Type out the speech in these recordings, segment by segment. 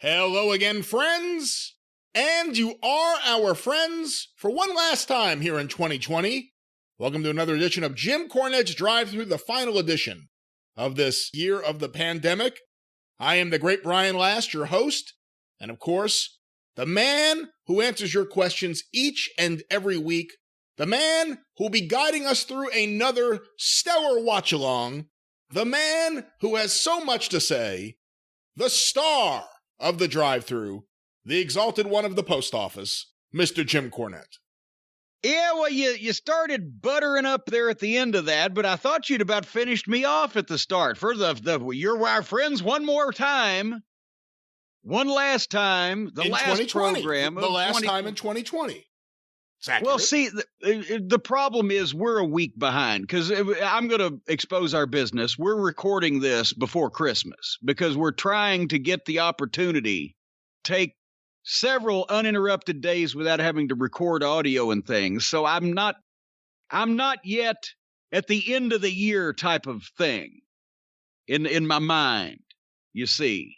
Hello again, friends! And you are our friends for one last time here in 2020. Welcome to another edition of Jim Cornette's Drive Thru, the final edition of this year of the pandemic. I am the great Brian Last, your host, and of course, the man who answers your questions each and every week, the man who will be guiding us through another stellar watch-along, the man who has so much to say, the star of the drive-thru, the exalted one of the post office, Mr. Jim Cornette. Yeah, well, you started buttering up there at the end of that, but I thought you'd about finished me off at the start. For you're our friends one more time, one last time, the last program. The last time in 2020. Well, see, the problem is we're a week behind because I'm going to expose our business. We're recording this before Christmas because we're trying to get the opportunity to take several uninterrupted days without having to record audio and things. So I'm not yet at the end of the year type of thing in my mind. You see,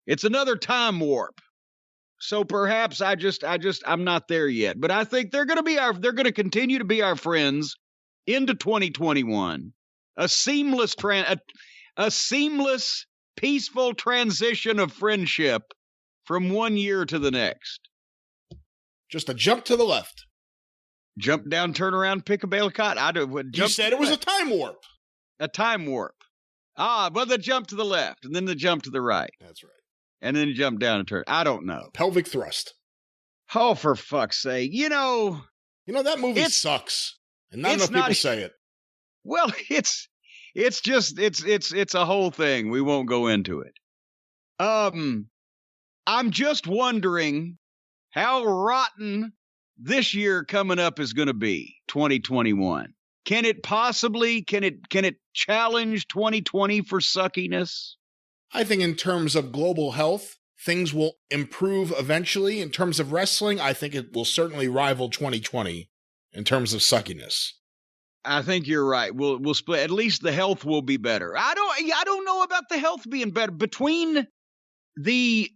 it's another time warp. So perhaps I'm not there yet, but I think they're going to continue to be our friends into 2021. A seamless, peaceful transition of friendship from one year to the next. Just a jump to the left. Jump down, turn around, pick a bale of cotton. You said it was a time warp. A time warp. Well, the jump to the left and then the jump to the right. That's right. And then jump down and turn. I don't know. Pelvic thrust. Oh, for fuck's sake. You know that movie sucks. And not enough people say it. Well, it's a whole thing. We won't go into it. I'm just wondering how rotten this year coming up is going to be, 2021. Can it challenge 2020 for suckiness? I think in terms of global health, things will improve eventually. In terms of wrestling, I think it will certainly rival 2020 in terms of suckiness. I think you're right. We'll split. At least the health will be better. I don't know about the health being better. Between the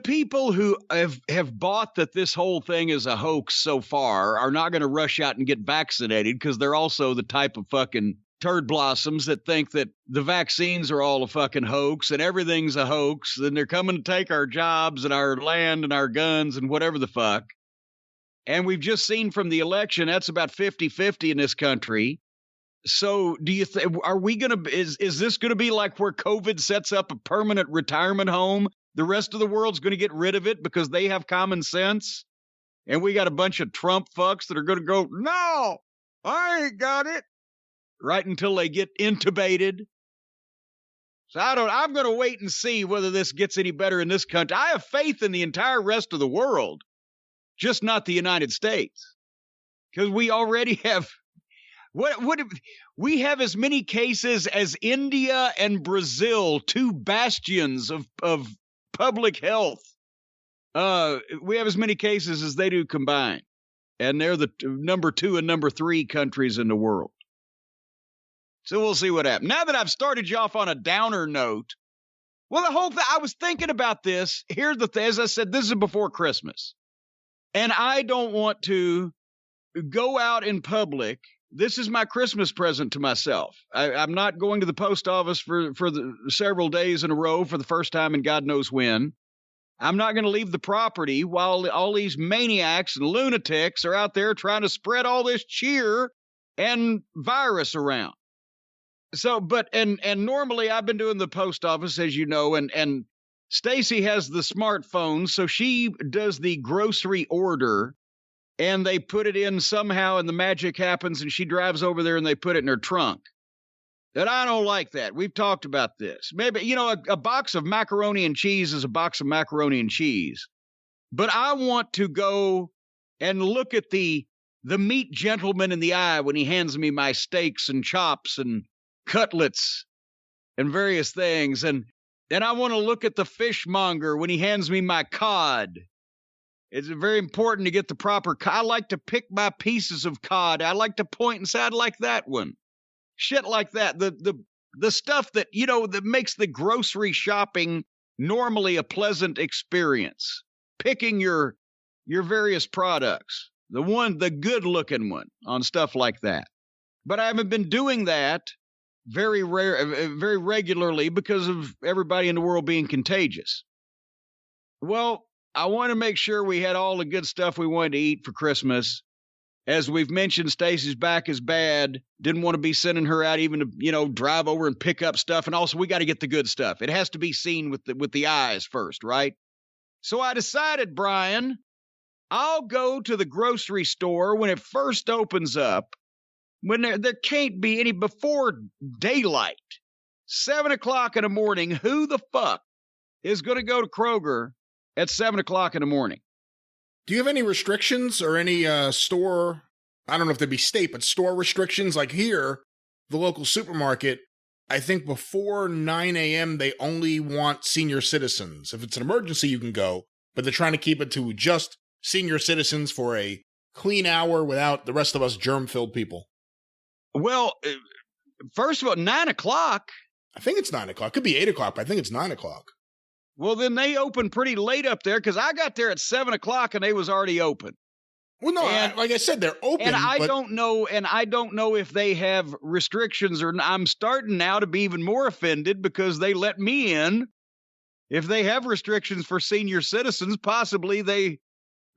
people who have bought that this whole thing is a hoax so far are not going to rush out and get vaccinated because they're also the type of fucking turd blossoms that think that the vaccines are all a fucking hoax and everything's a hoax, and they're coming to take our jobs and our land and our guns and whatever the fuck. And we've just seen from the election, that's about 50-50 in this country. So do you is this going to be like where COVID sets up a permanent retirement home? The rest of the world's going to get rid of it because they have common sense? And we got a bunch of Trump fucks that are going to go, no, I ain't got it. Right until they get intubated. So I'm going to wait and see whether this gets any better in this country. I have faith in the entire rest of the world, just not the United States. Because we already have, we have as many cases as India and Brazil, two bastions of public health. We have as many cases as they do combined. And they're the number 2 and number 3 countries in the world. So we'll see what happens. Now that I've started you off on a downer note, well, the whole thing, I was thinking about this. Here's the thing. As I said, this is before Christmas. And I don't want to go out in public. This is my Christmas present to myself. I'm not going to the post office for the several days in a row for the first time in God knows when. I'm not going to leave the property while all these maniacs and lunatics are out there trying to spread all this cheer and virus around. So, and normally I've been doing the post office, as you know, and Stacy has the smartphone, so she does the grocery order, and they put it in somehow, and the magic happens, and she drives over there, and they put it in her trunk. And I don't like that. We've talked about this. Maybe, a box of macaroni and cheese is a box of macaroni and cheese. But I want to go and look at the meat gentleman in the eye when he hands me my steaks and chops and cutlets and various things. And I want to look at the fishmonger when he hands me my cod. It's very important to get the proper cod. I like to pick my pieces of cod. I like to point and say, I'd like that one. Shit like that. The stuff that, that makes the grocery shopping normally a pleasant experience. Picking your various products, the good looking one on stuff like that. But I haven't been doing that very regularly because of everybody in the world being contagious. Well, I want to make sure we had all the good stuff we wanted to eat for Christmas. As we've mentioned, Stacy's back is bad. Didn't want to be sending her out even to, drive over and pick up stuff. And also, we got to get the good stuff. It has to be seen with the eyes first, right? So I decided, Brian, I'll go to the grocery store when it first opens up, when there can't be any before daylight. 7 o'clock in the morning, who the fuck is going to go to Kroger at 7 o'clock in the morning? Do you have any restrictions or any store, I don't know if they'd be state, but store restrictions? Like here, the local supermarket, I think before 9 a.m., they only want senior citizens. If it's an emergency, you can go, but they're trying to keep it to just senior citizens for a clean hour without the rest of us germ-filled people. Well, first of all, 9 o'clock. I think it's 9 o'clock. Could be 8 o'clock, but I think it's 9 o'clock. Well, then they open pretty late up there because I got there at 7 o'clock and they was already open. Well, no, like I said, they're open. And I don't know if they have restrictions or I'm starting now to be even more offended because they let me in. If they have restrictions for senior citizens, possibly they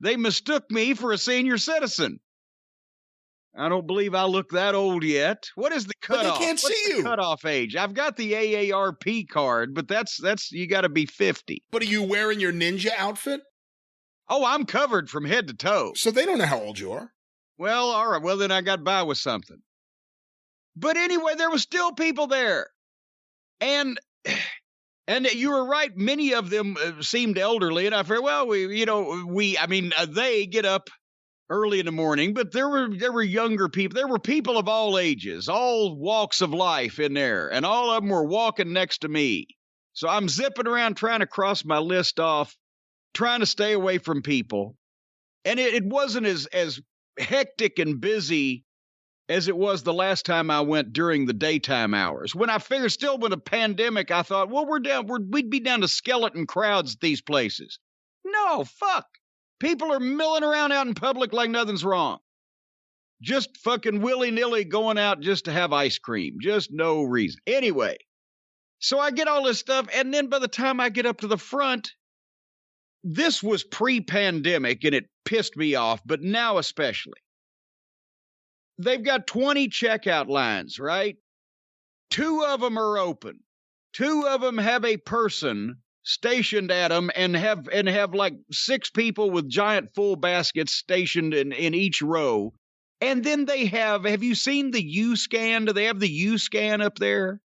mistook me for a senior citizen. I don't believe I look that old yet. What is the cutoff? But they can't see you. Cutoff age. I've got the AARP card, but that's you got to be 50. But are you wearing your ninja outfit? Oh, I'm covered from head to toe. So they don't know how old you are. Well, all right. Well, then I got by with something. But anyway, there was still people there. And you were right. Many of them seemed elderly. And I figured, well, they get up early in the morning, but there were younger people. There were people of all ages, all walks of life in there, and all of them were walking next to me. So I'm zipping around trying to cross my list off, trying to stay away from people. And it wasn't as hectic and busy as it was the last time I went during the daytime hours. When I figured still with a pandemic, I thought, well, we'd be down to skeleton crowds at these places. No, fuck. People are milling around out in public like nothing's wrong. Just fucking willy-nilly going out just to have ice cream. Just no reason. Anyway, so I get all this stuff, and then by the time I get up to the front, this was pre-pandemic, and it pissed me off, but now especially. They've got 20 checkout lines, right? 2 of them are open. 2 of them have a person stationed at them and have like 6 people with giant full baskets stationed in each row. And then they have you seen the U-Scan? Do they have the U-Scan up there?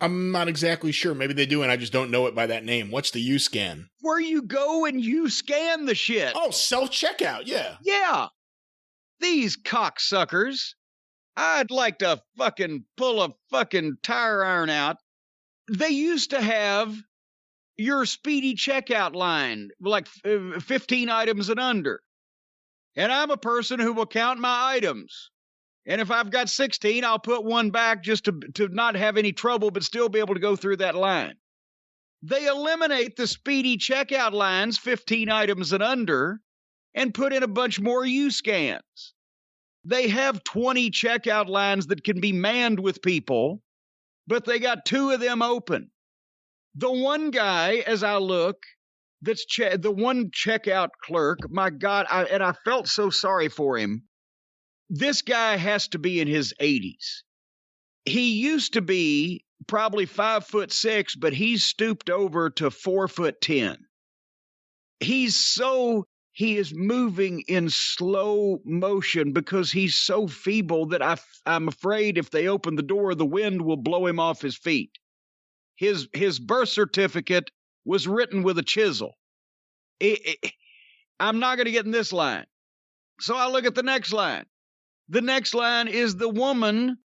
I'm not exactly sure. Maybe they do, and I just don't know it by that name. What's the U-Scan? Where you go and you scan the shit. Oh, self-checkout, yeah. Yeah. These cocksuckers. I'd like to fucking pull a fucking tire iron out. They used to have your speedy checkout line, like 15 items and under. And I'm a person who will count my items. And if I've got 16, I'll put 1 back just to not have any trouble, but still be able to go through that line. They eliminate the speedy checkout lines, 15 items and under, and put in a bunch more U-Scans. They have 20 checkout lines that can be manned with people, but they got 2 of them open. The one guy, as I look, that's the one checkout clerk, my God, I felt so sorry for him. This guy has to be in his 80s. He used to be probably 5'6", but he's stooped over to 4'10". He is moving in slow motion because he's so feeble that I'm afraid if they open the door, the wind will blow him off his feet. His birth certificate was written with a chisel. I'm not going to get in this line. So I look at the next line. The next line is the woman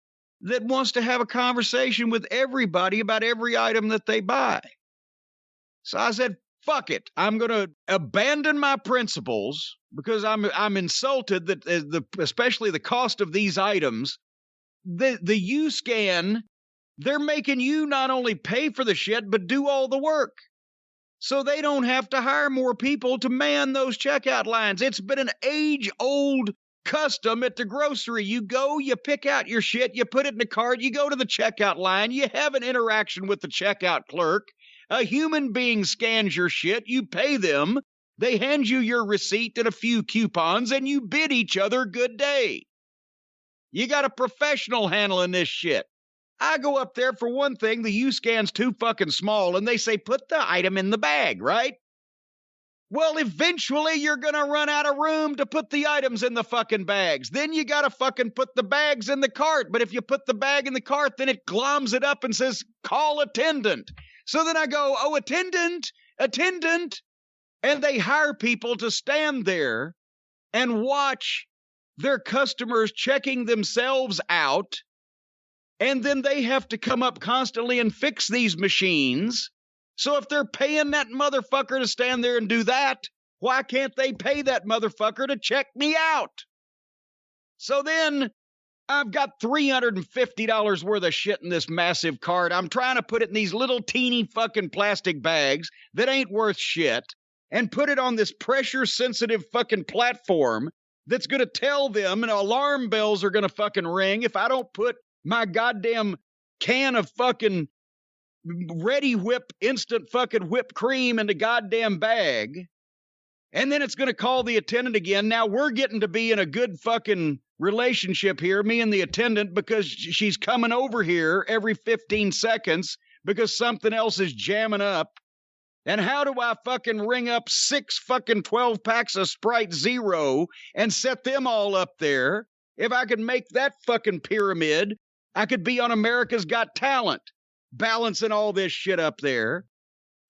that wants to have a conversation with everybody about every item that they buy. So I said, fuck it. I'm going to abandon my principles because I'm insulted that especially the cost of these items, the U-Scan, they're making you not only pay for the shit, but do all the work. so they don't have to hire more people to man those checkout lines. It's been an age-old custom at the grocery. You go, you pick out your shit, you put it in the cart, you go to the checkout line, you have an interaction with the checkout clerk. A human being scans your shit, you pay them, they hand you your receipt and a few coupons, and you bid each other good day. You got a professional handling this shit. I go up there, for one thing, the U-scan's too fucking small, and they say, put the item in the bag, right? Well, eventually you're gonna run out of room to put the items in the fucking bags. Then you gotta fucking put the bags in the cart. But if you put the bag in the cart, then it gloms it up and says, call attendant. So then I go, oh, attendant. And they hire people to stand there and watch their customers checking themselves out. And then they have to come up constantly and fix these machines. So if they're paying that motherfucker to stand there and do that, why can't they pay that motherfucker to check me out? So then I've got $350 worth of shit in this massive cart. I'm trying to put it in these little teeny fucking plastic bags that ain't worth shit and put it on this pressure-sensitive fucking platform that's going to tell them, and alarm bells are going to fucking ring if I don't put my goddamn can of fucking Ready Whip instant fucking whipped cream in the goddamn bag. And then it's going to call the attendant again. Now we're getting to be in a good fucking relationship here, me and the attendant, because she's coming over here every 15 seconds because something else is jamming up. And how do I fucking ring up 6 fucking 12 packs of Sprite Zero and set them all up there? If I could make that fucking pyramid, I could be on America's Got Talent, balancing all this shit up there.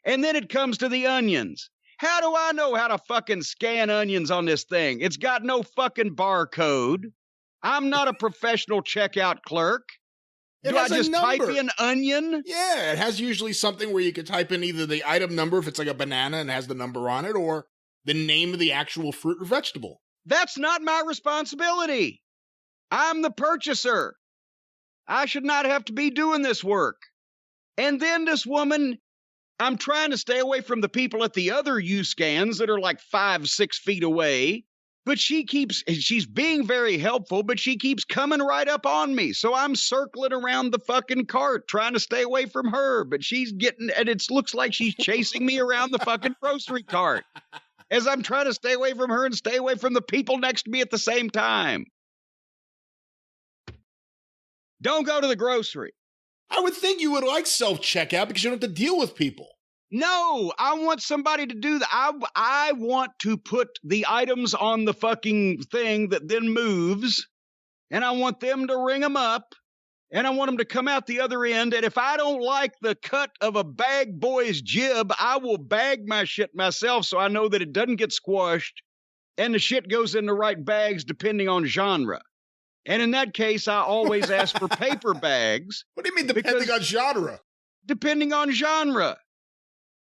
And then it comes to the onions. How do I know how to fucking scan onions on this thing? It's got no fucking barcode. I'm not a professional checkout clerk. Do I just type in onion? Yeah, it has usually something where you could type in either the item number, if it's like a banana and has the number on it, or the name of the actual fruit or vegetable. That's not my responsibility. I'm the purchaser. I should not have to be doing this work. And then this woman, I'm trying to stay away from the people at the other U-scans that are like 5-6 feet away, but she's being very helpful, but she keeps coming right up on me. So I'm circling around the fucking cart trying to stay away from her, but she's getting, and it looks like she's chasing me around the fucking grocery cart as I'm trying to stay away from her and stay away from the people next to me at the same time. Don't go to the grocery. I would think you would like self-checkout because you don't have to deal with people. No, I want somebody to do that. I want to put the items on the fucking thing that then moves, and I want them to ring them up, and I want them to come out the other end, and if I don't like the cut of a bag boy's jib, I will bag my shit myself so I know that it doesn't get squashed, and the shit goes in the right bags depending on genre. And in that case, I always ask for paper bags. What do you mean depending on genre? Depending on genre.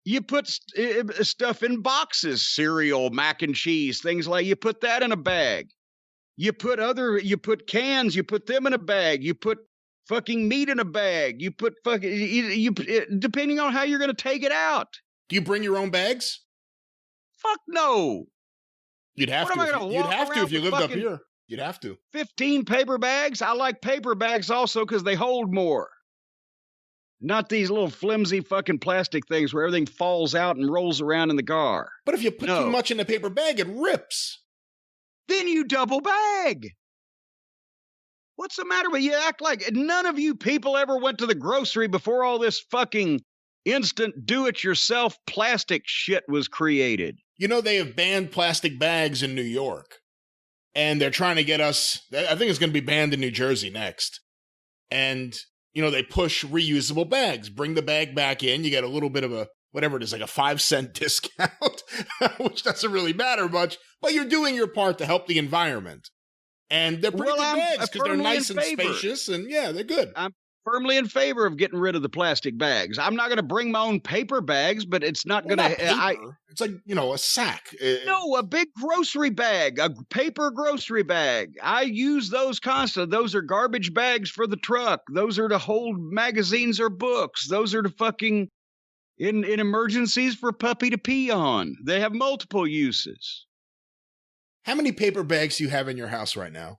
You put stuff in boxes, cereal, mac and cheese, things like you put that in a bag. You put cans, you put them in a bag. You put fucking meat in a bag. You put depending on how you're going to take it out. Do you bring your own bags? Fuck no. You'd have to. You'd have to if you lived up here. You'd have to. 15 paper bags. I like paper bags also because they hold more. Not these little flimsy fucking plastic things where everything falls out and rolls around in the car. But if you put too much in a paper bag, it rips. Then you double bag. What's the matter with you? Act like none of you people ever went to the grocery before all this fucking instant do-it-yourself plastic shit was created. You know, they have banned plastic bags in New York. And they're trying to get us, I think it's going to be banned in New Jersey next. And, you know, they push reusable bags. Bring the bag back in. You get a little bit of a, whatever it is, like a 5-cent discount, which doesn't really matter much. But you're doing your part to help the environment. And they're pretty good bags because they're nice and spacious. And yeah, they're good. I'm firmly in favor of getting rid of the plastic bags. I'm not going to bring my own paper bags, but it's not going to... It's like, you know, a sack. No, a big grocery bag, a paper grocery bag. I use those constantly. Those are garbage bags for the truck. Those are to hold magazines or books. Those are to fucking In emergencies for puppy to pee on. They have multiple uses. How many paper bags do you have in your house right now?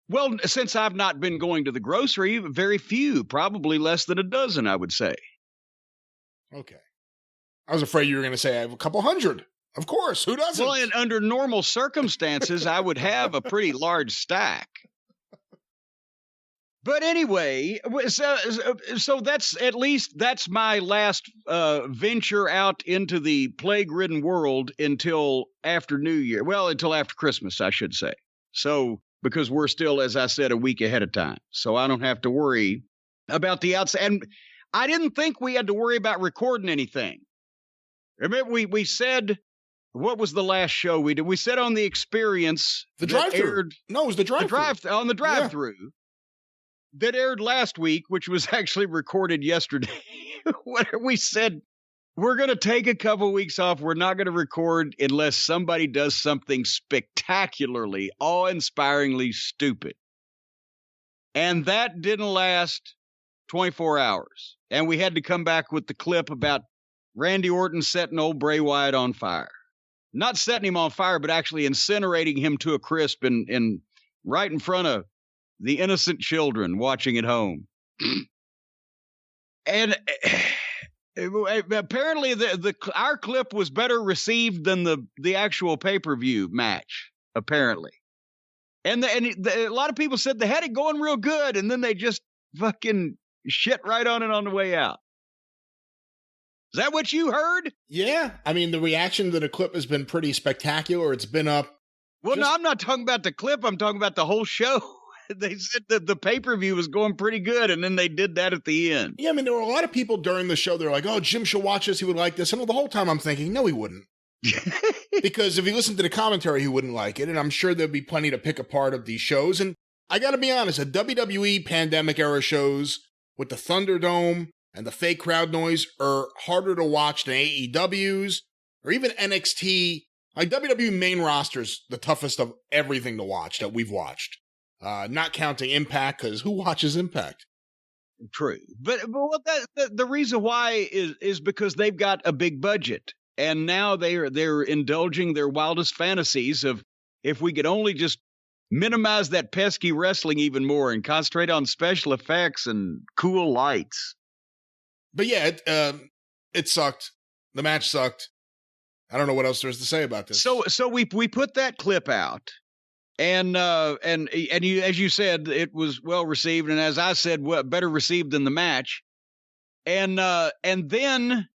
Well, since I've not been going to the grocery, very few, probably less than a dozen, I would say. Okay. I was afraid you were going to say I have a couple hundred. Of course, who doesn't? Well, and under normal circumstances, I would have a pretty large stack. But anyway, so that's my last venture out into the plague-ridden world until after New Year. Well, until after Christmas, I should say. So, because we're still, as I said, a week ahead of time. So I don't have to worry about the outside. And I didn't think we had to worry about recording anything. Remember, we said, what was the last show we did? We said on the experience. The drive-thru. No, it was the drive-thru. On the drive-thru. Yeah. That aired last week, which was actually recorded yesterday. We said, we're going to take a couple weeks off. We're not going to record unless somebody does something spectacularly, awe-inspiringly stupid. And that didn't last 24 hours. And we had to come back with the clip about Randy Orton setting old Bray Wyatt on fire. Not setting him on fire, but actually incinerating him to a crisp in right in front of the innocent children watching at home. And apparently our clip was better received than the actual pay-per-view match, apparently. And a lot of people said they had it going real good, and then they just fucking shit right on it on the way out. Is that what you heard? Yeah. I mean, the reaction to the clip has been pretty spectacular. It's been up. Well, no, I'm not talking about the clip. I'm talking about the whole show. They said that the pay-per-view was going pretty good, and then they did that at the end. Yeah, I mean, there were a lot of people during the show. They're like, oh, Jim should watch this. He would like this. And the whole time I'm thinking, no, he wouldn't. Because if he listened to the commentary, he wouldn't like it. And I'm sure there'd be plenty to pick apart of these shows. And I got to be honest, the WWE pandemic-era shows with the Thunderdome and the fake crowd noise are harder to watch than AEW's or even NXT. Like, WWE main roster's the toughest of everything to watch that we've watched. Not counting Impact, because who watches Impact? True. But the reason why is because they've got a big budget. And now they're indulging their wildest fantasies of, if we could only just minimize that pesky wrestling even more and concentrate on special effects and cool lights. But yeah, it sucked. The match sucked. I don't know what else there is to say about this. So we put that clip out. And you, as you said, it was well received, and as I said, better received than the match. And then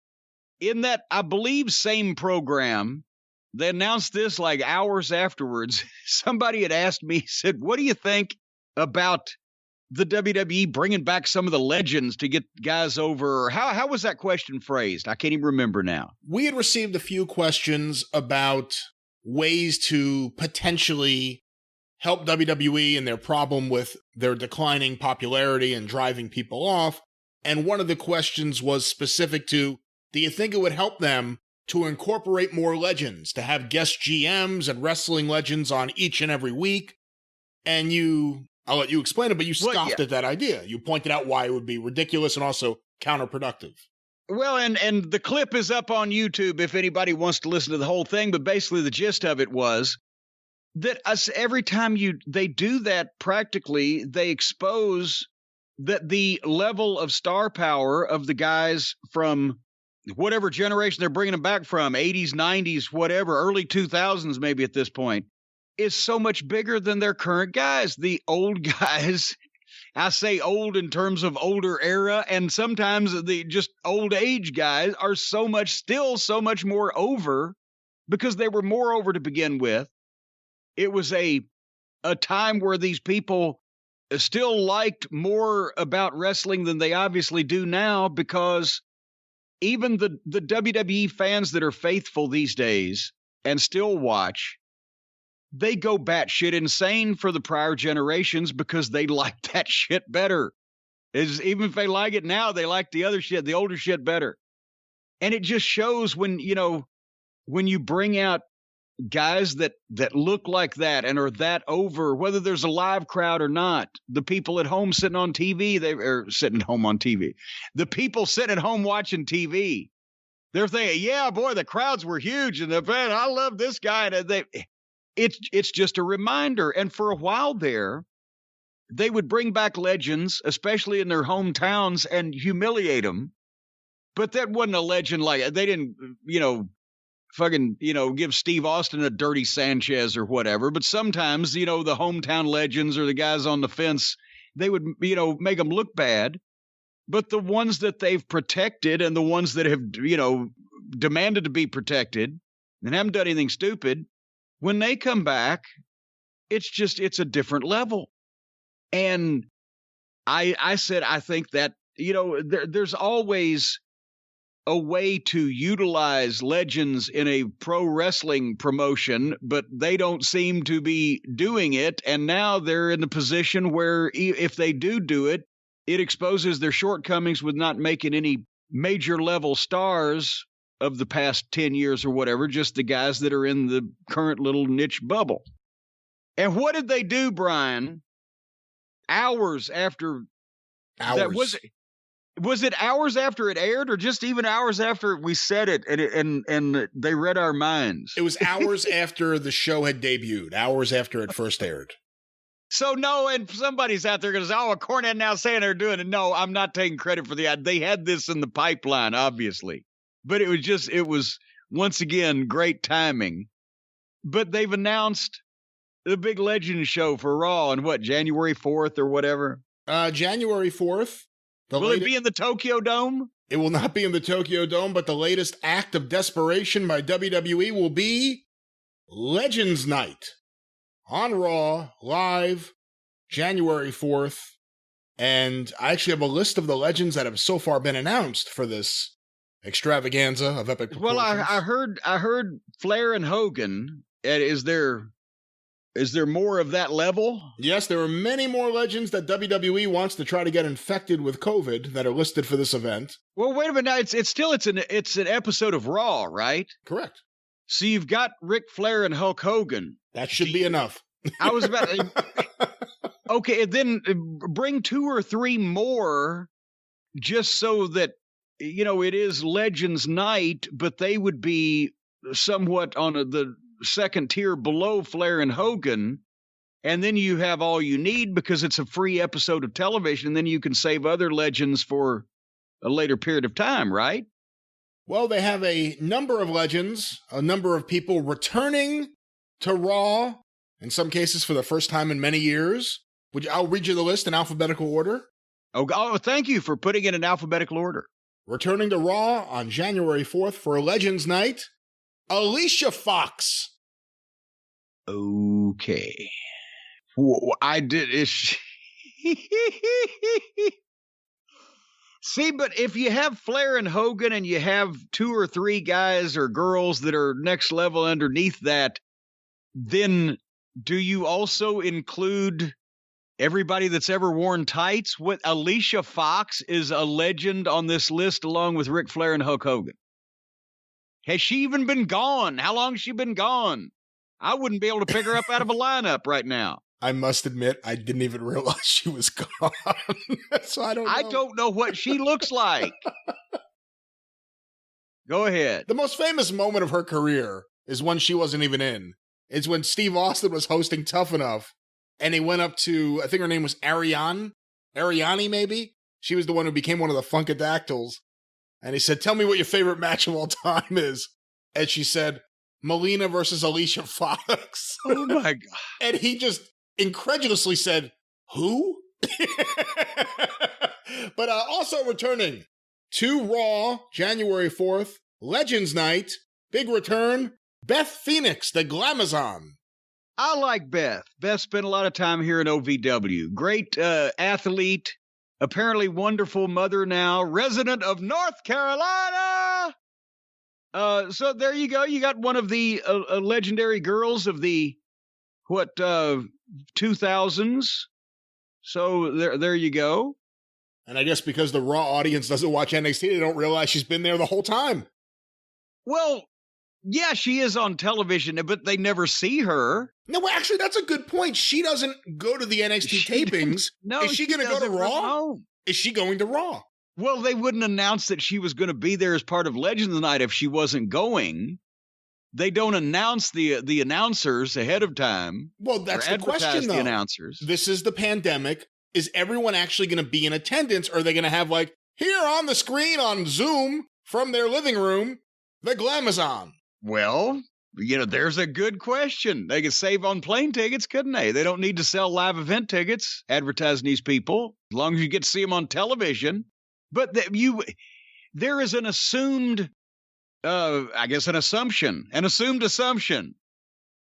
in that, I believe, same program, they announced this like hours afterwards. Somebody had asked me, said, "What do you think about the WWE bringing back some of the legends to get guys over?" How was that question phrased? I can't even remember now. We had received a few questions about ways to potentially help WWE in their problem with their declining popularity and driving people off. And one of the questions was specific to, do you think it would help them to incorporate more legends, to have guest GMs and wrestling legends on each and every week? And I'll let you explain it, but you scoffed at that idea. You pointed out why it would be ridiculous and also counterproductive. Well, and the clip is up on YouTube if anybody wants to listen to the whole thing, but basically the gist of it was that every time they do that, practically, they expose that the level of star power of the guys from whatever generation they're bringing them back from, 80s, 90s, whatever, early 2000s maybe at this point, is so much bigger than their current guys. The old guys, I say old in terms of older era, and sometimes the just old age guys are still so much more over because they were more over to begin with. It was a time where these people still liked more about wrestling than they obviously do now, because even the WWE fans that are faithful these days and still watch, they go batshit insane for the prior generations because they like that shit better. Even if they like it now, they like the other shit, the older shit better. And it just shows when you bring out guys that look like that and are that over, whether there's a live crowd or not. The people at home sitting on TV, the people sitting at home watching TV, they're thinking, yeah, boy, the crowds were huge, and I love this guy. And it's just a reminder. And for a while there, they would bring back legends, especially in their hometowns, and humiliate them. But that wasn't a legend like they didn't, give Steve Austin a dirty Sanchez or whatever. But sometimes, the hometown legends or the guys on the fence, they would, make them look bad. But the ones that they've protected and the ones that have, demanded to be protected and haven't done anything stupid, when they come back, it's a different level. And I said, I think that, there's always a way to utilize legends in a pro wrestling promotion, but they don't seem to be doing it. And now they're in the position where if they do it, it exposes their shortcomings with not making any major level stars of the past 10 years or whatever, just the guys that are in the current little niche bubble. And what did they do, Brian? Hours after that, was it hours after it aired, or just even hours after we said it and they read our minds? It was hours after the show had debuted, hours after it first aired. So no, and somebody's out there going to say, "Oh, Cornette now saying they're doing it." No, I'm not taking credit for they had this in the pipeline, obviously, but it was once again great timing. But they've announced the big Legend show for Raw on January 4th or whatever. January 4th. Will it be in the Tokyo Dome? It will not be in the Tokyo Dome, but the latest act of desperation by WWE will be Legends Night on Raw, live, January 4th. And I actually have a list of the legends that have so far been announced for this extravaganza of epic proportions. Well, I heard Flair and Hogan. Is there more of that level? Yes, there are many more legends that WWE wants to try to get infected with COVID that are listed for this event. Well, wait a minute. Now, it's an episode of Raw, right? Correct. So you've got Ric Flair and Hulk Hogan. That should be enough. I was about okay, then bring 2 or 3 more just so that, it is Legends Night, but they would be somewhat on the second tier below Flair and Hogan, and then you have all you need because it's a free episode of television, and then you can save other legends for a later period of time, right? Well, they have a number of legends, a number of people returning to Raw, in some cases for the first time in many years. I'll read you the list in alphabetical order. Oh, thank you for putting it in alphabetical order. Returning to Raw on January 4th for Legends Night, Alicia Fox. Okay. I did. See, but if you have Flair and Hogan and you have 2 or 3 guys or girls that are next level underneath that, then do you also include everybody that's ever worn tights? Alicia Fox is a legend on this list along with Ric Flair and Hulk Hogan. Has she even been gone? How long has she been gone? I wouldn't be able to pick her up out of a lineup right now. I must admit, I didn't even realize she was gone. So I don't know what she looks like. Go ahead. The most famous moment of her career is one she wasn't even in. It's when Steve Austin was hosting Tough Enough, and he went up to, I think her name was Ariane maybe? She was the one who became one of the Funkadactyls. And he said, "Tell me what your favorite match of all time is." And she said, "Melina versus Alicia Fox." Oh my God. And he just incredulously said, "Who?" But also returning to Raw, January 4th, Legends Night, big return, Beth Phoenix, the Glamazon. I like Beth. Beth spent a lot of time here in OVW. Great athlete, apparently wonderful mother now, resident of North Carolina. So there you go. You got one of the legendary girls of the 2000s. So there you go. And I guess because the Raw audience doesn't watch NXT, they don't realize she's been there the whole time. Well, Yeah, she is on television, but they never see her. No, well, actually, that's a good point. She doesn't go to the NXT tapings. No, is she going to go to Raw? Is she going to Raw? Well, they wouldn't announce that she was going to be there as part of Legends Night if she wasn't going. They don't announce the announcers ahead of time. Well, that's the question, though. The announcers. This is the pandemic. Is everyone actually going to be in attendance? Or are they going to have, like, here on the screen on Zoom from their living room, the Glamazon? Well, there's a good question. They could save on plane tickets, couldn't they? They don't need to sell live event tickets, advertising these people, as long as you get to see them on television. But there is an assumed, an assumed assumption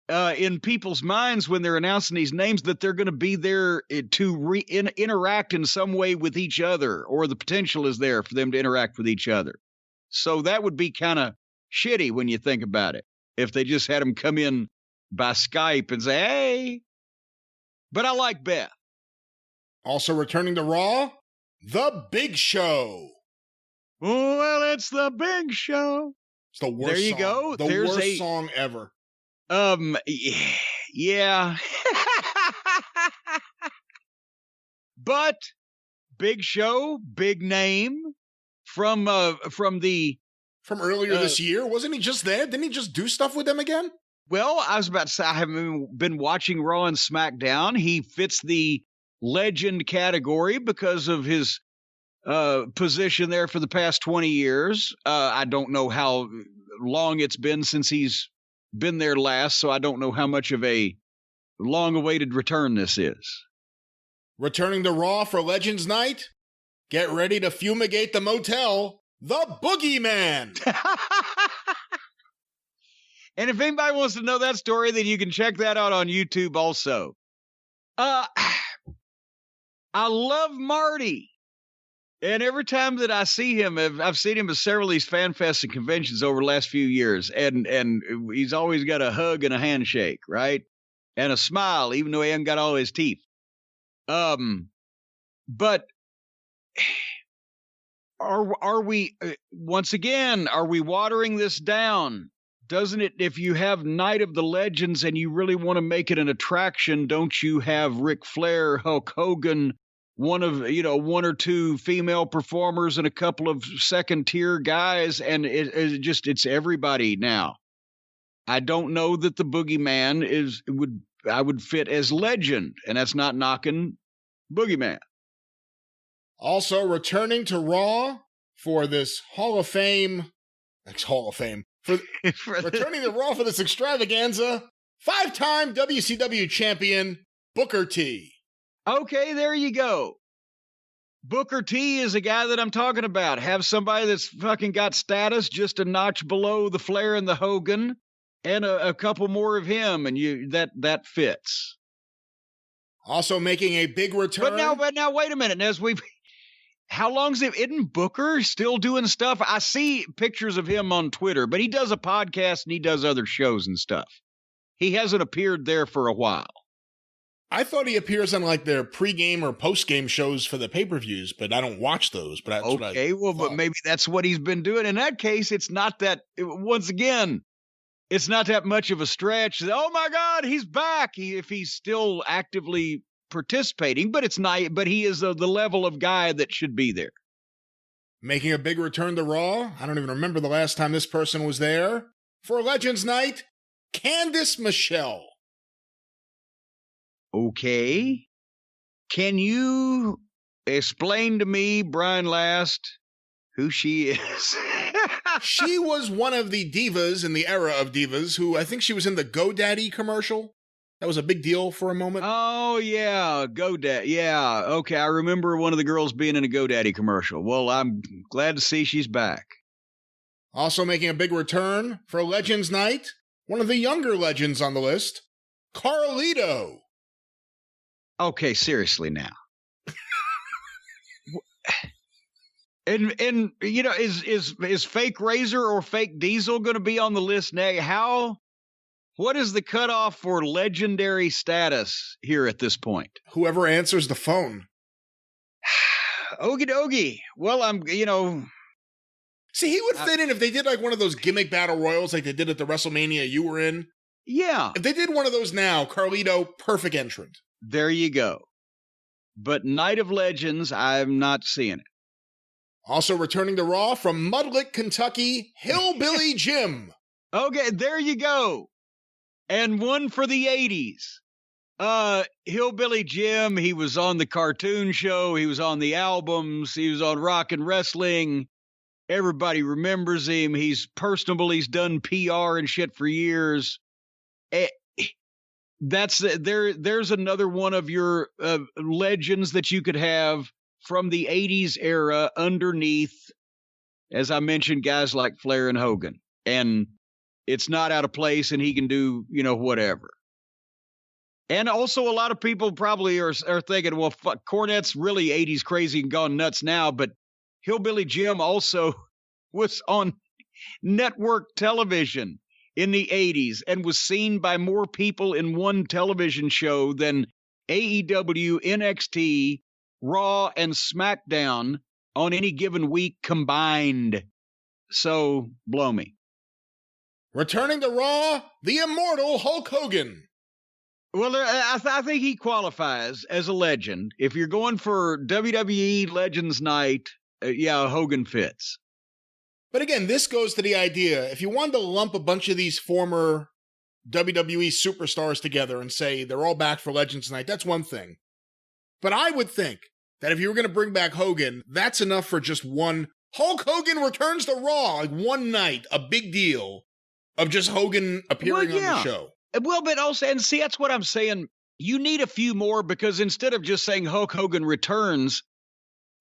in people's minds when they're announcing these names that they're going to be there to interact in some way with each other, or the potential is there for them to interact with each other. So that would be kind of shitty when you think about it, if they just had them come in by Skype and say, hey. But I like Beth. Also returning to Raw, The Big Show. Well, it's The Big Show. It's the worst There you song. go. The There's worst song ever. Yeah. But Big Show, big name from earlier this year. Wasn't he just there? Didn't he just do stuff with them again? Well, I was about to say, I haven't been watching Raw and SmackDown. He fits the legend category because of his position there for the past 20 years. I don't know how long it's been since he's been there last, so I don't know how much of a long-awaited return this is. Returning to Raw for Legends Night, get ready to fumigate the motel, the Boogeyman. And if anybody wants to know that story, then you can check that out on YouTube also. I love Marty. And every time that I see him, I've seen him at several of these fan fests and conventions over the last few years. And he's always got a hug and a handshake, right? And a smile, even though he hasn't got all his teeth. But are we, once again, are we watering this down? Doesn't it, if you have Night of the Legends and you really want to make it an attraction, don't you have Ric Flair, Hulk Hogan, one or two female performers and a couple of second tier guys, and it's everybody now. I don't know that the Boogeyman I would fit as legend, and that's not knocking Boogeyman. Also returning to Raw for this Hall of Fame. Returning to Raw for this extravaganza, 5-time WCW champion Booker T. Okay, there you go. Booker T is a guy that I'm talking about. Have somebody that's fucking got status just a notch below the Flair and the Hogan, and a couple more of him, and that fits. Also making a big return. But now, wait a minute. How long's it? Isn't Booker still doing stuff? I see pictures of him on Twitter, but he does a podcast and he does other shows and stuff. He hasn't appeared there for a while. I thought he appears on like their pregame or postgame shows for the pay-per-views, but I don't watch those. But that's okay, but maybe that's what he's been doing. In that case, it's not that. Once again, it's not that much of a stretch. Oh my God, he's back! If he's still actively participating, but it's not. But he is the level of guy that should be there. Making a big return to Raw. I don't even remember the last time this person was there for Legends Night. Candice Michelle. Okay. Can you explain to me, Brian Last, who she is? She was one of the divas in the era of divas who I think she was in the GoDaddy commercial. That was a big deal for a moment. Oh, yeah. GoDaddy. Yeah. Okay. I remember one of the girls being in a GoDaddy commercial. Well, I'm glad to see she's back. Also making a big return for Legends Night, one of the younger legends on the list, Carlito. Okay, seriously now. And is fake Razor or fake Diesel going to be on the list now? What is the cutoff for legendary status here at this point? Whoever answers the phone. Okie dokie. Well, See, he would fit in if they did like one of those gimmick battle royals like they did at the WrestleMania you were in. Yeah. If they did one of those now, Carlito, perfect entrant. There you go. But Night of Legends, I'm not seeing it. Also returning to Raw from Mudlick, Kentucky, Hillbilly Jim. Okay, there you go. And one for the 80s. Hillbilly Jim, he was on the cartoon show, he was on the albums, he was on Rock and Wrestling. Everybody remembers him. He's personable, he's done PR and shit for years. There's another one of your legends that you could have from the 80s era underneath, as I mentioned, guys like Flair and Hogan. And it's not out of place, and he can do, whatever. And also a lot of people probably are thinking, well, fuck, Cornette's really 80s crazy and gone nuts now, but Hillbilly Jim also was on network television in the 80s and was seen by more people in one television show than AEW, NXT, Raw, and SmackDown on any given week combined. So, blow me. Returning to Raw, the immortal Hulk Hogan. Well, I think he qualifies as a legend. If you're going for WWE Legends Night, Hogan fits. But again, this goes to the idea, if you wanted to lump a bunch of these former WWE superstars together and say they're all back for Legends Night, that's one thing. But I would think that if you were going to bring back Hogan, that's enough for just one. Hulk Hogan returns to Raw, like one night, a big deal of just Hogan appearing on the show. Well, but also, and see, that's what I'm saying. You need a few more, because instead of just saying Hulk Hogan returns,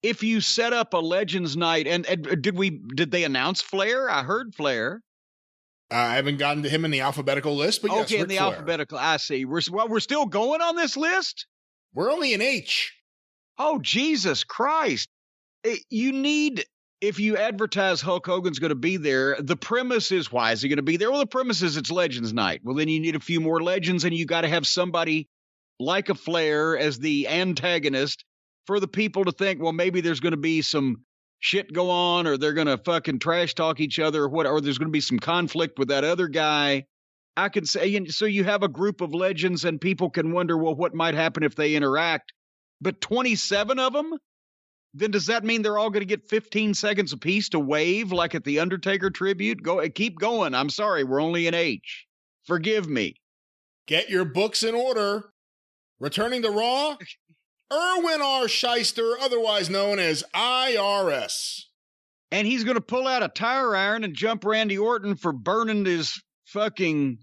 if you set up a Legends Night, and did they announce Flair? I heard Flair. I haven't gotten to him in the alphabetical list, but yes, okay, in the alphabetical, I see. We're still going on this list? We're only in H. Oh, Jesus Christ. You need, if you advertise Hulk Hogan's going to be there, the premise is, why is he going to be there? Well, the premise is it's Legends Night. Well, then you need a few more legends, and you got to have somebody like a Flair as the antagonist for the people to think, well, maybe there's going to be some shit go on, or they're going to fucking trash talk each other, or there's going to be some conflict with that other guy. I can say, and so you have a group of legends, and people can wonder, well, what might happen if they interact? But 27 of them? Then does that mean they're all going to get 15 seconds apiece to wave like at the Undertaker tribute? Keep going. I'm sorry, we're only in H. Forgive me. Get your books in order. Returning to Raw, Erwin R. Shyster, otherwise known as IRS. And he's going to pull out a tire iron and jump Randy Orton for burning his fucking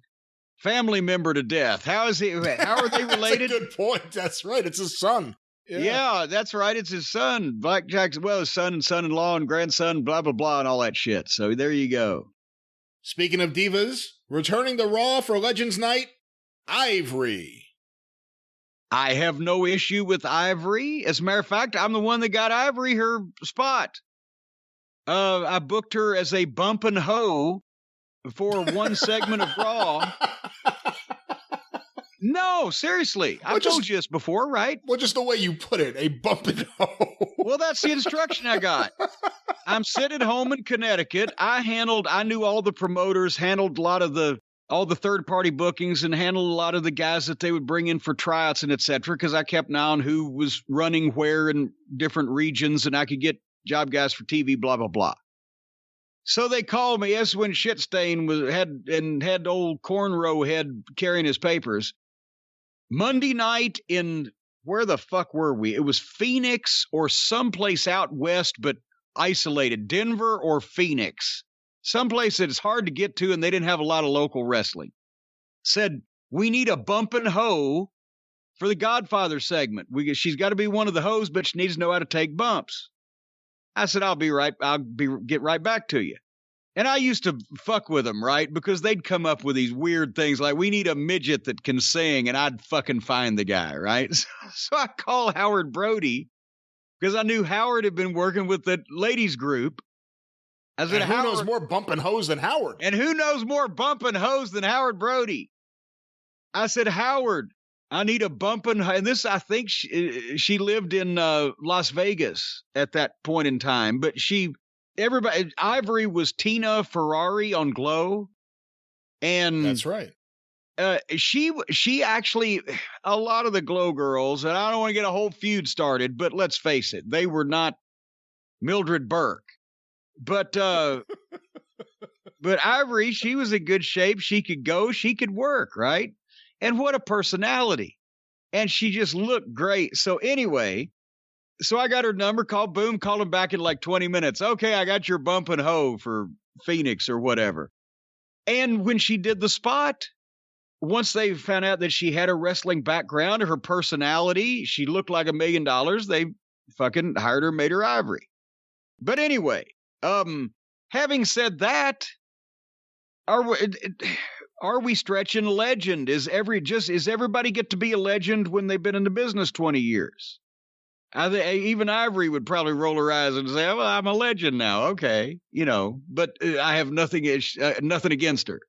family member to death. How are they related? That's a good point. That's right. It's his son. Yeah, that's right. It's his son. Blackjack's, his son and son-in-law and grandson, blah, blah, blah, and all that shit. So there you go. Speaking of divas, returning to Raw for Legends Night, Ivory. I have no issue with Ivory. As a matter of fact, I'm the one that got Ivory her spot. I booked her as a bumpin' hoe for one segment of Raw. No, seriously. I've told you this before, right? Well, just the way you put it, a bumpin' hoe. Well, that's the instruction I got. I'm sitting home in Connecticut. I knew all the promoters, handled a lot of all the third-party bookings, and handled a lot of the guys that they would bring in for tryouts and et cetera, because I kept an eye on who was running where in different regions, and I could get job guys for TV, blah, blah, blah. So they called me. That's when Shitstain had old Cornrow head carrying his papers. Monday night in, where the fuck were we? It was Phoenix or someplace out west, but isolated. Denver or Phoenix. Someplace that is hard to get to, and they didn't have a lot of local wrestling. Said, we need a bumpin' hoe for the Godfather segment. She's got to be one of the hoes, but she needs to know how to take bumps. I said, I'll get right back to you. And I used to fuck with them, right? Because they'd come up with these weird things like, we need a midget that can sing, and I'd fucking find the guy, right? So I call Howard Brody, because I knew Howard had been working with the ladies group. I said, who knows more bumpin' hoes than Howard? And who knows more bumpin' hoes than Howard Brody? I said, Howard, I need a bumpin', and this, I think she lived in Las Vegas at that point in time, but everybody, Ivory was Tina Ferrari on Glow. And that's right. She actually, a lot of the Glow girls, and I don't want to get a whole feud started, but let's face it, they were not Mildred Burke. But Ivory, she was in good shape. She could go, she could work, right? And what a personality. And she just looked great. So anyway, so I got her number, called him back in like 20 minutes. Okay, I got your bump and hoe for Phoenix or whatever. And when she did the spot, once they found out that she had a wrestling background, her personality, she looked like $1 million, they fucking hired her, made her Ivory. But anyway, having said that, are we stretching legend? Is everybody get to be a legend when they've been in the business 20 years? Even Ivory would probably roll her eyes and say, well, I'm a legend now. Okay. But I have nothing against her.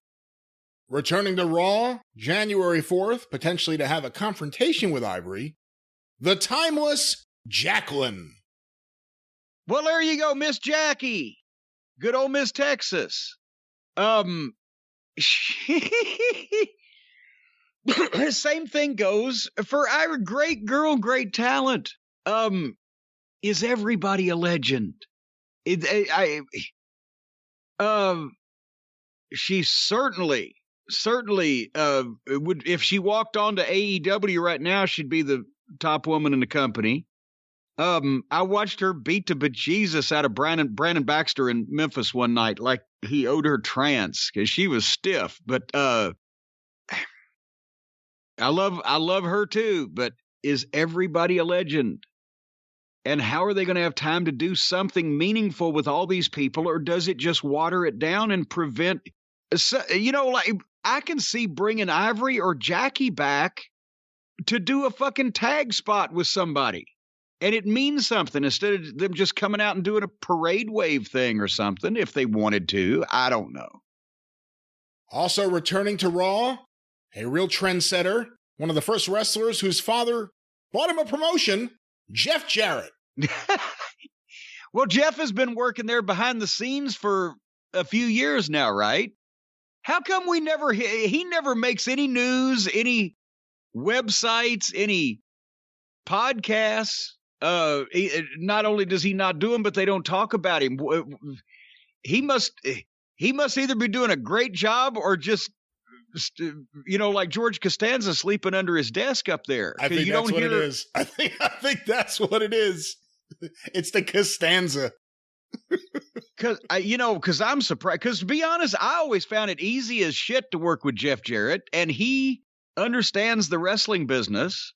Returning to Raw, January 4th, potentially to have a confrontation with Ivory, the timeless Jacqueline. Well, there you go, Miss Jackie. Good old Miss Texas. Same thing goes for Ira. Great girl, great talent. Is everybody a legend? She certainly would. If she walked onto AEW right now, she'd be the top woman in the company. I watched her beat the bejesus out of Brandon Baxter in Memphis one night, like he owed her trance because she was stiff. But I love her too. But is everybody a legend? And how are they going to have time to do something meaningful with all these people, or does it just water it down and prevent? Like I can see bringing Ivory or Jackie back to do a fucking tag spot with somebody. And it means something instead of them just coming out and doing a parade wave thing or something if they wanted to. I don't know. Also returning to Raw, a real trendsetter, one of the first wrestlers whose father bought him a promotion, Jeff Jarrett. Well, Jeff has been working there behind the scenes for a few years now, right? How come he never makes any news, any websites, any podcasts? Not only does he not do them, but they don't talk about him. He must either be doing a great job or just, like George Costanza sleeping under his desk up there. I think that's what it is. I think that's what it is. It's the Costanza. Because I'm surprised. Because to be honest, I always found it easy as shit to work with Jeff Jarrett, and he understands the wrestling business.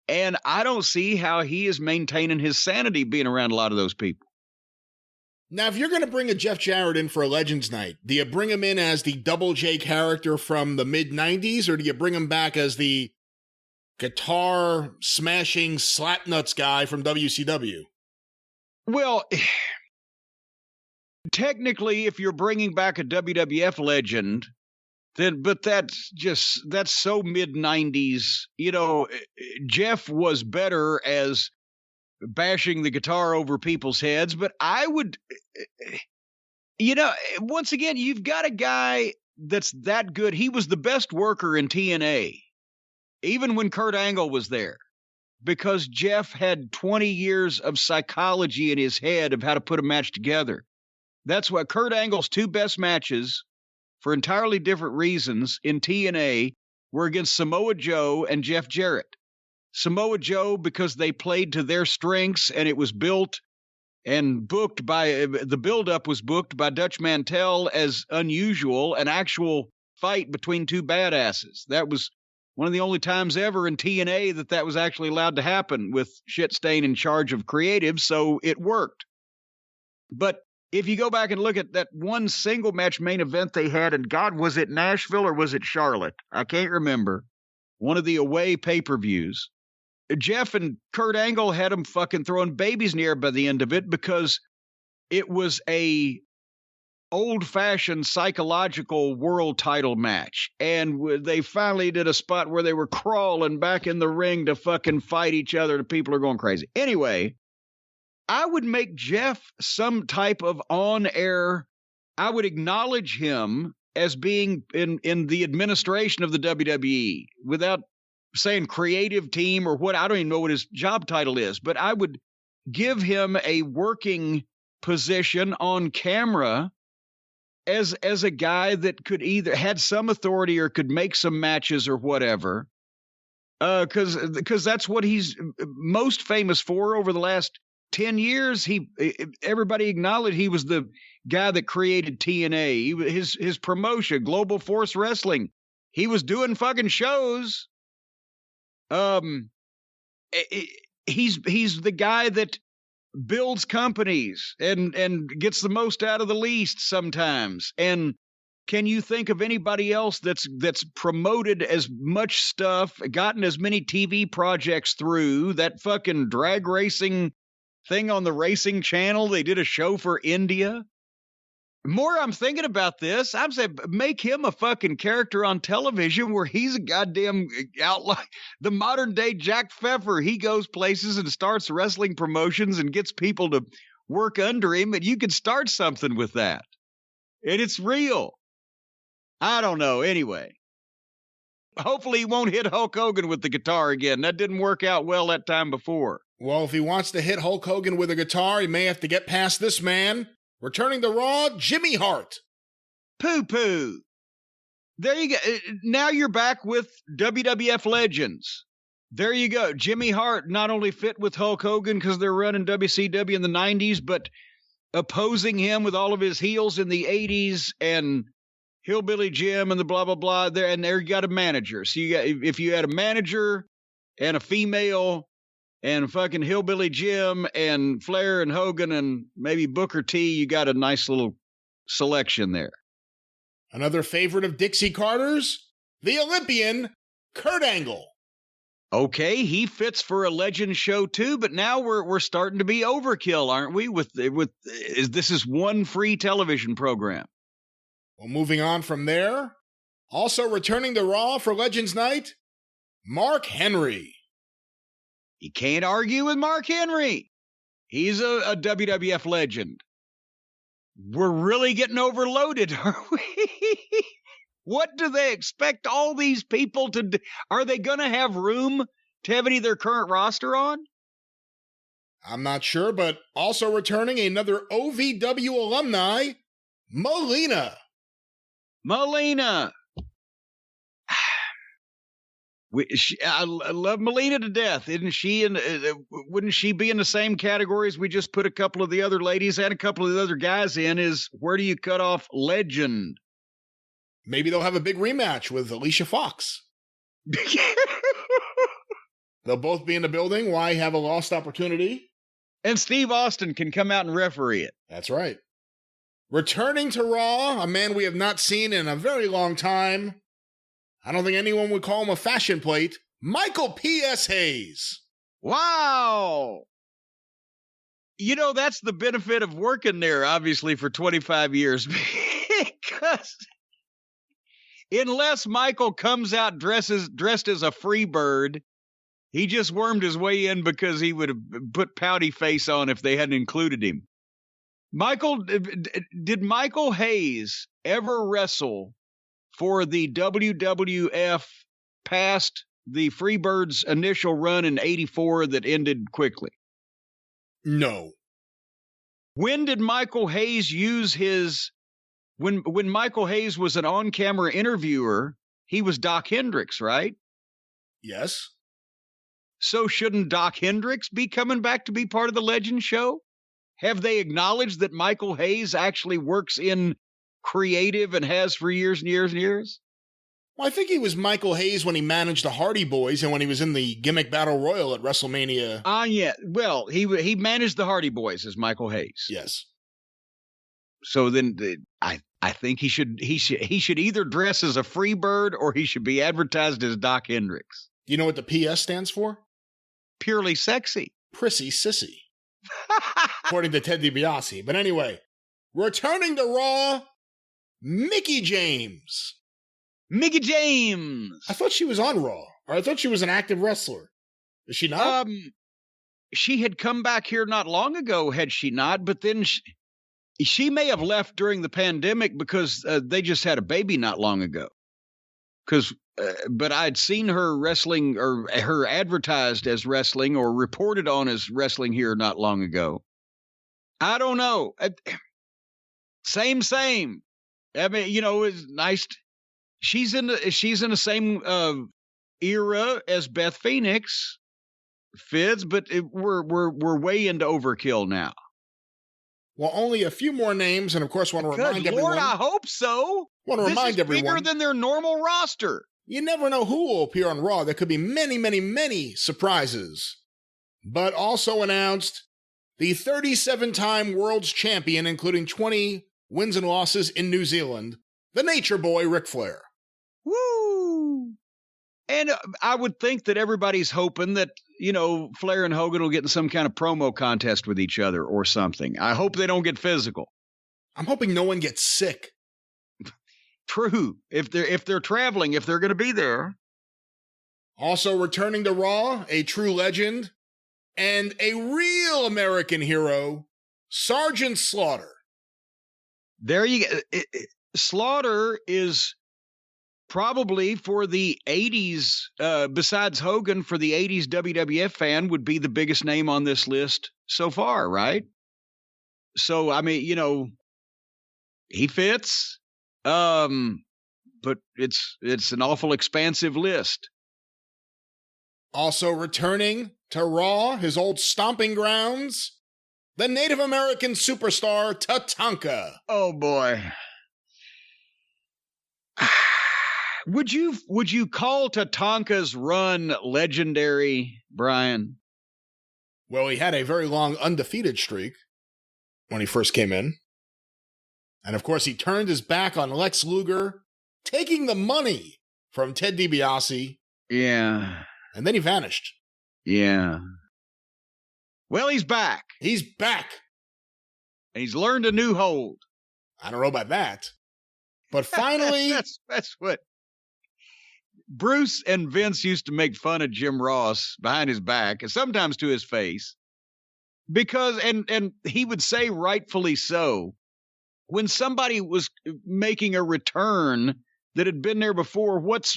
And I don't see how he is maintaining his sanity being around a lot of those people. Now, if you're going to bring a Jeff Jarrett in for a Legends Night, do you bring him in as the Double J character from the mid-90s, or do you bring him back as the guitar-smashing slapnuts guy from WCW? Well, technically, if you're bringing back a WWF legend, but that's so mid-90s. Jeff was better as bashing the guitar over people's heads, but I would, once again, you've got a guy that's that good. He was the best worker in TNA, even when Kurt Angle was there, because Jeff had 20 years of psychology in his head of how to put a match together. That's why Kurt Angle's two best matches, for entirely different reasons, in TNA were against Samoa Joe and Jeff Jarrett. Samoa Joe because they played to their strengths, and it was built and booked by the buildup was booked by Dutch Mantell as unusual, an actual fight between two badasses. That was one of the only times ever in TNA that was actually allowed to happen with Shitstain in charge of creative, so it worked. But if you go back and look at that one single match main event they had, and God, was it Nashville or was it Charlotte? I can't remember. One of the away pay-per-views. Jeff and Kurt Angle had them fucking throwing babies in the air by the end of it because it was a old-fashioned psychological world title match. And they finally did a spot where they were crawling back in the ring to fucking fight each other. The people are going crazy. Anyway, I would make Jeff some type of on-air. I would acknowledge him as being in the administration of the WWE without saying creative team or what. I don't even know what his job title is, but I would give him a working position on camera as a guy that could either had some authority or could make some matches or whatever. Because that's what he's most famous for over the last 10 years. Everybody acknowledged he was the guy that created TNA. His promotion, Global Force Wrestling. He was doing fucking shows. He's the guy that builds companies and gets the most out of the least sometimes. And can you think of anybody else that's promoted as much stuff, gotten as many TV projects through that fucking drag racing thing on the racing channel? They did a show for India. More I'm thinking about this, I'm saying make him a fucking character on television where he's a goddamn outlaw. The modern day Jack Pfeffer. He goes places and starts wrestling promotions and gets people to work under him, and you could start something with that. And it's real. I don't know. Anyway, hopefully he won't hit Hulk Hogan with the guitar again. That didn't work out well that time before. Well, if he wants to hit Hulk Hogan with a guitar, he may have to get past this man. Returning to Raw, Jimmy Hart. Poo-poo. There you go. Now you're back with WWF Legends. There you go. Jimmy Hart not only fit with Hulk Hogan because they're running WCW in the 90s, but opposing him with all of his heels in the 80s and Hillbilly Jim and the blah, blah, blah. There you got a manager. So if you had a manager and a female and fucking Hillbilly Jim and Flair and Hogan and maybe Booker T, you got a nice little selection there. Another favorite of Dixie Carter's, the Olympian, Kurt Angle. Okay, he fits for a legend show too, but now we're starting to be overkill, aren't we? This is one free television program. Well, moving on from there, also returning to Raw for Legends Night, Mark Henry. You can't argue with Mark Henry. He's a WWF legend. We're really getting overloaded, are we? What do they expect all these people to do? Are they going to have room to have any of their current roster on? I'm not sure, but also returning another OVW alumni, Melina. Melina. I love Melina to death. Isn't she? Wouldn't she be in the same category as we just put a couple of the other ladies and a couple of the other guys in? Is where do you cut off legend? Maybe they'll have a big rematch with Alicia Fox. They'll both be in the building. Why have a lost opportunity? And Steve Austin can come out and referee it. That's right. Returning to Raw, a man we have not seen in a very long time. I don't think anyone would call him a fashion plate. Michael P.S. Hayes. Wow. You know, that's the benefit of working there, obviously, for 25 years. Because unless Michael comes out dressed as a free bird, he just wormed his way in because he would have put pouty face on if they hadn't included him. Did Michael Hayes ever wrestle for the WWF past the Freebirds' initial run in 84 that ended quickly? No. When did Michael Hayes use his... When Michael Hayes was an on-camera interviewer, he was Doc Hendricks, right? Yes. So shouldn't Doc Hendricks be coming back to be part of the Legend show? Have they acknowledged that Michael Hayes actually works in creative and has for years and years and years? Well, I think he was Michael Hayes when he managed the Hardy Boys and when he was in the Gimmick Battle Royal at WrestleMania. Yeah. Well, he managed the Hardy Boys as Michael Hayes. Yes. So then I think he should either dress as a free bird or he should be advertised as Doc Hendricks. Do you know what the PS stands for? Purely sexy. Prissy Sissy. According to Ted DiBiase. But anyway, returning to Raw, Mickie James. Mickie James. I thought she was on Raw. Or I thought she was an active wrestler. Is she not? she had come back here not long ago, had she not? But then she may have left during the pandemic because they just had a baby not long ago. But I'd seen her wrestling, or her advertised as wrestling, or reported on as wrestling here not long ago. I don't know. Same. I mean, it's nice. She's in the same era as Beth Phoenix, Fitz, but we're way into overkill now. Well, only a few more names, and of course, want to remind everyone. Lord, I hope so. Want to remind everyone. Bigger than their normal roster. You never know who will appear on Raw. There could be many, many, many surprises. But also announced the 37-time World's Champion, including 20 wins and losses in New Zealand, the Nature Boy, Ric Flair. Woo! And I would think that everybody's hoping that, Flair and Hogan will get in some kind of promo contest with each other or something. I hope they don't get physical. I'm hoping no one gets sick. True. If they're traveling, if they're going to be there. Also returning to Raw, a true legend and a real American hero, Sergeant Slaughter. There you go. Slaughter is probably for the 80s, besides Hogan, for the 80s WWF fan, would be the biggest name on this list so far, right? So, I mean, he fits. But it's an awful expansive list. Also returning to Raw, his old stomping grounds, the Native American superstar Tatanka. Oh boy. Would you call Tatanka's run legendary, Brian? Well, he had a very long undefeated streak when he first came in. And of course, he turned his back on Lex Luger, taking the money from Ted DiBiase. Yeah. And then he vanished. Yeah. Well, he's back. He's back. And he's learned a new hold. I don't know about that. But finally... that's what... Bruce and Vince used to make fun of Jim Ross behind his back, and sometimes to his face. Because, and he would say rightfully so, when somebody was making a return that had been there before, what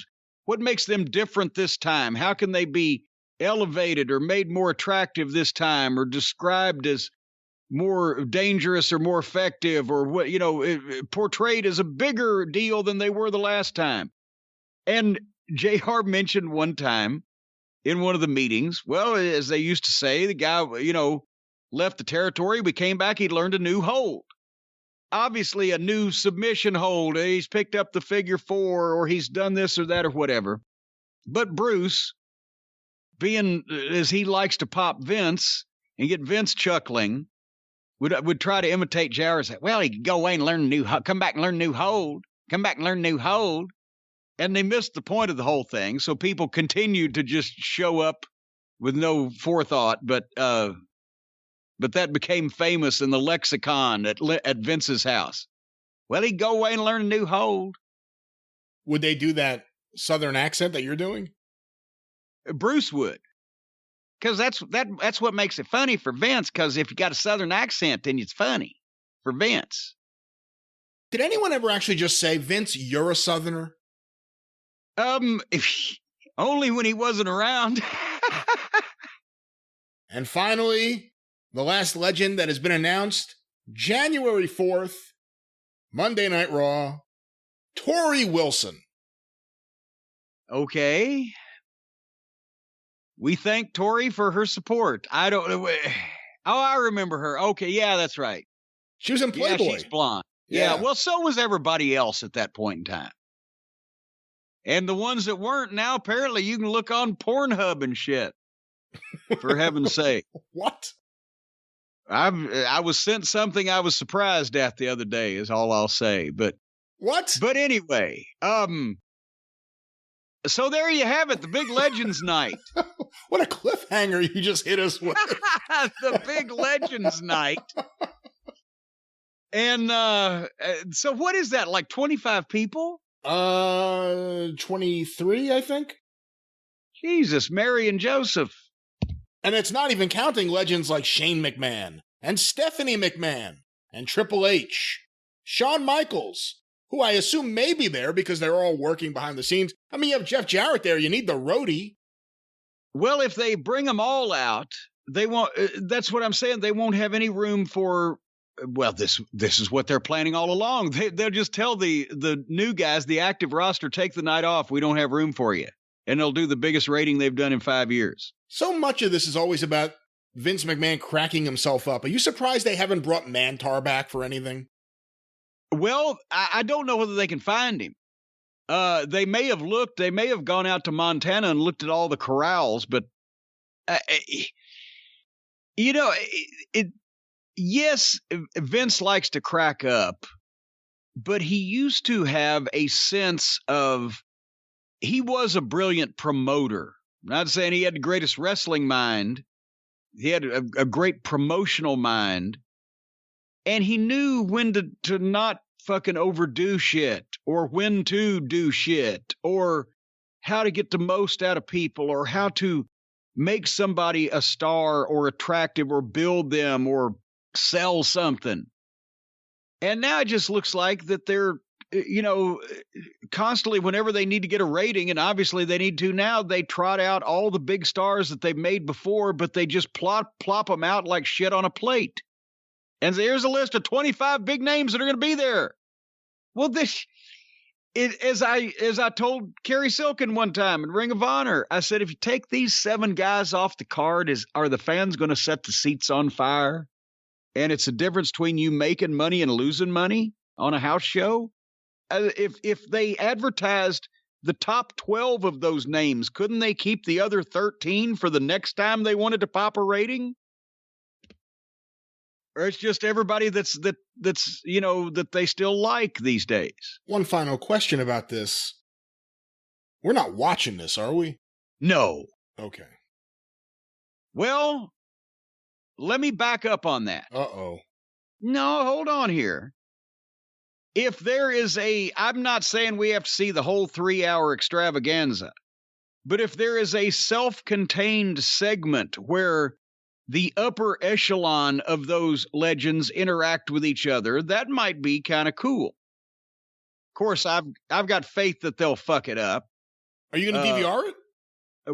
makes them different this time? How can they be elevated or made more attractive this time, or described as more dangerous or more effective, or portrayed as a bigger deal than they were the last time? And JR mentioned one time in one of the meetings, well, as they used to say, the guy, left the territory, we came back, he learned a new hold. Obviously a new submission hold. He's picked up the figure 4, or he's done this or that or whatever. But Bruce, being as he likes to pop Vince and get Vince chuckling, would try to imitate JR and say, well, he could go away and learn a new come back and learn a new hold. Come back and learn a new hold. And they missed the point of the whole thing. So people continued to just show up with no forethought, but that became famous in the lexicon at Vince's house. Well, he'd go away and learn a new hold. Would they do that Southern accent that you're doing? Bruce would. Because that's what makes it funny for Vince, because if you got a Southern accent, then it's funny for Vince. Did anyone ever actually just say, Vince, you're a Southerner? Only when he wasn't around. And finally, the last legend that has been announced, January 4th, Monday Night Raw, Tori Wilson. Okay. We thank Tori for her support. I don't know. Oh, I remember her. Okay, yeah, that's right. She was in Playboy. Yeah, she's blonde. Yeah, well, so was everybody else at that point in time. And the ones that weren't, now apparently you can look on Pornhub and shit. For heaven's sake. What? I was sent something I was surprised at the other day, is all I'll say. But what? But anyway, so there you have it, the big Legends Night. What a cliffhanger you just hit us with. The big Legends Night. And so what is that, like 25 people? 23, I think. Jesus, Mary and Joseph. And it's not even counting legends like Shane McMahon and Stephanie McMahon and Triple H, Shawn Michaels, who I assume may be there because they're all working behind the scenes. I mean, you have Jeff Jarrett there. You need the roadie. Well, if they bring them all out, they won't. That's what I'm saying. They won't have any room for. Well, this is what they're planning all along. They'll just tell the new guys, the active roster, take the night off. We don't have room for you, and they'll do the biggest rating they've done in 5 years. So much of this is always about Vince McMahon cracking himself up. Are you surprised they haven't brought Mantar back for anything? Well, I don't know whether they can find him. They may have looked. They may have gone out to Montana and looked at all the corrals, but yes, Vince likes to crack up, but he used to have a sense of. He was a brilliant promoter. I'm not saying he had the greatest wrestling mind. He had a great promotional mind. And he knew when to not fucking overdo shit, or when to do shit, or how to get the most out of people, or how to make somebody a star or attractive, or build them, or sell something. And now it just looks like that they're, constantly, whenever they need to get a rating, and obviously they need to now, they trot out all the big stars that they've made before, but they just plop them out like shit on a plate. And so here's a list of 25 big names that are going to be there. Well, as I told Kerry Silkin one time in Ring of Honor, I said, if you take these 7 guys off the card, are the fans going to set the seats on fire? And it's a difference between you making money and losing money on a house show. If they advertised the top 12 of those names, couldn't they keep the other 13 for the next time they wanted to pop a rating? Or it's just everybody that's that they still like these days. One final question about this. We're not watching this, are we? No. Okay. Well, let me back up on that. Uh-oh. No, hold on here. If there is I'm not saying we have to see the whole 3-hour extravaganza, but if there is a self-contained segment where the upper echelon of those legends interact with each other, that might be kind of cool. Of course, I've got faith that they'll fuck it up. Are you going to DVR it?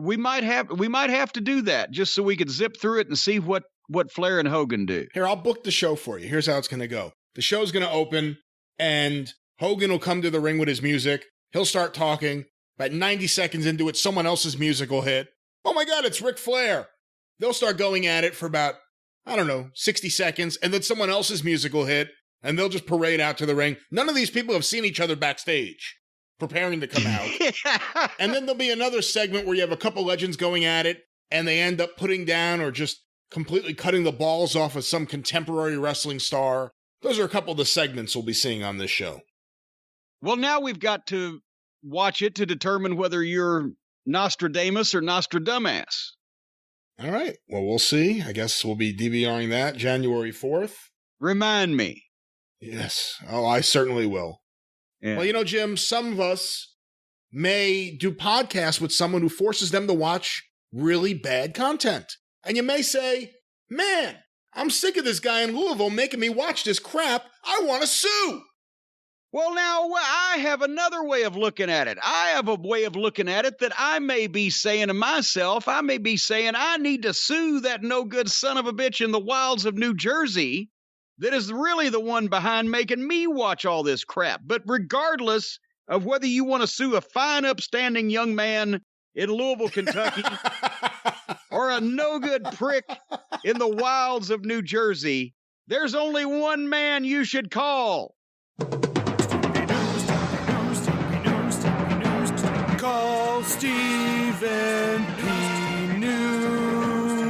We might have to do that just so we could zip through it and see what Flair and Hogan do. Here, I'll book the show for you. Here's how it's going to go. The show's going to open, and Hogan will come to the ring with his music. He'll start talking. About 90 seconds into it, someone else's music will hit. Oh my God, it's Ric Flair. They'll start going at it for about, 60 seconds, and then someone else's music will hit, and they'll just parade out to the ring. None of these people have seen each other backstage, preparing to come out. And then there'll be another segment where you have a couple legends going at it, and they end up putting down or just completely cutting the balls off of some contemporary wrestling star. Those are a couple of the segments we'll be seeing on this show. Well, now we've got to watch it to determine whether you're Nostradamus or Nostradamus. All right. Well, we'll see. I guess we'll be DVRing that January 4th. Remind me. Yes. Oh, I certainly will. Yeah. Well, Jim, some of us may do podcasts with someone who forces them to watch really bad content. And you may say, man, I'm sick of this guy in Louisville making me watch this crap. I want to sue. Well, now, I have another way of looking at it. I have a way of looking at it that I may be saying to myself, I may be saying I need to sue that no-good son of a bitch in the wilds of New Jersey that is really the one behind making me watch all this crap. But regardless of whether you want to sue a fine, upstanding young man in Louisville, Kentucky, or a no-good prick in the wilds of New Jersey, there's only one man you should call. Call Stephen P. News.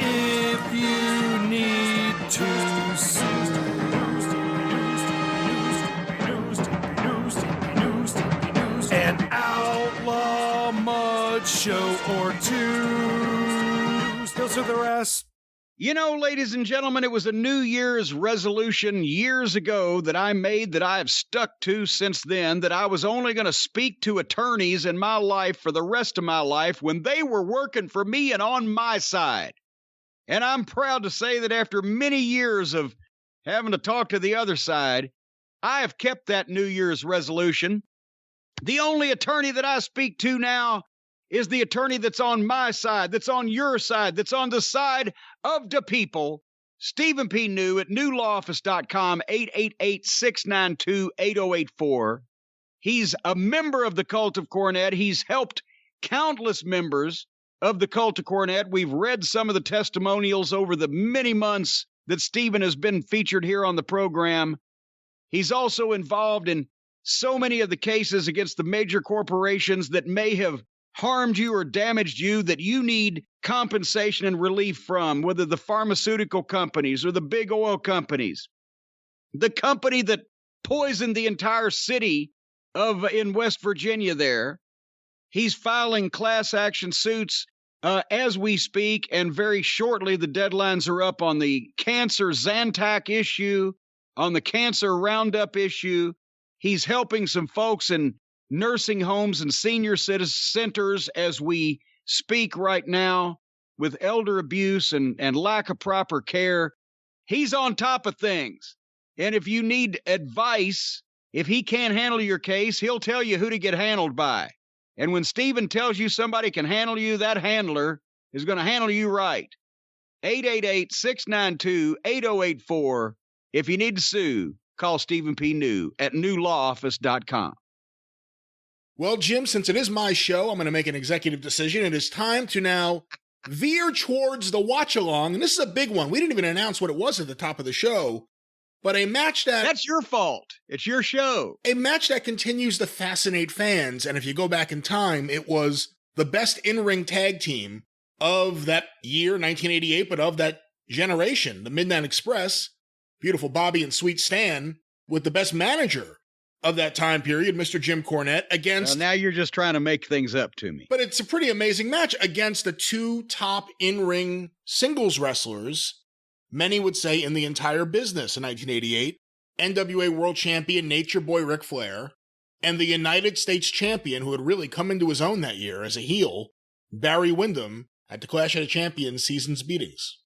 If you need to sue. An outlaw mud show or two. He'll sue the rest. You know, ladies and gentlemen, it was a New Year's resolution years ago that I made that I have stuck to since then, that I was only going to speak to attorneys in my life for the rest of my life when they were working for me and on my side. And I'm proud to say that after many years of having to talk to the other side, I have kept that New Year's resolution. The only attorney that I speak to now is the attorney that's on my side, that's on your side, that's on the side of the people. Stephen P. New at newlawoffice.com, 888-692-8084. He's a member of the Cult of Cornette. He's helped countless members of the Cult of Cornette. We've read some of the testimonials over the many months that Stephen has been featured here on the program. He's also involved in so many of the cases against the major corporations that may have harmed you or damaged you that you need compensation and relief from, whether the pharmaceutical companies or the big oil companies. The company that poisoned the entire city in West Virginia there. He's filing class action suits as we speak, and very shortly the deadlines are up on the cancer Zantac issue, on the cancer Roundup issue. He's helping some folks in nursing homes and senior citizen centers as we speak right now with elder abuse and lack of proper care. He's on top of things. And if you need advice, if he can't handle your case, he'll tell you who to get handled by. And when Stephen tells you somebody can handle you, that handler is going to handle you right. 888-692-8084. If you need to sue, call Stephen P. New at newlawoffice.com. Well, Jim, since it is my show, I'm going to make an executive decision. It is time to now veer towards the watch-along, and this is a big one. We didn't even announce what it was at the top of the show, but a match that... That's your fault. It's your show. A match that continues to fascinate fans, and if you go back in time, it was the best in-ring tag team of that year, 1988, but of that generation, the Midnight Express, beautiful Bobby and Sweet Stan, with the best manager of that time period, Mr. Jim Cornette, against... Well, now you're just trying to make things up to me. But it's a pretty amazing match against the two top in-ring singles wrestlers, many would say in the entire business in 1988, NWA World Champion Nature Boy Ric Flair, and the United States Champion, who had really come into his own that year as a heel, Barry Windham, at the Clash of the Champions season's beatings.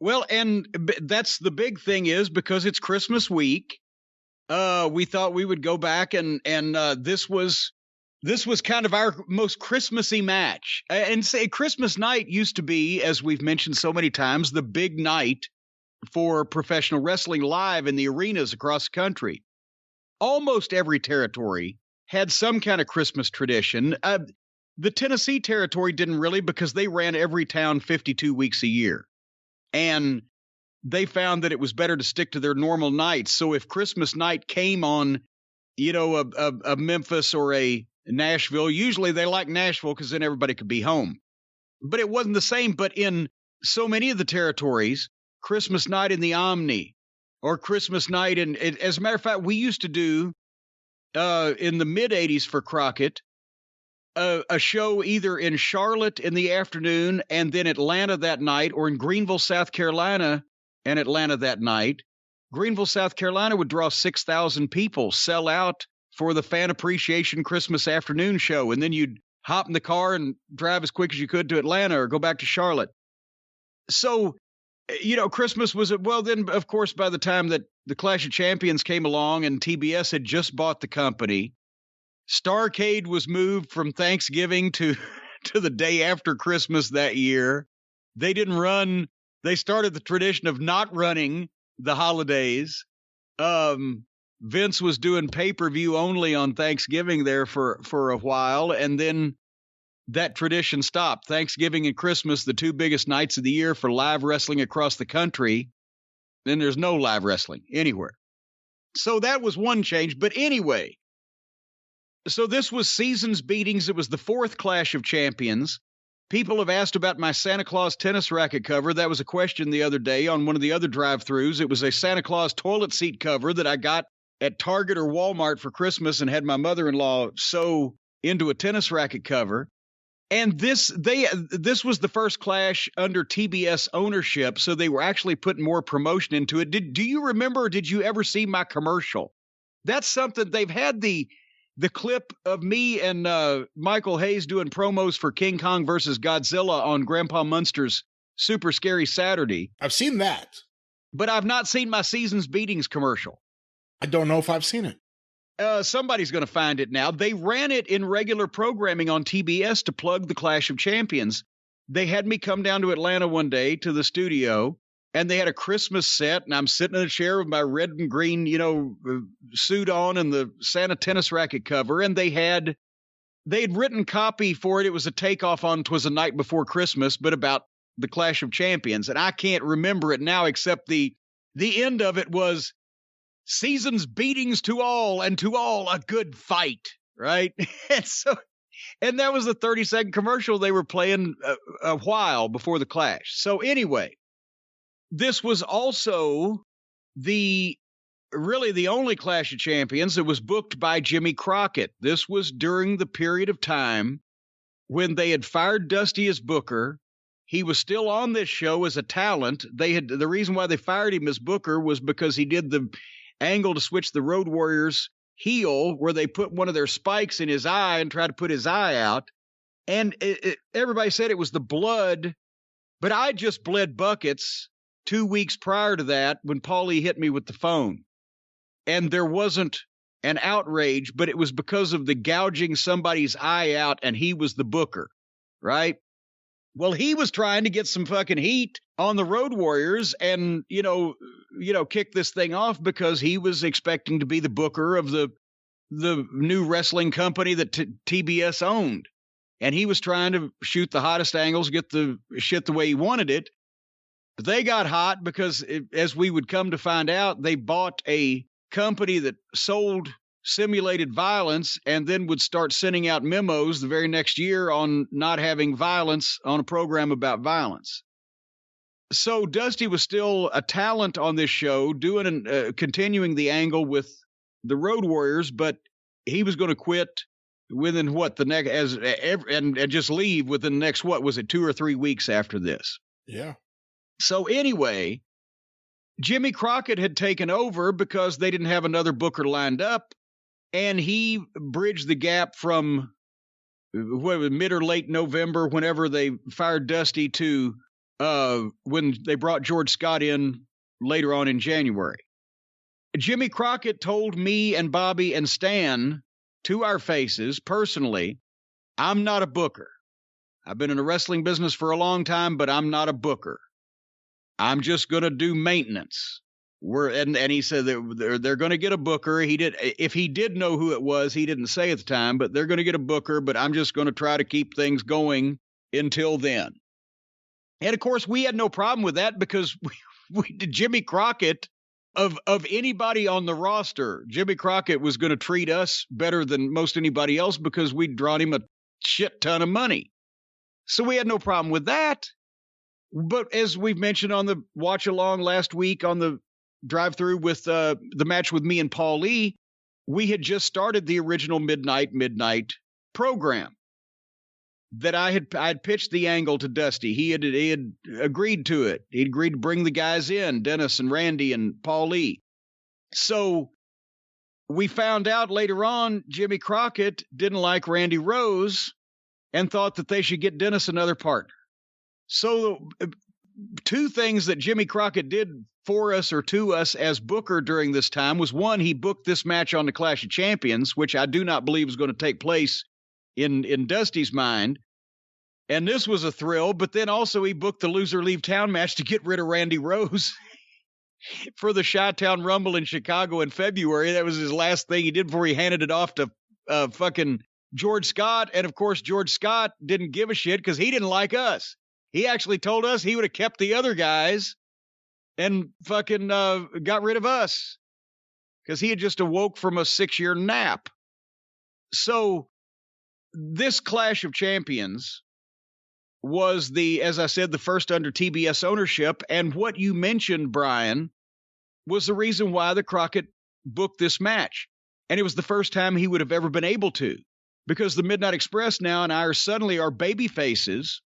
Well, and that's the big thing is because it's Christmas week, we thought we would go back and this was kind of our most Christmassy match. And say Christmas night used to be, as we've mentioned so many times, the big night for professional wrestling live in the arenas across the country. Almost every territory had some kind of Christmas tradition. The Tennessee territory didn't really, because they ran every town 52 weeks a year. And they found that it was better to stick to their normal nights. So if Christmas night came on, a Memphis or a Nashville, usually they like Nashville because then everybody could be home. But it wasn't the same. But in so many of the territories, Christmas night in the Omni or Christmas night. And as a matter of fact, we used to do in the mid 80s for Crockett, a show either in Charlotte in the afternoon and then Atlanta that night, or in Greenville, South Carolina and Atlanta that night. Greenville, South Carolina would draw 6,000 people, sell out for the Fan Appreciation Christmas afternoon show. And then you'd hop in the car and drive as quick as you could to Atlanta or go back to Charlotte. So, Christmas was, well, then, of course, by the time that the Clash of Champions came along and TBS had just bought the company, Starrcade was moved from Thanksgiving to the day after Christmas that year. They started the tradition of not running the holidays. Vince was doing pay-per-view only on Thanksgiving there for a while, and then that tradition stopped. Thanksgiving and Christmas, the two biggest nights of the year for live wrestling across the country. Then there's no live wrestling anywhere. So that was one change. But anyway, so this was season's beatings. It was the fourth Clash of Champions. People have asked about my Santa Claus tennis racket cover. That was a question the other day on one of the other drive-thrus. It was a Santa Claus toilet seat cover that I got at Target or Walmart for Christmas and had my mother-in-law sew into a tennis racket cover. And this was the first Clash under TBS ownership, so they were actually putting more promotion into it. Do you remember, did you ever see my commercial? That's something, they've had the clip of me and Michael Hayes doing promos for King Kong versus Godzilla on Grandpa Munster's Super Scary Saturday. I've seen that. But I've not seen my Seasons Beatings commercial. I don't know if I've seen it. Somebody's going to find it now. They ran it in regular programming on TBS to plug the Clash of Champions. They had me come down to Atlanta one day to the studio, and they had a Christmas set, and I'm sitting in a chair with my red and green, suit on and the Santa tennis racket cover, and they had written copy for it. It was a takeoff on 'Twas the Night Before Christmas, but about the Clash of Champions. And I can't remember it now, except the end of it was, Seasons Beatings to all, and to all a good fight, right? And that was the 30-second commercial they were playing a while before the Clash. So anyway, this was also really the only Clash of Champions that was booked by Jimmy Crockett. This was during the period of time when they had fired Dusty as booker. He was still on this show as a talent. The reason why they fired him as booker was because he did the angle to switch the Road Warriors heel, where they put one of their spikes in his eye and tried to put his eye out. And everybody said it was the blood, but I just bled buckets 2 weeks prior to that when Paulie hit me with the phone. And there wasn't an outrage, but it was because of the gouging somebody's eye out, and he was the booker, right? Well, he was trying to get some fucking heat on the Road Warriors and, kick this thing off because he was expecting to be the booker of the new wrestling company that TBS owned. And he was trying to shoot the hottest angles, get the shit the way he wanted it. But they got hot because, as we would come to find out, they bought a company that sold simulated violence and then would start sending out memos the very next year on not having violence on a program about violence. So Dusty was still a talent on this show, continuing the angle with the Road Warriors, but he was going to quit within and just leave within the next, 2 or 3 weeks after this. Yeah. So anyway, Jimmy Crockett had taken over because they didn't have another booker lined up. And he bridged the gap from mid or late November, whenever they fired Dusty, to when they brought George Scott in later on in January. Jimmy Crockett told me and Bobby and Stan to our faces personally, I'm not a booker. I've been in the wrestling business for a long time, but I'm not a booker. I'm just going to do maintenance. And he said that they're going to get a booker. If he did know who it was, he didn't say at the time, but they're going to get a booker, but I'm just going to try to keep things going until then. And of course, we had no problem with that because we did Jimmy Crockett of anybody on the roster. Jimmy Crockett was going to treat us better than most anybody else because we'd drawn him a shit ton of money. So we had no problem with that. But as we've mentioned on the watch along last week on the Drive Thru with the match with me and Paul Lee, we had just started the original Midnight program that I had pitched the angle to Dusty. He had agreed to it. He'd agreed to bring the guys in, Dennis and Randy and Paul Lee. So we found out later on Jimmy Crockett didn't like Randy Rose and thought that they should get Dennis another partner. So 2 things that Jimmy Crockett did for us or to us as booker during this time was, one, he booked this match on the Clash of Champions, which I do not believe is going to take place in Dusty's mind. And this was a thrill, but then also he booked the Loser Leave Town match to get rid of Randy Rose for the Chi-Town Rumble in Chicago in February. That was his last thing he did before he handed it off to fucking George Scott. And of course, George Scott didn't give a shit because he didn't like us. He actually told us he would have kept the other guys and fucking got rid of us because he had just awoke from a 6-year nap. So this Clash of Champions was as I said, the first under TBS ownership. And what you mentioned, Brian, was the reason why the Crockett booked this match. And it was the first time he would have ever been able to. because the Midnight Express now and I are suddenly our baby faces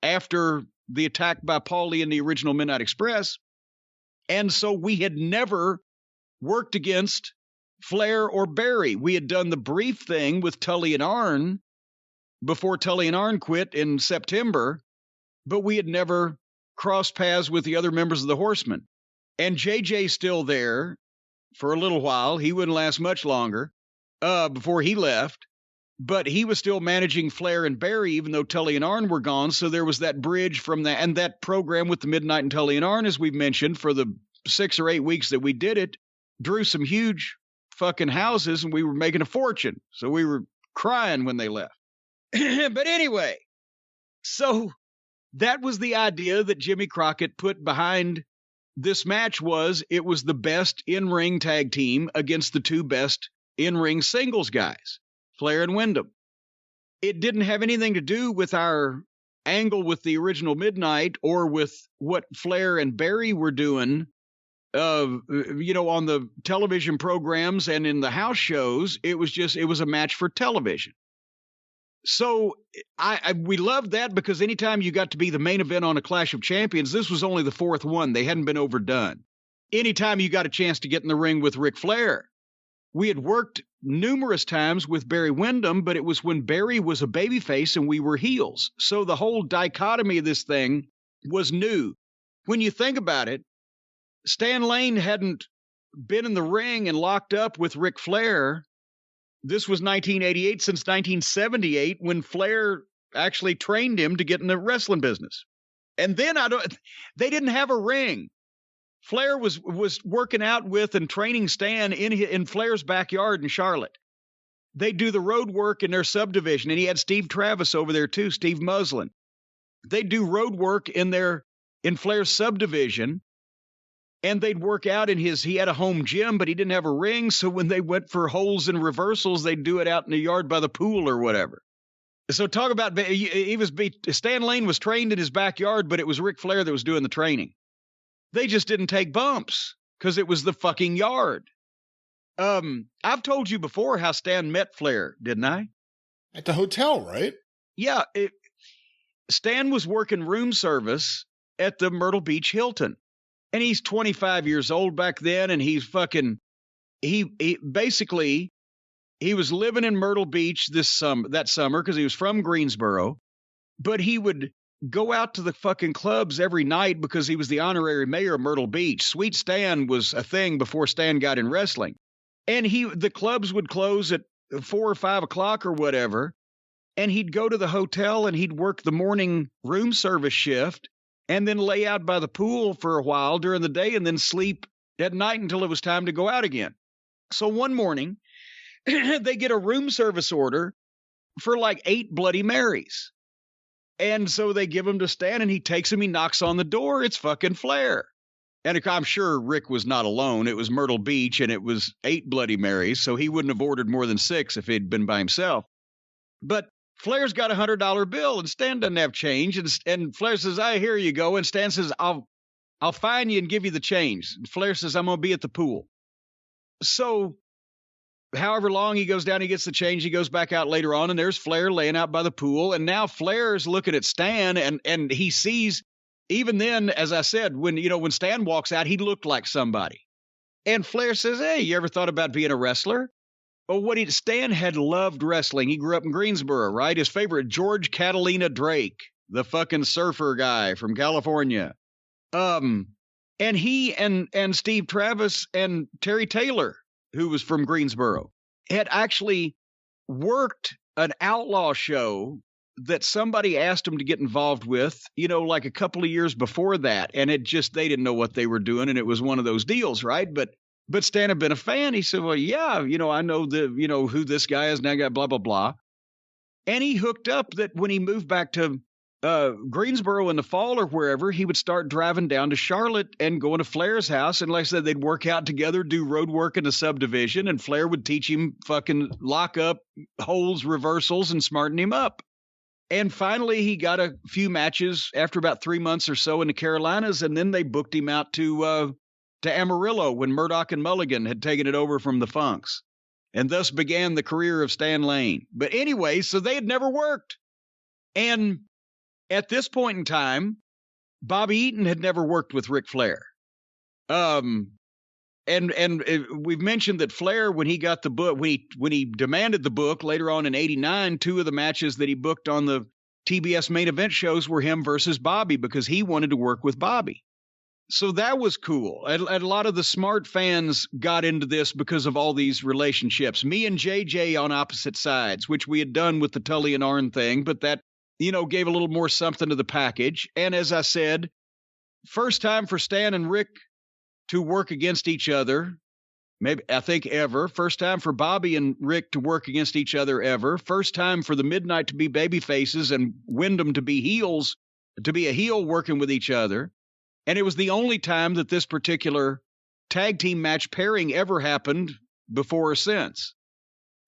after the attack by Paulie and the original Midnight Express. And so we had never worked against Flair or Barry. We had done the brief thing with Tully and Arn before Tully and Arn quit in September, but we had never crossed paths with the other members of the Horsemen. And JJ's still there for a little while. He wouldn't last much longer before he left, but he was still managing Flair and Barry, even though Tully and Arn were gone. So there was that bridge from that, and that program with the Midnight and Tully and Arn, as we've mentioned, for the 6 or 8 weeks that we did it, drew some huge fucking houses, and we were making a fortune. So we were crying when they left. But anyway, so that was the idea that Jimmy Crockett put behind this match. It was the best in-ring tag team against the 2 best in-ring singles guys, Flair and Windham. It didn't have anything to do with our angle with the original Midnight or with what Flair and Barry were doing, on the television programs and in the house shows. It was a match for television. So we loved that, because anytime you got to be the main event on a Clash of Champions, this was only the 4th one. They hadn't been overdone. Anytime you got a chance to get in the ring with Ric Flair. We had worked numerous times with Barry Windham, but it was when Barry was a babyface and we were heels. So the whole dichotomy of this thing was new. When you think about it, Stan Lane hadn't been in the ring and locked up with Ric Flair. This was 1988, since 1978, when Flair actually trained him to get in the wrestling business. And then they didn't have a ring. Flair was working out with and training Stan in Flair's backyard in Charlotte. They do the road work in their subdivision, and he had Steve Travis over there too, Steve Muslin. They do road work in Flair's subdivision, and they'd work out he had a home gym, but he didn't have a ring. So when they went for holes and reversals, they'd do it out in the yard by the pool or whatever. So talk about, Stan Lane was trained in his backyard, but it was Ric Flair that was doing the training. They just didn't take bumps because it was the fucking yard. I've told you before how Stan met Flair, didn't I? At the hotel, right? Yeah. Stan was working room service at the Myrtle Beach Hilton. And he's 25 years old back then, and he's he was living in Myrtle Beach that summer because he was from Greensboro, but he would go out to the fucking clubs every night because he was the honorary mayor of Myrtle Beach. Sweet Stan was a thing before Stan got in wrestling. And the clubs would close at 4 or 5 o'clock or whatever, and he'd go to the hotel and he'd work the morning room service shift, and then lay out by the pool for a while during the day and then sleep at night until it was time to go out again. So one morning, they get a room service order for like 8 Bloody Marys. And so they give them to Stan, and he takes them, he knocks on the door. It's fucking Flair. And I'm sure Rick was not alone. It was Myrtle Beach, and it was 8 Bloody Marys, so he wouldn't have ordered more than 6 if he'd been by himself. But Flair's got a $100 bill, and Stan doesn't have change. And Flair says, here you go. And Stan says, I'll fine you and give you the change. And Flair says, I'm going to be at the pool. So however long he goes down, he gets the change. He goes back out later on, and there's Flair laying out by the pool. And now Flair's looking at Stan, and he sees, even then, as I said, when Stan walks out, he looked like somebody. And Flair says, hey, you ever thought about being a wrestler? Well, Stan had loved wrestling. He grew up in Greensboro, right? His favorite, George Catalina Drake, the fucking surfer guy from California. And he and Steve Travis and Terry Taylor, who was from Greensboro, had actually worked an outlaw show that somebody asked him to get involved with, like a couple of years before that. And they didn't know what they were doing. And it was one of those deals, right? But Stan had been a fan. He said, well, yeah, I know who this guy is, and I got blah, blah, blah. And he hooked up that when he moved back to Greensboro in the fall or wherever, he would start driving down to Charlotte and going to Flair's house. And like I said, they'd work out together, do road work in the subdivision, and Flair would teach him fucking lock up, holds, reversals, and smarten him up. And finally, he got a few matches after about 3 months or so in the Carolinas, and then they booked him out to Amarillo when Murdoch and Mulligan had taken it over from the Funks. and thus began the career of Stan Lane. But anyway, so they had never worked. And at this point in time, Bobby Eaton had never worked with Ric Flair. And we've mentioned that Flair, when he got the book, when he demanded the book later on in '89, 2 of the matches that he booked on the TBS main event shows were him versus Bobby because he wanted to work with Bobby. So that was cool. And a lot of the smart fans got into this because of all these relationships. Me and JJ on opposite sides, which we had done with the Tully and Arn thing, but that, gave a little more something to the package. And as I said, first time for Stan and Rick to work against each other, maybe, I think, ever. First time for Bobby and Rick to work against each other ever. First time for the Midnight to be baby faces and Windham to be heels, to be a heel working with each other. And it was the only time that this particular tag team match pairing ever happened before or since.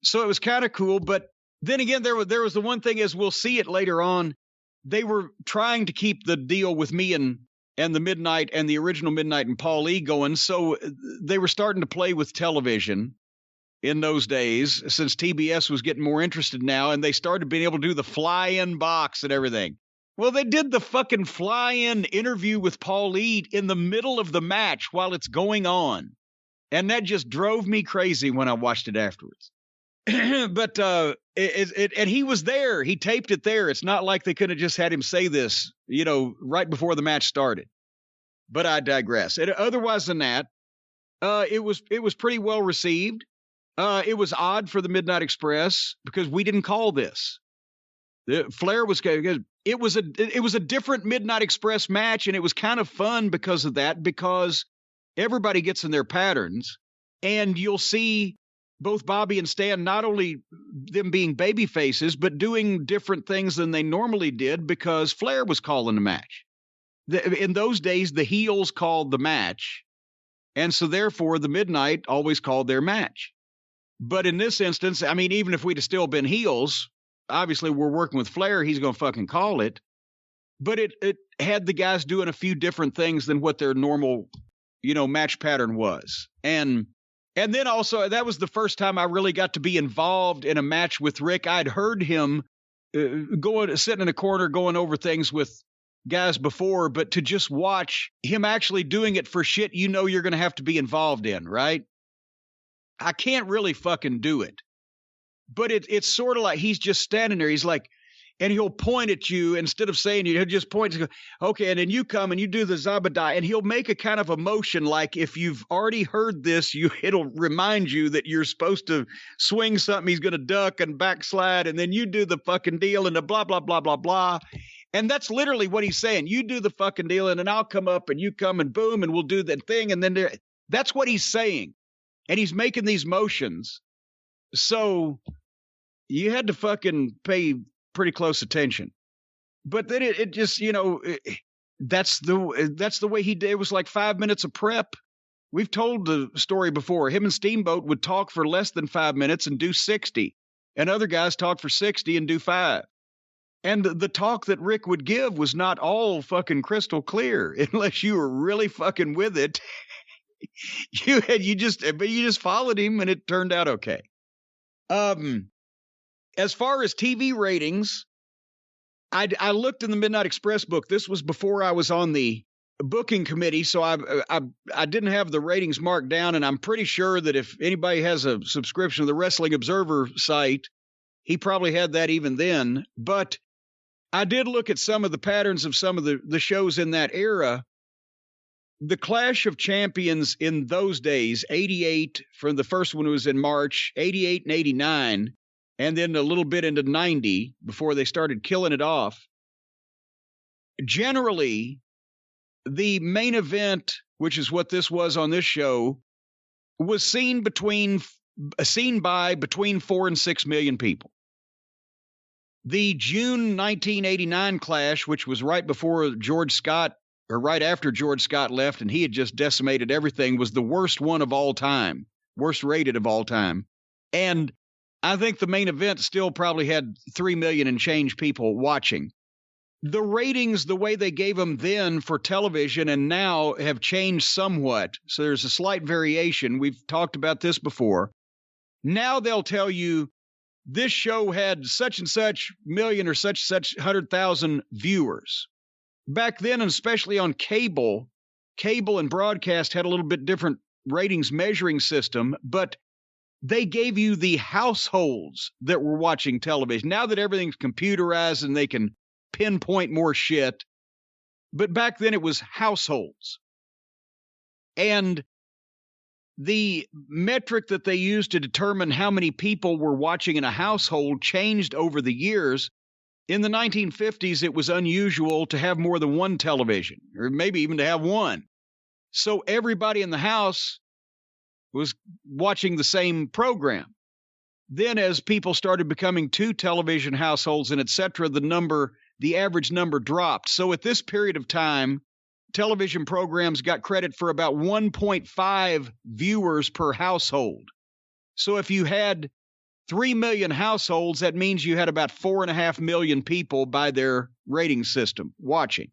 So it was kind of cool. But then again, there was the one thing, as we'll see it later on, they were trying to keep the deal with me and the Midnight and the original Midnight and Paul E going. So they were starting to play with television in those days, since TBS was getting more interested now, and they started being able to do the fly-in box and everything. Well, they did the fucking fly-in interview with Paul E in the middle of the match while it's going on. And that just drove me crazy when I watched it afterwards. But and he was there. He taped it there. It's not like they could have just had him say this, right before the match started. But I digress. Otherwise than that, it was pretty well received. It was odd for the Midnight Express because we didn't call this. Flair was it was a different Midnight Express match, and it was kind of fun because of that, because everybody gets in their patterns, and you'll see both Bobby and Stan, not only them being baby faces, but doing different things than they normally did because Flair was calling the match. In those days, the heels called the match, and so therefore the Midnight always called their match. But in this instance, I mean, even if we'd have still been heels, obviously we're working with Flair, he's going to fucking call it. But it had the guys doing a few different things than what their normal, match pattern was. And then also, that was the first time I really got to be involved in a match with Rick. I'd heard him sitting in a corner going over things with guys before, but to just watch him actually doing it for shit you're going to have to be involved in, right? I can't really fucking do it. But it's sort of like he's just standing there. He's like, and he'll point at you instead of saying he'll just point and go, okay, and then you come and you do the Zabadai, and he'll make a kind of a motion like if you've already heard this, it'll remind you that you're supposed to swing something, he's going to duck and backslide, and then you do the fucking deal and the blah, blah, blah, blah, blah. And that's literally what he's saying. You do the fucking deal, and then I'll come up, and you come, and boom, and we'll do that thing, and then that's what he's saying. And he's making these motions. So you had to fucking pay pretty close attention. But then it just, that's the way he did. It was like 5 minutes of prep. We've told the story before. Him and Steamboat would talk for less than 5 minutes and do 60. And other guys talk for 60 and do 5. And the talk that Rick would give was not all fucking crystal clear unless you were really fucking with it. You just followed him and it turned out okay. As far as TV ratings, I looked in the Midnight Express book. This was before I was on the booking committee, so I didn't have the ratings marked down, and I'm pretty sure that if anybody has a subscription to the Wrestling Observer site, he probably had that even then. But I did look at some of the patterns of some of the shows in that era. The Clash of Champions in those days, 88, from the first one was in March, 88 and 89, and then a little bit into 90 before they started killing it off. Generally, the main event, which is what this was on this show, was seen by between 4 and 6 million people. The June 1989 Clash, which was right before George Scott, or right after George Scott left, and he had just decimated everything, was the worst one of all time, worst rated of all time. And I think the main event still probably had 3 million and change people watching. The ratings, the way they gave them then for television and now have changed somewhat. So there's a slight variation. We've talked about this before. Now they'll tell you this show had such and such million or such 100,000 viewers. Back then, and especially on cable and broadcast had a little bit different ratings measuring system, but they gave you the households that were watching television. Now that everything's computerized and they can pinpoint more shit, but back then it was households. And the metric that they used to determine how many people were watching in a household changed over the years. In the 1950s, it was unusual to have more than one television, or maybe even to have one. So everybody in the house was watching the same program. Then as people started becoming two television households and et cetera, the average number dropped. So at this period of time, television programs got credit for about 1.5 viewers per household. So if you had 3 million households, that means you had about 4.5 million people by their rating system watching.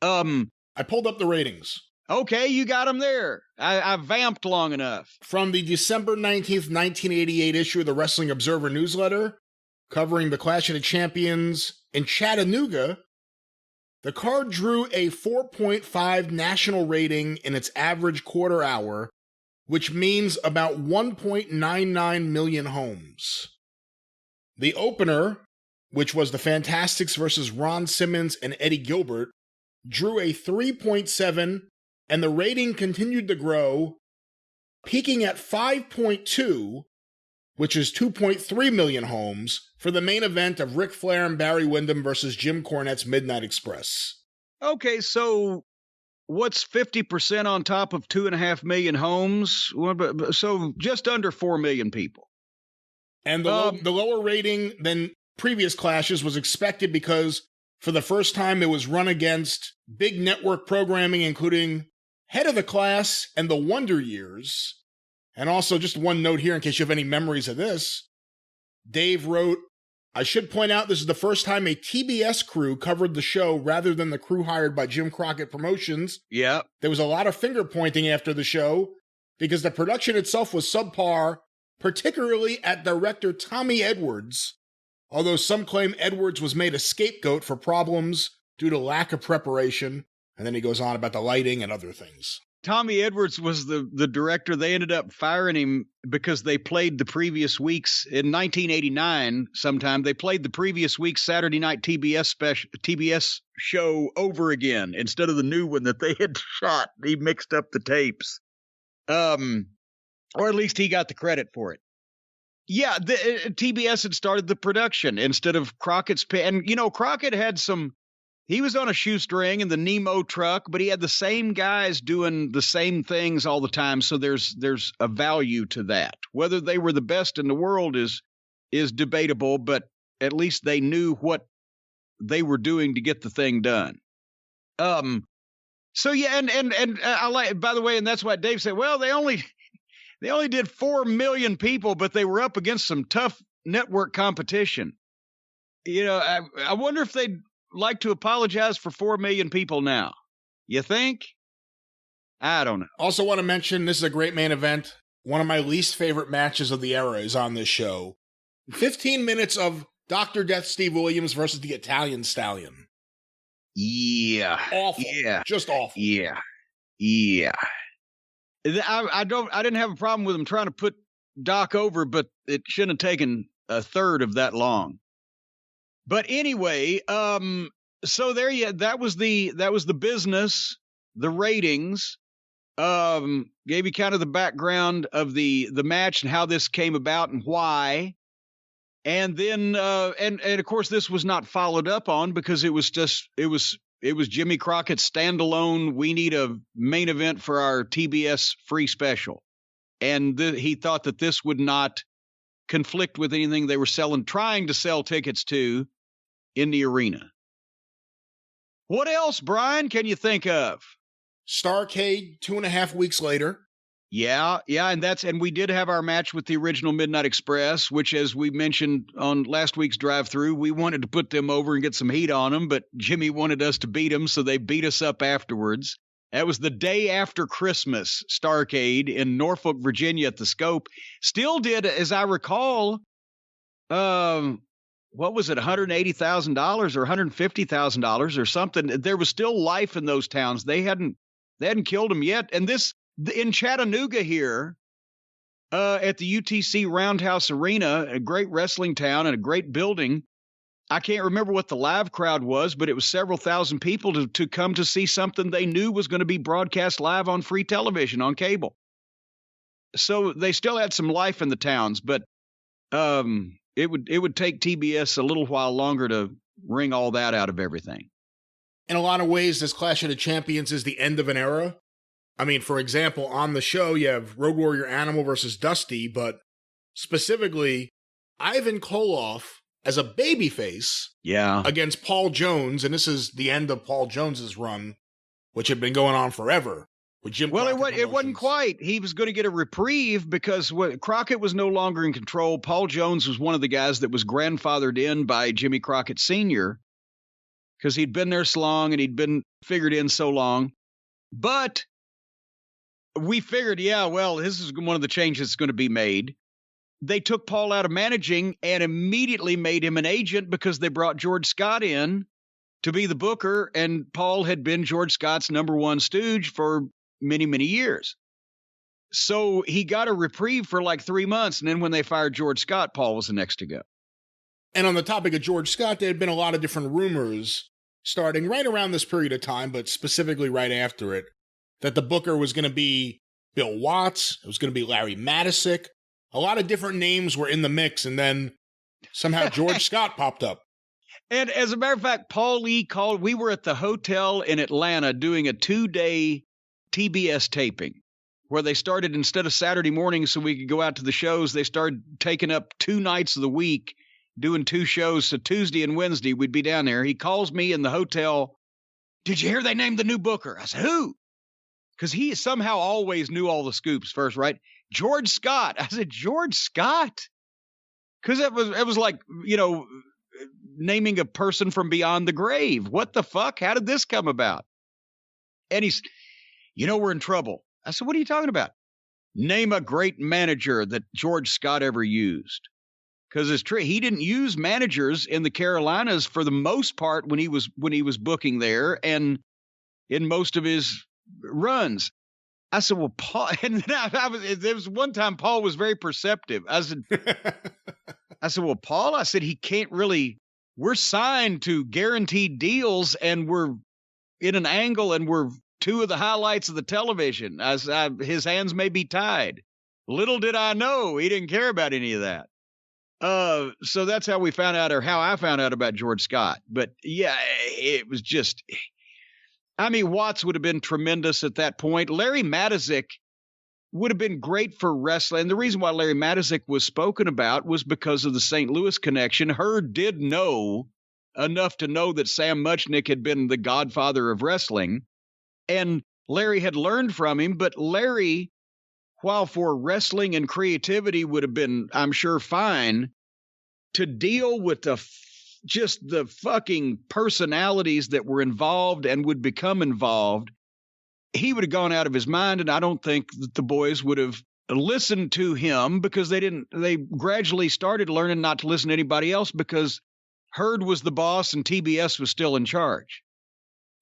I pulled up the ratings. Okay, you got them there. I vamped long enough. From the December 19th, 1988 issue of the Wrestling Observer newsletter, covering the Clash of the Champions in Chattanooga, the card drew a 4.5 national rating in its average quarter hour, which means about 1.99 million homes. The opener, which was the Fantastics versus Ron Simmons and Eddie Gilbert, drew a 3.7, and the rating continued to grow, peaking at 5.2, which is 2.3 million homes, for the main event of Ric Flair and Barry Windham versus Jim Cornette's Midnight Express. Okay, so what's 50% on top of 2.5 million homes? So just under 4 million people. And the lower rating than previous clashes was expected because for the first time it was run against big network programming, including Head of the Class and The Wonder Years. And also, just one note here in case you have any memories of this. Dave wrote, I should point out this is the first time a TBS crew covered the show rather than the crew hired by Jim Crockett Promotions. Yeah. There was a lot of finger pointing after the show because the production itself was subpar, particularly at director Tommy Edwards, although some claim Edwards was made a scapegoat for problems due to lack of preparation. And then he goes on about the lighting and other things. Tommy Edwards was the director. They ended up firing him because they played the previous week's, in 1989 sometime, they played the previous week's Saturday night TBS show over again instead of the new one that they had shot. He mixed up the tapes. Or at least he got the credit for it. Yeah, TBS had started the production instead of Crockett's. And, you know, Crockett had he was on a shoestring in the Nemo truck, but he had the same guys doing the same things all the time. So there's a value to that. Whether they were the best in the world is debatable, but at least they knew what they were doing to get the thing done. So yeah, and I like, by the way, and that's why Dave said, well, they only did 4 million people, but they were up against some tough network competition. You know, I wonder if they'd like to apologize for 4 million people now. You think? I don't know. Also want to mention, this is a great main event. One of my least favorite matches of the era is on this show. 15 minutes of Dr. Death Steve Williams versus the Italian Stallion. Yeah. Awful. Yeah. Just awful. Yeah. Yeah. I didn't have a problem with them trying to put Doc over, but it shouldn't have taken a third of that long. But anyway, so there that was the business, the ratings, gave you kind of the background of the match and how this came about and why. And then and of course this was not followed up on because it was Jimmy Crockett's standalone, we need a main event for our TBS free special. And he thought that this would not conflict with anything they were trying to sell tickets to in the arena. What else, Brian, can you think of? Starrcade 2.5 weeks later. Yeah, and we did have our match with the original Midnight Express, which, as we mentioned on last week's Drive Thru, we wanted to put them over and get some heat on them, but Jimmy wanted us to beat them, so they beat us up afterwards. That was the day after Christmas, Starrcade in Norfolk, Virginia at the Scope. Still did, as I recall, what was it, $180,000 or $150,000 or something. There was still life in those towns. They hadn't killed them yet. And this in Chattanooga here, at the UTC Roundhouse Arena, a great wrestling town and a great building. I can't remember what the live crowd was, but it was several thousand people to come to see something they knew was going to be broadcast live on free television, on cable. So they still had some life in the towns, but it would take TBS a little while longer to wring all that out of everything. In a lot of ways, this Clash of the Champions is the end of an era. I mean, for example, on the show, you have Road Warrior Animal versus Dusty, but specifically, Ivan Koloff as a babyface against Paul Jones, and this is the end of Paul Jones's run, which had been going on forever with Jim Crockett. Well, it wasn't quite. He was going to get a reprieve because Crockett was no longer in control. Paul Jones was one of the guys that was grandfathered in by Jimmy Crockett Sr. because he'd been there so long and he'd been figured in so long. But we figured, this is one of the changes that's going to be made. They took Paul out of managing and immediately made him an agent because they brought George Scott in to be the booker, and Paul had been George Scott's number one stooge for many, many years. So he got a reprieve for like 3 months, and then when they fired George Scott, Paul was the next to go. And on the topic of George Scott, there had been a lot of different rumors starting right around this period of time, but specifically right after it, that the booker was going to be Bill Watts, it was going to be Larry Matisick. A lot of different names were in the mix, and then somehow George Scott popped up. And as a matter of fact, Paul Lee called. We were at the hotel in Atlanta doing a 2-day TBS taping where they started, instead of Saturday morning so we could go out to the shows, they started taking up 2 nights of the week, doing 2 shows. So Tuesday and Wednesday, we'd be down there. He calls me in the hotel. Did you hear they named the new booker? I said, who? Because he somehow always knew all the scoops first, right? George Scott. I said, George Scott? Because it was like, naming a person from beyond the grave. What the fuck? How did this come about? And he's, we're in trouble. I said, what are you talking about? Name a great manager that George Scott ever used. Because it's true. He didn't use managers in the Carolinas for the most part when he was booking there and in most of his runs. I said, well, Paul, and then there was one time Paul was very perceptive. I said, well, Paul, he can't really, we're signed to guaranteed deals and we're in an angle and we're 2 of the highlights of the television. His hands may be tied. Little did I know he didn't care about any of that. So that's how we found out, or how I found out about George Scott. But yeah, it was just, Watts would have been tremendous at that point. Larry Matisick would have been great for wrestling. And the reason why Larry Matisick was spoken about was because of the St. Louis connection. Herd did know enough to know that Sam Muchnick had been the godfather of wrestling. And Larry had learned from him. But Larry, while for wrestling and creativity would have been, I'm sure, fine, to deal with just the fucking personalities that were involved and would become involved, he would have gone out of his mind. And I don't think that the boys would have listened to him because they gradually started learning not to listen to anybody else because Herd was the boss and TBS was still in charge.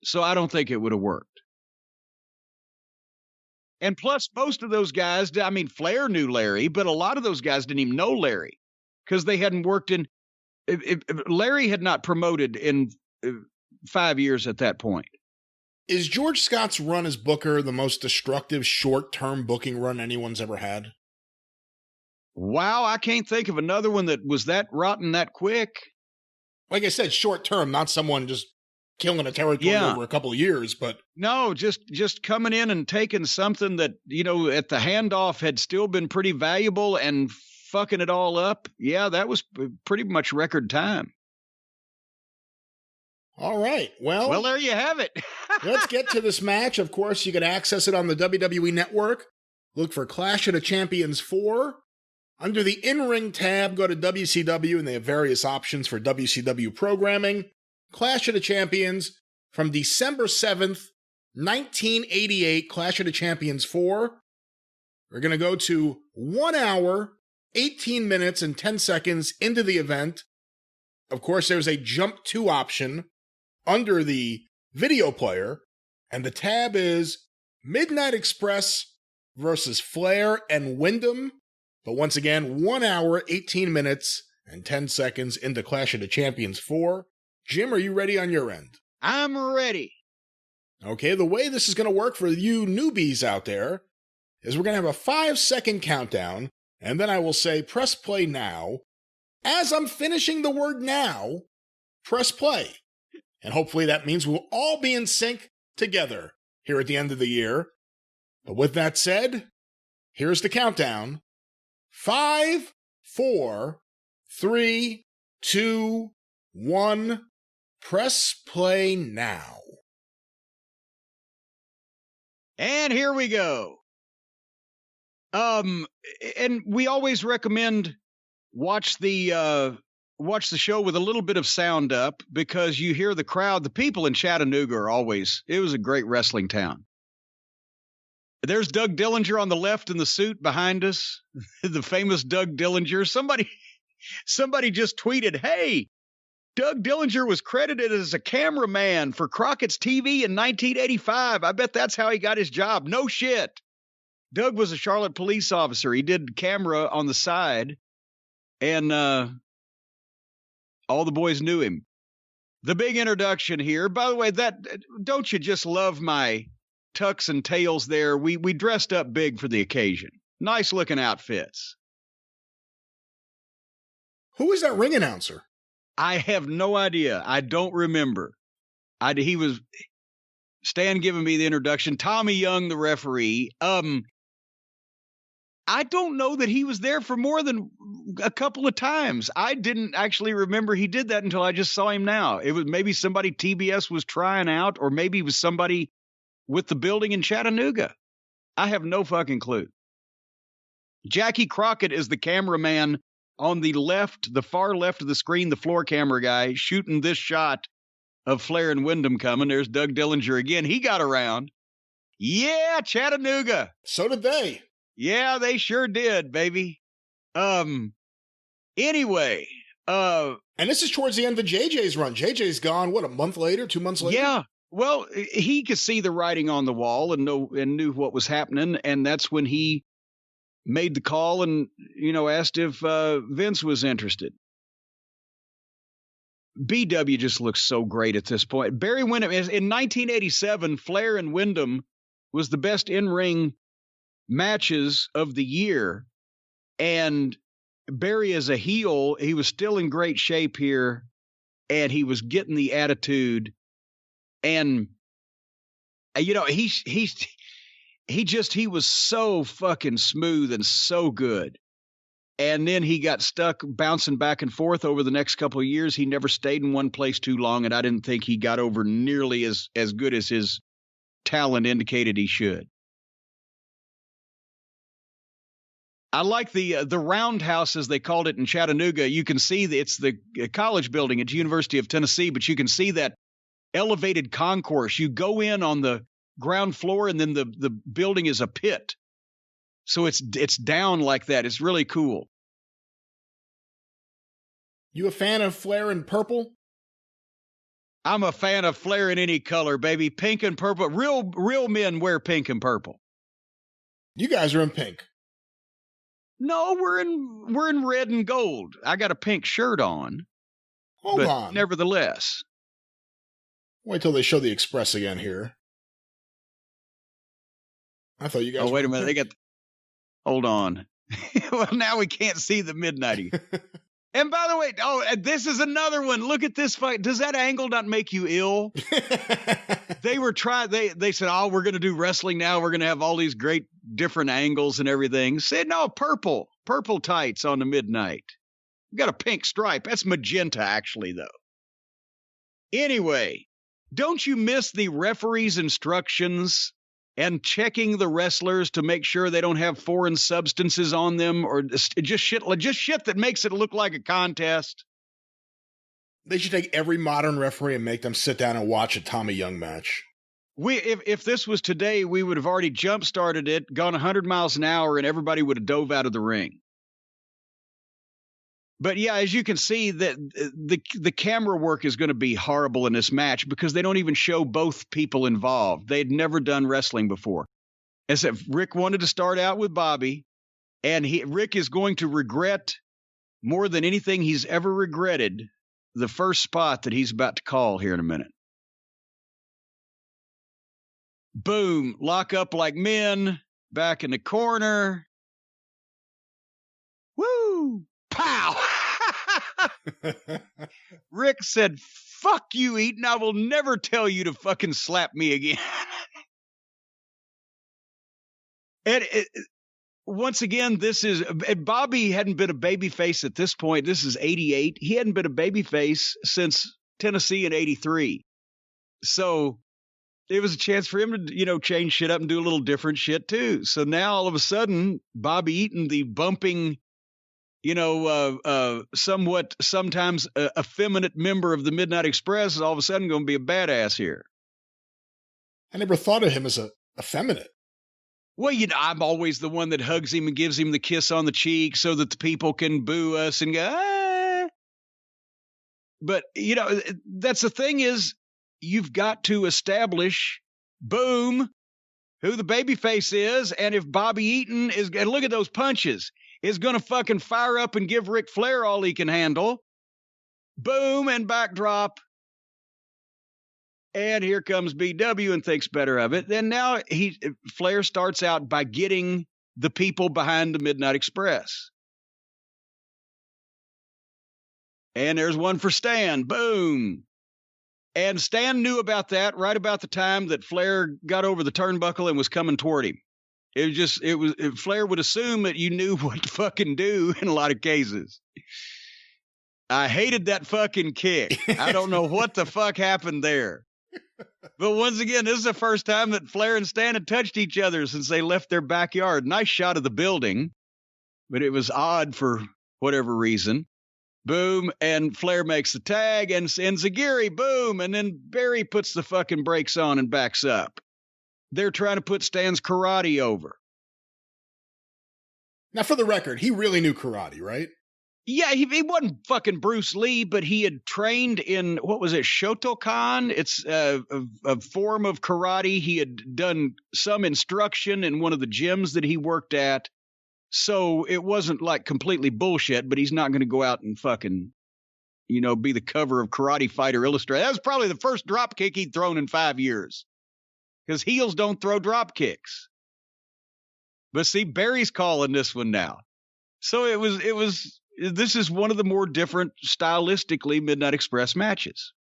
So I don't think it would have worked. And plus, most of those guys, Flair knew Larry, but a lot of those guys didn't even know Larry because they hadn't worked in. Larry had not promoted in 5 years at that point. Is George Scott's run as booker the most destructive short-term booking run anyone's ever had? Wow, I can't think of another one that was that rotten that quick. Like I said, short-term, not someone just killing a territory over a couple of years, but... No, just coming in and taking something that, at the handoff had still been pretty valuable and fucking it all up. Yeah, that was pretty much record time. All right. Well, there you have it. Let's get to this match. Of course, you can access it on the WWE Network. Look for Clash of the Champions 4. Under the In-Ring tab, go to WCW, and they have various options for WCW programming. Clash of the Champions from December 7th, 1988 Clash of the Champions 4. We're going to go to 1 hour, 18 minutes, and 10 seconds into the event. Of course, there's a jump to option under the video player, and the tab is Midnight Express versus Flair and Windham. But once again, 1 hour, 18 minutes, and 10 seconds into Clash of the Champions 4. Jim, are you ready on your end? I'm ready. Okay, the way this is going to work for you newbies out there is we're going to have a 5-second countdown, and then I will say, press play now. As I'm finishing the word now, press play. And hopefully that means we'll all be in sync together here at the end of the year. But with that said, here's the countdown. 5, 4, 3, 2, 1. Press play now. And here we go. And we always recommend watch the show with a little bit of sound up, because you hear the crowd. The people in Chattanooga are always, it was a great wrestling town. There's Doug Dillinger on the left in the suit behind us, the famous Doug Dillinger. Somebody just tweeted, hey, Doug Dillinger was credited as a cameraman for Crockett's TV in 1985. I bet that's how he got his job. No shit. Doug was a Charlotte police officer. He did camera on the side, and all the boys knew him. The big introduction here. By the way, don't you just love my tucks and tails there? We dressed up big for the occasion. Nice looking outfits. Who is that ring announcer? I have no idea. I don't remember. He was Stan giving me the introduction. Tommy Young, the referee. I don't know that he was there for more than a couple of times. I didn't actually remember he did that until I just saw him now. It was maybe somebody TBS was trying out, or maybe it was somebody with the building in Chattanooga. I have no fucking clue. Jackie Crockett is the cameraman on the left, the far left of the screen, the floor camera guy shooting this shot of Flair and Windham coming. There's Doug Dillinger again. He got around. Yeah, Chattanooga. So did they. Yeah, they sure did, baby. Anyway, and this is towards the end of JJ's run. JJ's gone, what, a month later, 2 months later? Yeah. Well, he could see the writing on the wall and knew what was happening, and that's when he made the call and, asked if Vince was interested. BW just looks so great at this point. Barry Windham, in 1987, Flair and Windham was the best in-ring matches of the year, and Barry as a heel, he was still in great shape here, and he was getting the attitude, and he was so fucking smooth and so good. And then he got stuck bouncing back and forth over the next couple of years. He never stayed in one place too long, and I didn't think he got over nearly as good as his talent indicated he should. I like the roundhouse, as they called it in Chattanooga. You can see it's the college building at the University of Tennessee, but you can see that elevated concourse. You go in on the ground floor, and then the building is a pit. So it's down like that. It's really cool. You a fan of Flair in purple? I'm a fan of Flair in any color, baby. Pink and purple. Real men wear pink and purple. You guys are in pink. No, we're in red and gold. I got a pink shirt on. Hold on. Nevertheless. Wait till they show the Express again here. I thought you guys. Oh, wait a minute. They got. Hold on. Well, now we can't see the midnighty. And by the way, this is another one. Look at this fight. Does that angle not make you ill? They were trying. They said, "Oh, we're going to do wrestling now. We're going to have all these great different angles and everything." Said, "No, purple tights on the midnight. We got a pink stripe. That's magenta, actually, though." Anyway, don't you miss the referee's instructions and checking the wrestlers to make sure they don't have foreign substances on them, or just shit that makes it look like a contest? They should take every modern referee and make them sit down and watch a Tommy Young match. If this was today, we would have already jump started it, gone 100 miles an hour, and everybody would have dove out of the ring. But yeah, as you can see, that the camera work is going to be horrible in this match because they don't even show both people involved. They'd never done wrestling before. As if Rick wanted to start out with Bobby, and Rick is going to regret more than anything he's ever regretted the first spot that he's about to call here in a minute. Boom, lock up like men, back in the corner. Woo, pow. Rick said, fuck you, Eaton. I will never tell you to fucking slap me again. And once again, Bobby hadn't been a babyface at this point. This is 88. He hadn't been a babyface since Tennessee in 83. So it was a chance for him to, change shit up and do a little different shit too. So now all of a sudden, Bobby Eaton, the bumping, somewhat sometimes effeminate member of the Midnight Express, is all of a sudden going to be a badass here. I never thought of him as effeminate. Well, I'm always the one that hugs him and gives him the kiss on the cheek so that the people can boo us and go, ah. But, that's the thing is, you've got to establish, boom, who the babyface is. And if Bobby Eaton is, and look at those punches, is going to fucking fire up and give Ric Flair all he can handle. Boom, and backdrop. And here comes BW and thinks better of it. Then now Flair starts out by getting the people behind the Midnight Express. And there's one for Stan. Boom. And Stan knew about that right about the time that Flair got over the turnbuckle and was coming toward him. Flair would assume that you knew what to fucking do in a lot of cases. I hated that fucking kick. I don't know what the fuck happened there. But once again, this is the first time that Flair and Stan had touched each other since they left their backyard. Nice shot of the building, but it was odd for whatever reason. Boom, and Flair makes the tag, and Zagiri, boom, and then Barry puts the fucking brakes on and backs up. They're trying to put Stan's karate over. Now, for the record, he really knew karate, right? Yeah, he wasn't fucking Bruce Lee, but he had trained in, what was it, Shotokan? It's a form of karate. He had done some instruction in one of the gyms that he worked at. So it wasn't like completely bullshit, but he's not going to go out and fucking, be the cover of Karate Fighter Illustrated. That was probably the first drop kick he'd thrown in 5 years. Because heels don't throw drop kicks. But see, Barry's calling this one now. So this is one of the more different stylistically Midnight Express matches.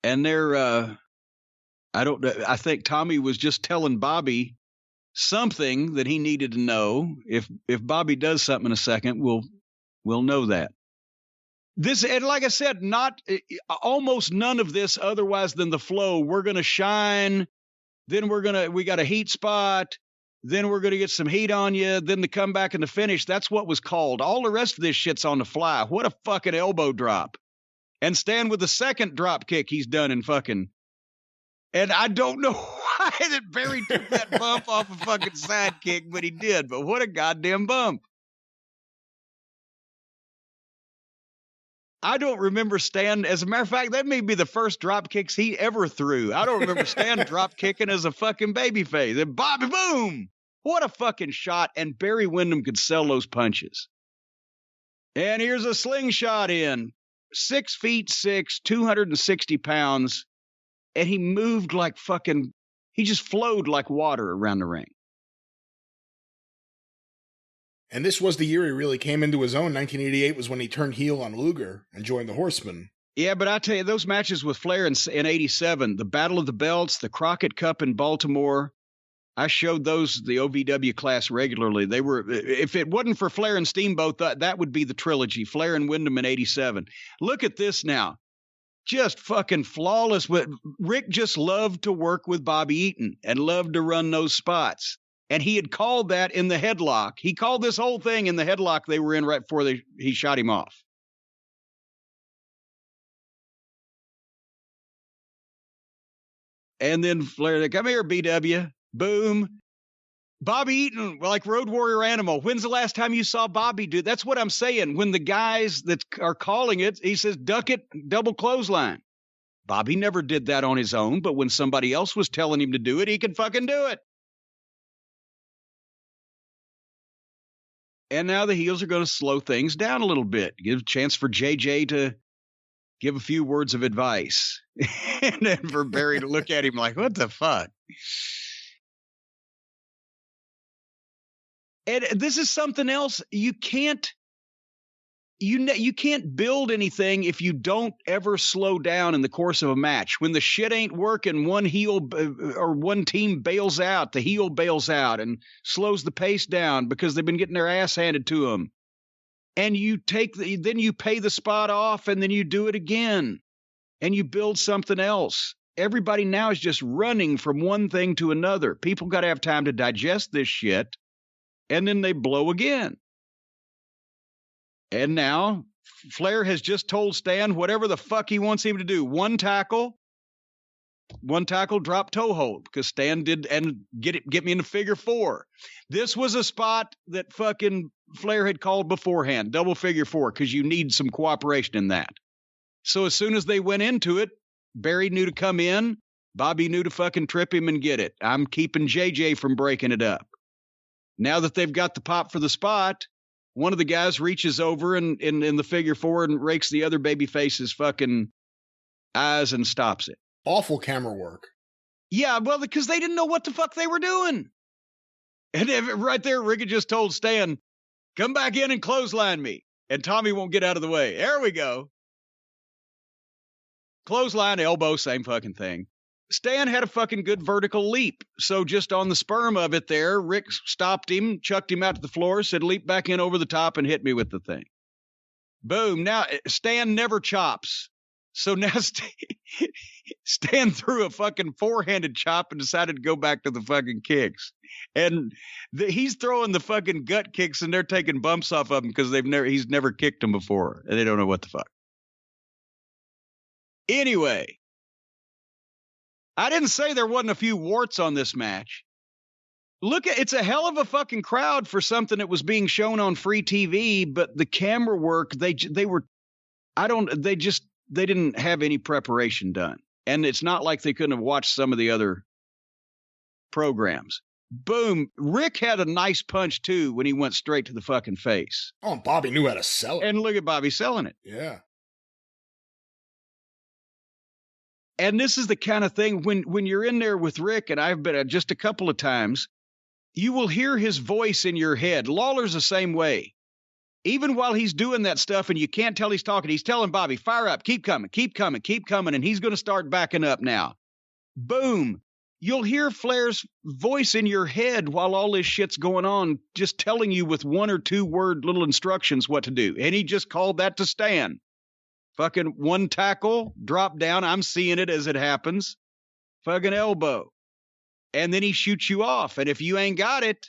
And I think Tommy was just telling Bobby something that he needed to know. If Bobby does something in a second, we'll know that. This, and like I said, almost none of this otherwise than the flow. We're going to shine. Then we got a heat spot. Then we're going to get some heat on you. Then the comeback and the finish. That's what was called. All the rest of this shit's on the fly. What a fucking elbow drop. And Stan with the second drop kick he's done in fucking. And I don't know why that Barry took that bump off a fucking sidekick, but he did. But what a goddamn bump. I don't remember Stan. As a matter of fact, that may be the first drop kicks he ever threw. I don't remember Stan drop kicking as a fucking babyface. And Bobby, boom! What a fucking shot. And Barry Windham could sell those punches. And here's a slingshot in. 6'6", 260 pounds. And he moved like fucking, he just flowed like water around the ring. And this was the year he really came into his own. 1988 was when he turned heel on Luger and joined the Horsemen. Yeah, but I tell you, those matches with Flair in 87, the Battle of the Belts, the Crockett Cup in Baltimore, I showed those, the OVW class, regularly. They were, if it wasn't for Flair and Steamboat, that would be the trilogy, Flair and Windham in 87. Look at this now. Just fucking flawless. Rick just loved to work with Bobby Eaton and loved to run those spots. And he had called that in the headlock. He called this whole thing in the headlock they were in right before he shot him off. And then Flair, like, come here, BW. Boom. Bobby Eaton, like Road Warrior Animal. When's the last time you saw Bobby do? That's what I'm saying. When the guys that are calling it, he says, duck it, double clothesline. Bobby never did that on his own, but when somebody else was telling him to do it, he could fucking do it. And now the heels are going to slow things down a little bit, give a chance for JJ to give a few words of advice. And then for Barry to look at him like, what the fuck? And this is something else. You can't build anything if you don't ever slow down in the course of a match. When the shit ain't working, one heel or one team bails out, the heel bails out and slows the pace down because they've been getting their ass handed to them. And then you pay the spot off and then you do it again and you build something else. Everybody now is just running from one thing to another. People got to have time to digest this shit. And then they blow again. And now Flair has just told Stan whatever the fuck he wants him to do. One tackle, drop toe hold, because Stan did, and get me in the figure 4. This was a spot that fucking Flair had called beforehand, double figure 4, because you need some cooperation in that. So as soon as they went into it, Barry knew to come in, Bobby knew to fucking trip him and get it. I'm keeping JJ from breaking it up. Now that they've got the pop for the spot, one of the guys reaches over and in the figure 4 and rakes the other babyface's fucking eyes and stops it. Awful camera work. Yeah, well, because they didn't know what the fuck they were doing. And right there, Rick had just told Stan, come back in and clothesline me. And Tommy won't get out of the way. There we go. Clothesline, elbow, same fucking thing. Stan had a fucking good vertical leap. So just on the sperm of it there, Rick stopped him, chucked him out to the floor, said, leap back in over the top and hit me with the thing. Boom. Now, Stan never chops. So now Stan threw a fucking 4-handed chop and decided to go back to the fucking kicks. And he's throwing the fucking gut kicks and they're taking bumps off of him because he's never kicked them before. And they don't know what the fuck. Anyway. I didn't say there wasn't a few warts on this match. It's a hell of a fucking crowd for something that was being shown on free TV, but the camera work, they didn't have any preparation done. And it's not like they couldn't have watched some of the other programs. Boom. Rick had a nice punch too when he went straight to the fucking face. Oh, and Bobby knew how to sell it. And look at Bobby selling it. Yeah. And this is the kind of thing when you're in there with Rick, and I've been just a couple of times, you will hear his voice in your head. Lawler's the same way. Even while he's doing that stuff and you can't tell he's talking, he's telling Bobby, fire up, keep coming, and he's going to start backing up now. Boom. You'll hear Flair's voice in your head while all this shit's going on, just telling you with 1 or 2 word little instructions what to do. And he just called that to Stan. Fucking one tackle, drop down. I'm seeing it as it happens. Fucking elbow. And then he shoots you off. And if you ain't got it,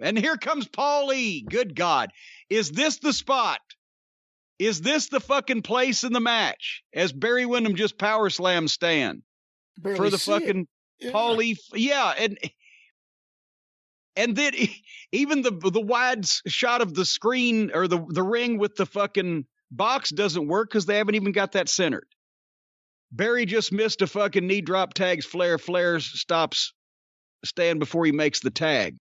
and here comes Paulie. Good God. Is this the spot? Is this the fucking place in the match? As Barry Windham just power slams Stan. For the fucking Paulie. Yeah. And then even the wide shot of the screen or the ring with the fucking box doesn't work because they haven't even got that centered. Barry just missed a fucking knee drop, tags Flair. Flair stops Stan before he makes the tag.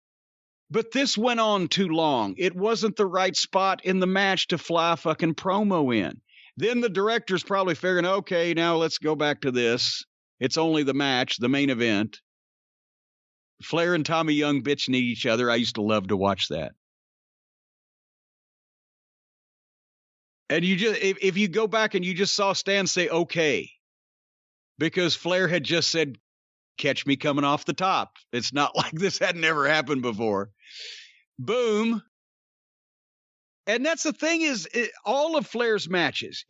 But this went on too long. It wasn't the right spot in the match to fly a fucking promo in. Then the director's probably figuring, okay, now let's go back to this. It's only the match, the main event. Flair and Tommy Young bitching at each other. I used to love to watch that. And you just, if you go back and you just saw Stan say, okay, because Flair had just said, catch me coming off the top. It's not like this had never happened before. Boom. And that's the thing is all of Flair's matches,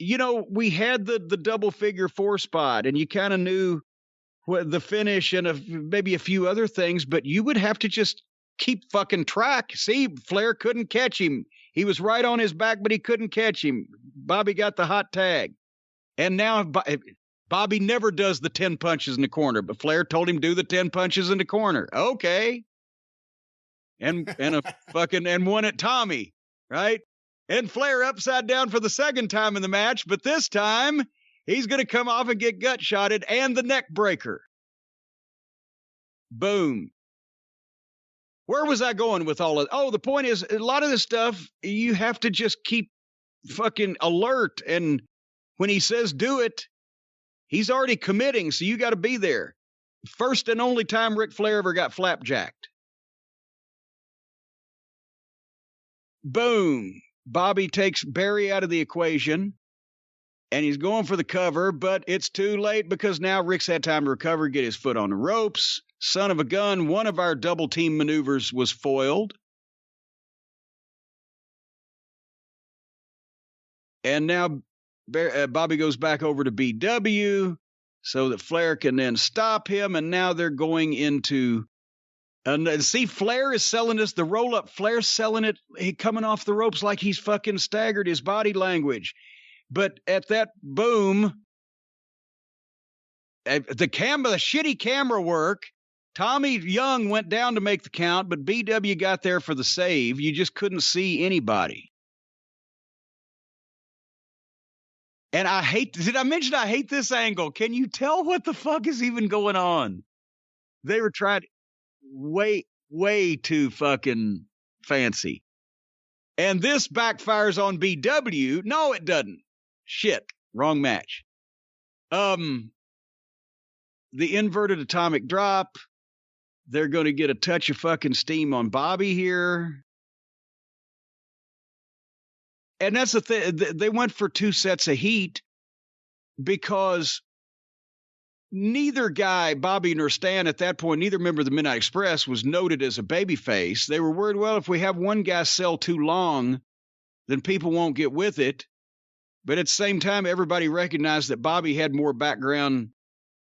we had the double figure 4 spot and you kind of knew what the finish and maybe a few other things, but you would have to just keep fucking track. See, Flair couldn't catch him. He was right on his back, but he couldn't catch him. Bobby got the hot tag. And now Bobby never does the 10 punches in the corner, but Flair told him do the 10 punches in the corner. Okay. And one at Tommy, right? And Flair upside down for the second time in the match, but this time he's going to come off and get gut shotted and the neck breaker. Boom. Where was I going with all of? Oh, the point is, a lot of this stuff you have to just keep fucking alert, and when he says do it, he's already committing, so you got to be there. First and only time Ric Flair ever got flapjacked. Boom. Bobby takes Barry out of the equation, and he's going for the cover, but it's too late because now Ric's had time to recover, get his foot on the ropes. Son of a gun, one of our double team maneuvers was foiled. And now Bobby goes back over to BW so that Flair can then stop him. And now they're going into, and see, Flair is selling us the roll up. Flair's selling it, coming off the ropes like he's fucking staggered, his body language. But at that boom, the shitty camera work, Tommy Young went down to make the count, but BW got there for the save. You just couldn't see anybody. And did I mention I hate this angle? Can you tell what the fuck is even going on? They were trying way too fucking fancy. And this backfires on BW. No, it doesn't. Shit. Wrong match. The inverted atomic drop. They're going to get a touch of fucking steam on Bobby here. And that's the thing. They went for 2 sets of heat because neither guy, Bobby nor Stan, at that point, neither member of the Midnight Express was noted as a babyface. They were worried, well, if we have one guy sell too long, then people won't get with it. But at the same time, everybody recognized that Bobby had more background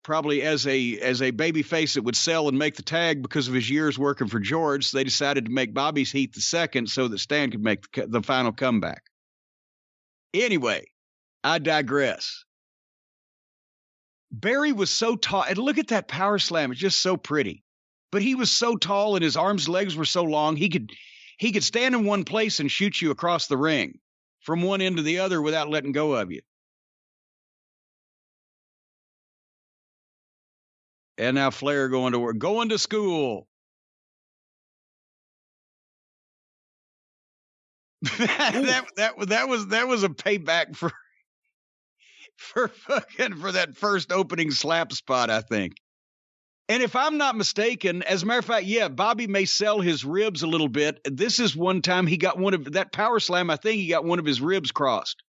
probably as a baby face that would sell and make the tag because of his years working for George. So they decided to make Bobby's heat the second so that Stan could make the final comeback. Anyway, I digress. Barry was so tall, and look at that power slam. It's just so pretty. But he was so tall and his arms, legs were so long, he could stand in one place and shoot you across the ring from one end to the other without letting go of you. And now Flair going to work, going to school. that was a payback for that first opening slap spot, I think. And if I'm not mistaken, as a matter of fact, yeah, Bobby may sell his ribs a little bit. This is one time he got one of that power slam. I think he got one of his ribs crossed.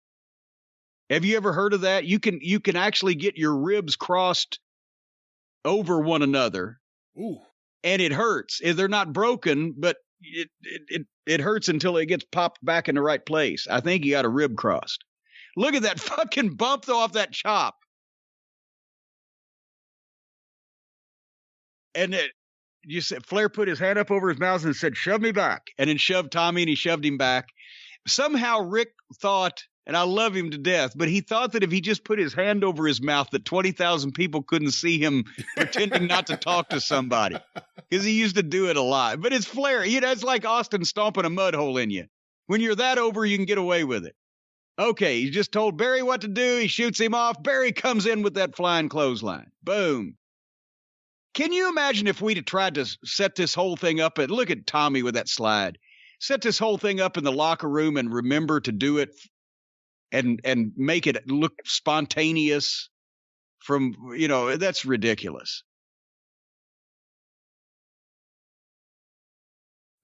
Have you ever heard of that? You can actually get your ribs crossed over one another. Ooh. And it hurts. They're not broken, but it hurts until it gets popped back in the right place. I think he got a rib crossed. Look at that fucking bump though off that chop. And you said Flair put his hand up over his mouth and said, "Shove me back," and then shoved Tommy, and he shoved him back. Somehow Rick thought, and I love him to death, but he thought that if he just put his hand over his mouth, that 20,000 people couldn't see him pretending not to talk to somebody, because he used to do it a lot. But it's Flair. It's like Austin stomping a mud hole in you. When you're that over, you can get away with it. Okay, he just told Barry what to do. He shoots him off. Barry comes in with that flying clothesline. Boom. Can you imagine if we'd have tried to set this whole thing up? And look at Tommy with that slide. Set this whole thing up in the locker room and remember to do it and make it look spontaneous from, that's ridiculous.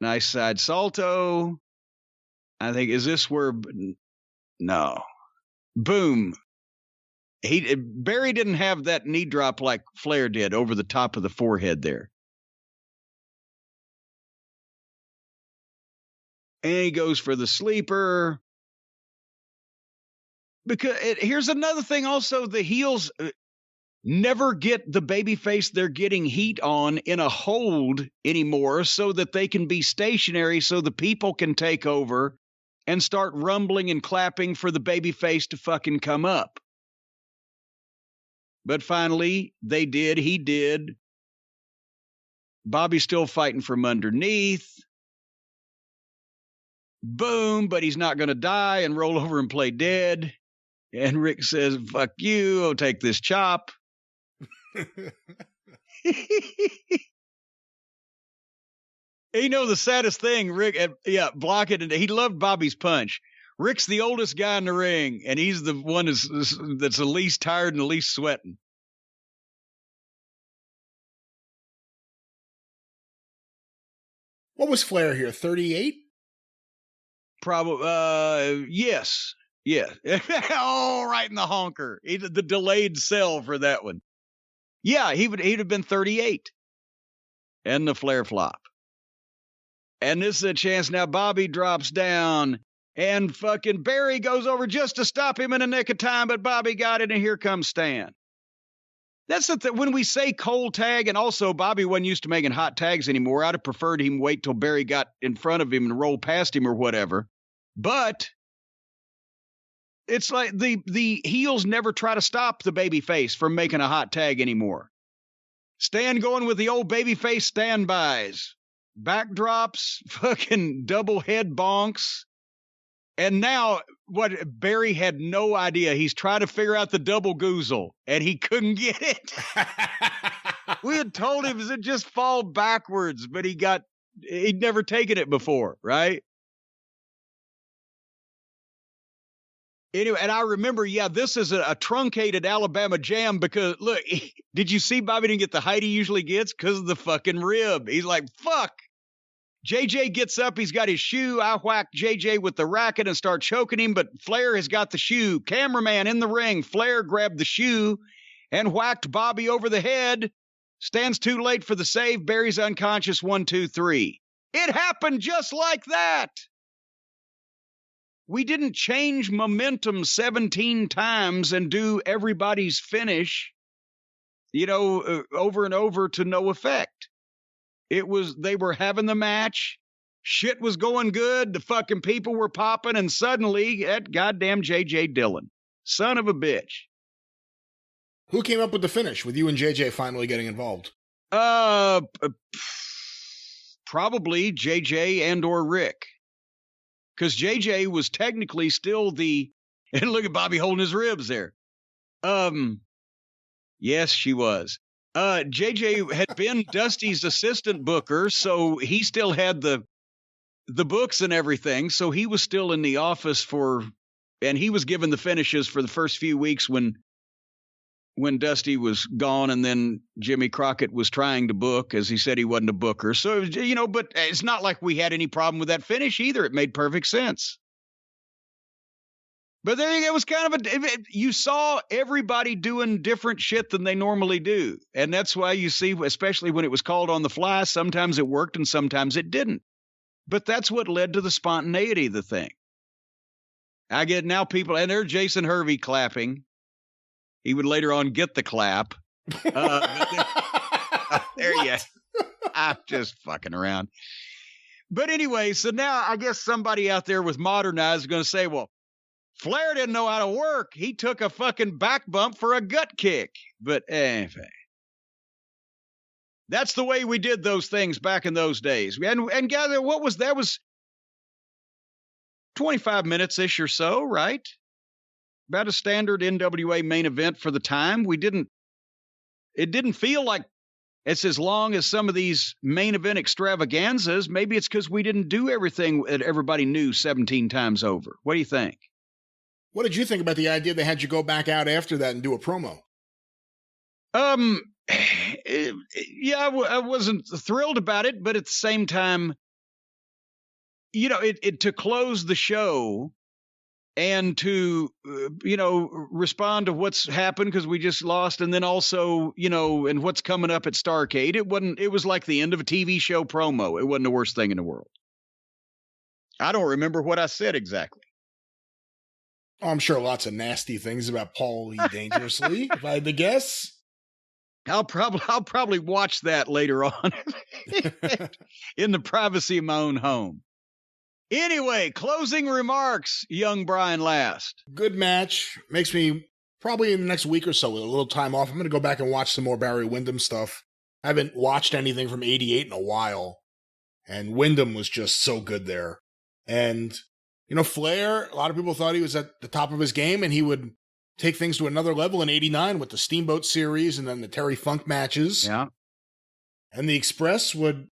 Nice side salto. I think, is this where? No. Boom. Barry didn't have that knee drop like Flair did over the top of the forehead there. And he goes for the sleeper. Because here's another thing also, the heels never get the babyface they're getting heat on in a hold anymore so that they can be stationary so the people can take over and start rumbling and clapping for the babyface to fucking come up. But finally, they did. He did. Bobby's still fighting from underneath. Boom, but he's not going to die and roll over and play dead. And Rick says, fuck you, I'll take this chop. You know, the saddest thing, Rick, block it. And he loved Bobby's punch. Rick's the oldest guy in the ring, and he's the one that's the least tired and the least sweating. What was Flair here, 38? Probably, yes. Yeah. Oh, right in the honker. The delayed cell for that one. Yeah, he'd have been 38. And the Flair flop. And this is a chance now. Bobby drops down. And fucking Barry goes over just to stop him in the nick of time. But Bobby got it, and here comes Stan. That's the thing. When we say cold tag, and also Bobby wasn't used to making hot tags anymore. I'd have preferred him wait till Barry got in front of him and roll past him or whatever. But it's like the heels never try to stop the babyface from making a hot tag anymore. Stan going with the old babyface standbys, backdrops, fucking double head bonks. And now what Barry had no idea. He's trying to figure out the double goozle and he couldn't get it. We had told him to just fall backwards, but he'd never taken it before, right? Anyway, and I remember, this is a truncated Alabama jam because, look, did you see Bobby didn't get the height he usually gets? Because of the fucking rib. He's like, fuck. JJ gets up. He's got his shoe. I whack JJ with the racket and start choking him, but Flair has got the shoe. Cameraman in the ring. Flair grabbed the shoe and whacked Bobby over the head. Stands too late for the save. Barry's unconscious. 1, 2, 3. It happened just like that. We didn't change momentum 17 times and do everybody's finish, over and over to no effect. They were having the match. Shit was going good. The fucking people were popping. And suddenly that goddamn J.J. Dillon, son of a bitch. Who came up with the finish with you and JJ finally getting involved? Probably JJ and or Rick. Because JJ was technically still and look at Bobby holding his ribs there. Yes, she was. JJ had been Dusty's assistant booker, so he still had the books and everything. So he was still in the office and he was given the finishes for the first few weeks when Dusty was gone, and then Jimmy Crockett was trying to book, as he said he wasn't a booker. So, but it's not like we had any problem with that finish either. It made perfect sense. But there you go. It was kind of you saw everybody doing different shit than they normally do. And that's why you see, especially when it was called on the fly, sometimes it worked and sometimes it didn't. But that's what led to the spontaneity of the thing. I get now people, and there's Jason Hervey clapping. He would later on get the clap. There you I'm just fucking around. But anyway, so now I guess somebody out there with modern eyes is going to say, well, Flair didn't know how to work. He took a fucking back bump for a gut kick. But anyway, that's the way we did those things back in those days. And guys, that was 25 minutes-ish or so, right? About a standard NWA main event for the time. It didn't feel like it's as long as some of these main event extravaganzas. Maybe it's because we didn't do everything that everybody knew 17 times over. What do you think? What did you think about the idea they had you go back out after that and do a promo? Yeah, I wasn't thrilled about it, but at the same time, to close the show and to, respond to what's happened because we just lost, and then also, and what's coming up at Starrcade, it was like the end of a TV show promo. It wasn't the worst thing in the world. I don't remember what I said exactly. Oh, I'm sure lots of nasty things about Paulie Dangerously, if I had to guess. I'll probably watch that later on in the privacy of my own home. Anyway, closing remarks, young Brian Last. Good match. Makes me probably in the next week or so with a little time off, I'm going to go back and watch some more Barry Windham stuff. I haven't watched anything from 88 in a while. And Windham was just so good there. And, you know, Flair, a lot of people thought he was at the top of his game and he would take things to another level in 89 with the Steamboat Series and then the Terry Funk matches. Yeah. And the Express would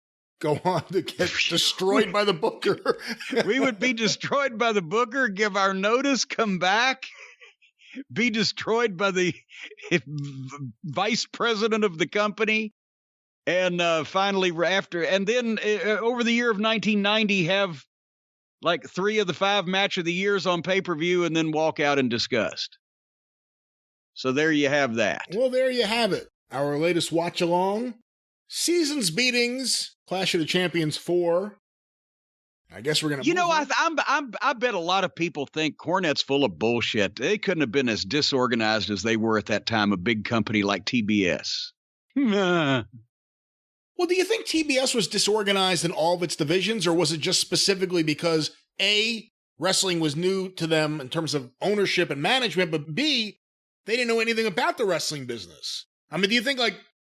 go on to get destroyed by the Booker. We would be destroyed by the Booker, give our notice, come back, be destroyed by the vice president of the company. And finally, and then over the year of 1990, have like 3 of the 5 match of the years on pay-per-view and then walk out in disgust. So there you have that. Well, there you have it. Our latest watch-along. Seasons beatings, Clash of the Champions 4. I guess we're going to... You know, I bet a lot of people think Cornette's full of bullshit. They couldn't have been as disorganized as they were at that time, a big company like TBS. Well, do you think TBS was disorganized in all of its divisions, or was it just specifically because, A, wrestling was new to them in terms of ownership and management, but B, they didn't know anything about the wrestling business? I mean, do you think, like,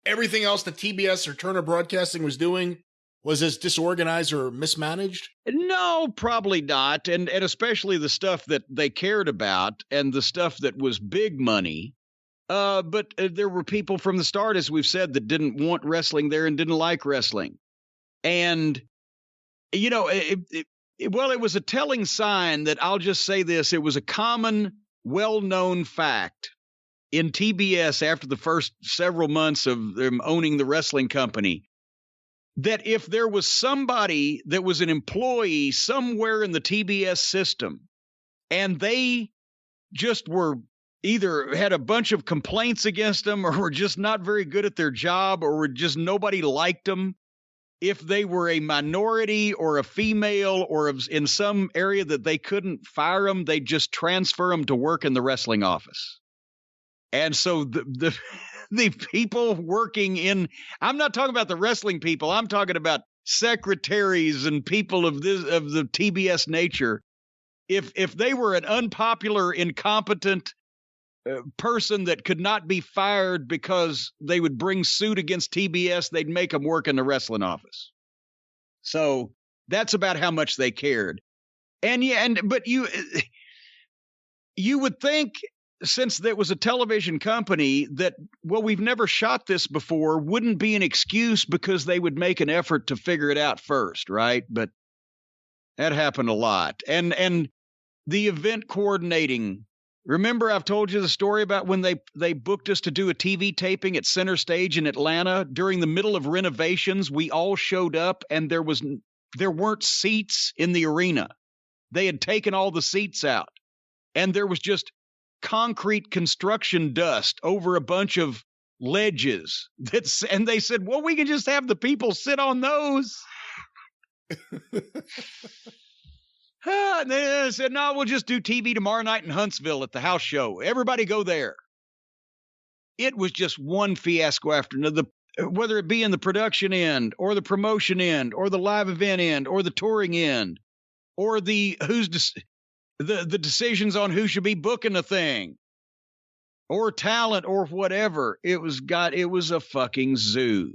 everything else that TBS or Turner Broadcasting was doing was as disorganized or mismanaged? No, probably not. And especially the stuff that they cared about and the stuff that was big money. But there were people from the start, as we've said, that didn't want wrestling there and didn't like wrestling. And, you know, it was a telling sign that, I'll just say this, it was a common, well-known fact in TBS after the first several months of them owning the wrestling company, that if there was somebody that was an employee somewhere in the TBS system and they just were either had a bunch of complaints against them or were just not very good at their job or were just nobody liked them, if they were a minority or a female or in some area that they couldn't fire them, they'd just transfer them to work in the wrestling office. And so the people working in, I'm not talking about the wrestling people, I'm talking about secretaries and people of the TBS nature. If they were an unpopular, incompetent person that could not be fired because they would bring suit against TBS, they'd make them work in the wrestling office. So that's about how much they cared. But you would think, since there was a television company, that, well, we've never shot this before, wouldn't be an excuse because they would make an effort to figure it out first, right? But that happened a lot. And the event coordinating. Remember, I've told you the story about when they booked us to do a TV taping at Center Stage in Atlanta during the middle of renovations. We all showed up and there weren't seats in the arena. They had taken all the seats out and there was just concrete construction dust over a bunch of ledges. And they said, well, we can just have the people sit on those. And they said, no, we'll just do TV tomorrow night in Huntsville at the house show. Everybody go there. It was just one fiasco after another, whether it be in the production end or the promotion end or the live event end or the touring end or the decisions on who should be booking a thing or talent or whatever. It was a fucking zoo.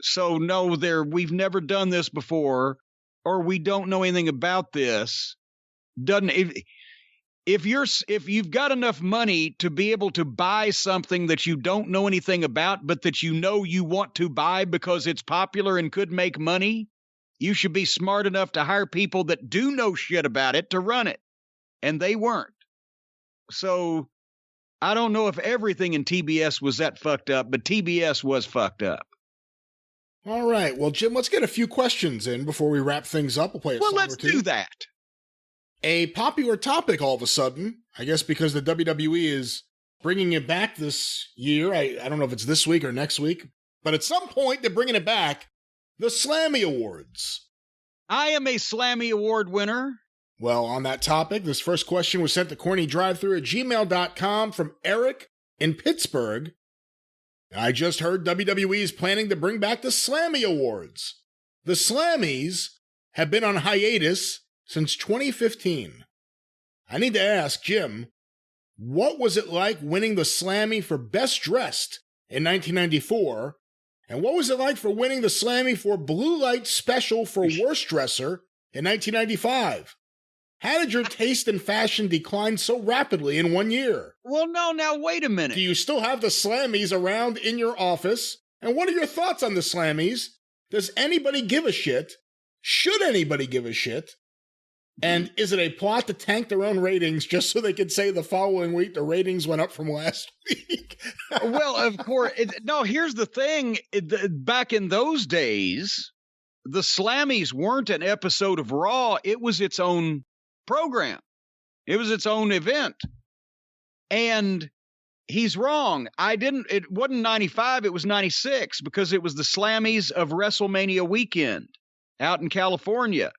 So no, we've never done this before. Or we don't know anything about this. If you've got enough money to be able to buy something that you don't know anything about, but that you know you want to buy because it's popular and could make money, you should be smart enough to hire people that do know shit about it to run it. And they weren't. So I don't know if everything in TBS was that fucked up, but TBS was fucked up. All right. Well, Jim, let's get a few questions in before we wrap things up. We'll play a song let's or two. do that. A popular topic all of a sudden, I guess because the WWE is bringing it back this year. I don't know if it's this week or next week, but at some point they're bringing it back. The Slammy Awards. I am a Slammy Award winner. Well, on that topic, this first question was sent to CornyDriveThru@gmail.com from Eric in Pittsburgh. I just heard WWE is planning to bring back the Slammy Awards. The Slammies have been on hiatus since 2015. I need to ask, Jim, What was it like winning the Slammy for Best Dressed in 1994? And what was it like for winning the Slammy for Blue Light Special for Worst Dresser in 1995? How did your taste in fashion decline so rapidly in 1 year? Well, no, now wait a minute. Do you still have the Slammies around in your office? And what are your thoughts on the Slammies? Does anybody give a shit? Should anybody give a shit? And is it a plot to tank their own ratings just so they could say the following week the ratings went up from last week? Well, of course. No, here's the thing. Back in those days, the Slammies weren't an episode of Raw. It was its own program. It was its own event. And he's wrong. It wasn't 95, it was 96 because it was the Slammies of WrestleMania weekend out in California.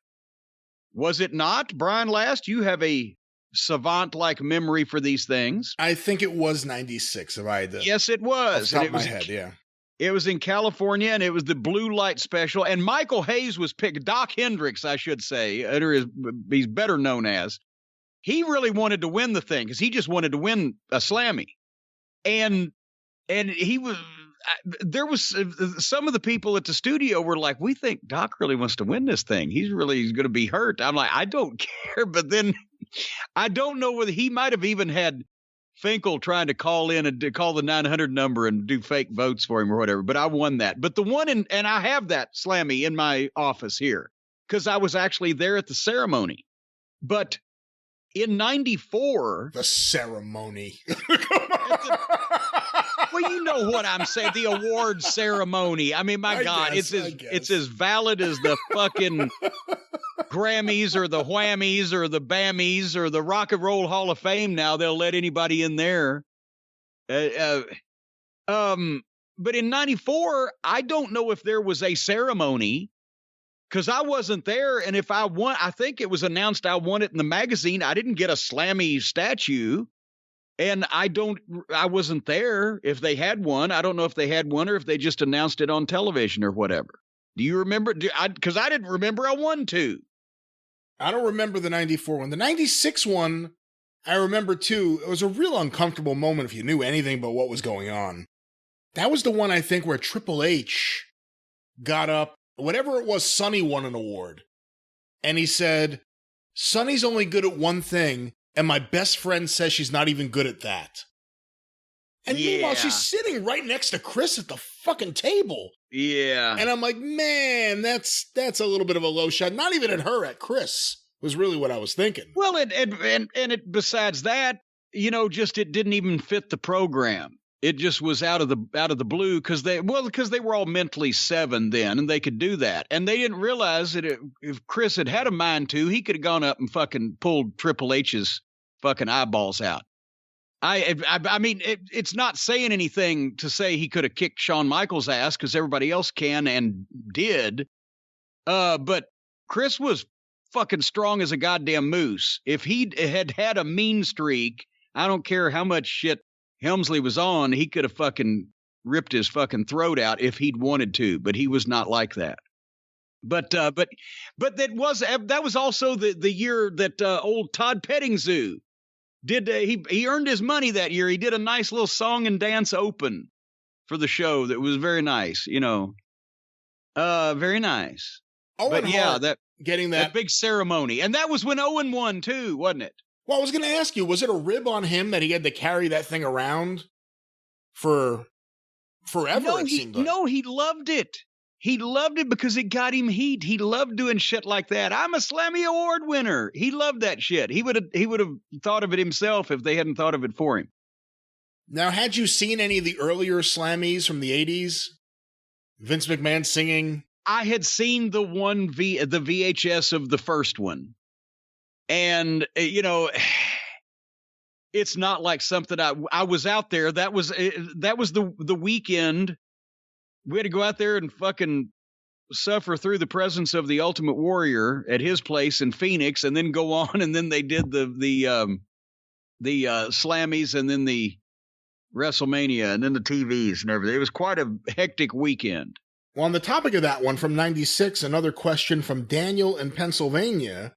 Was it not? Brian Last, you have a savant-like memory for these things. I think it was 96 if I had to. Yes, it was. Off the top of my head, yeah. It was in California, and it was the Blue Light Special. And Michael Hayes was picked. Doc Hendricks, I should say, or he's better known as. He really wanted to win the thing because he just wanted to win a Slammy. And he was. There was some of the people at the studio were like, we think Doc really wants to win this thing. He's going to be hurt. I'm like, I don't care. But then I don't know whether he might have even had Finkel trying to call in and to call the 900 number and do fake votes for him or whatever. But I won that. But the one and I have that Slammy in my office here because I was actually there at the ceremony. But in 94, the ceremony. Well, you know what I'm saying. The award ceremony. I mean, my God, it's as valid as the fucking Grammys or the Whammies or the Bammies or the Rock and Roll Hall of Fame. Now they'll let anybody in there. But in 94, I don't know if there was a ceremony because I wasn't there. And if I won, I think it was announced I won it in the magazine. I didn't get a Slammy statue. And I wasn't there if they had one. I don't know if they had one or if they just announced it on television or whatever. Do you remember? Because I didn't remember I won two. I don't remember the 94 one. The 96 one, I remember too. It was a real uncomfortable moment if you knew anything about what was going on. That was the one, I think, where Triple H got up. Whatever it was, Sonny won an award. And he said, Sonny's only good at one thing. And my best friend says she's not even good at that. And meanwhile, she's sitting right next to Chris at the fucking table. Yeah. And I'm like, man, that's a little bit of a low shot. Not even at her, at Chris, was really what I was thinking. Well, besides that, just it didn't even fit the program. It just was out of the blue because they were all mentally 7 then, and they could do that. And they didn't realize that if Chris had a mind to, he could have gone up and fucking pulled Triple H's fucking eyeballs out. I mean, it's not saying anything to say he could have kicked Shawn Michaels' ass because everybody else can and did. But Chris was fucking strong as a goddamn moose. If he had a mean streak, I don't care how much shit Helmsley was on, he could have fucking ripped his fucking throat out if he'd wanted to, but he was not like that. But that was also the year that old Todd Pettingzoo did. He earned his money that year. He did a nice little song and dance open for the show that was very nice, very nice. Owen Hart getting that big ceremony, and that was when Owen won too, wasn't it? Well, I was going to ask you, was it a rib on him that he had to carry that thing around for forever? No, he loved it. He loved it because it got him heat. He loved doing shit like that. I'm a Slammy Award winner. He loved that shit. He would have thought of it himself if they hadn't thought of it for him. Now, had you seen any of the earlier Slammies from the 80s? Vince McMahon singing? I had seen the VHS of the first one. And, it's not like something I was out there. That was the weekend. We had to go out there and fucking suffer through the presence of the Ultimate Warrior at his place in Phoenix, and then go on. And then they did the Slammies, and then the WrestleMania, and then the TVs and everything. It was quite a hectic weekend. Well, on the topic of that one from 96, another question from Daniel in Pennsylvania.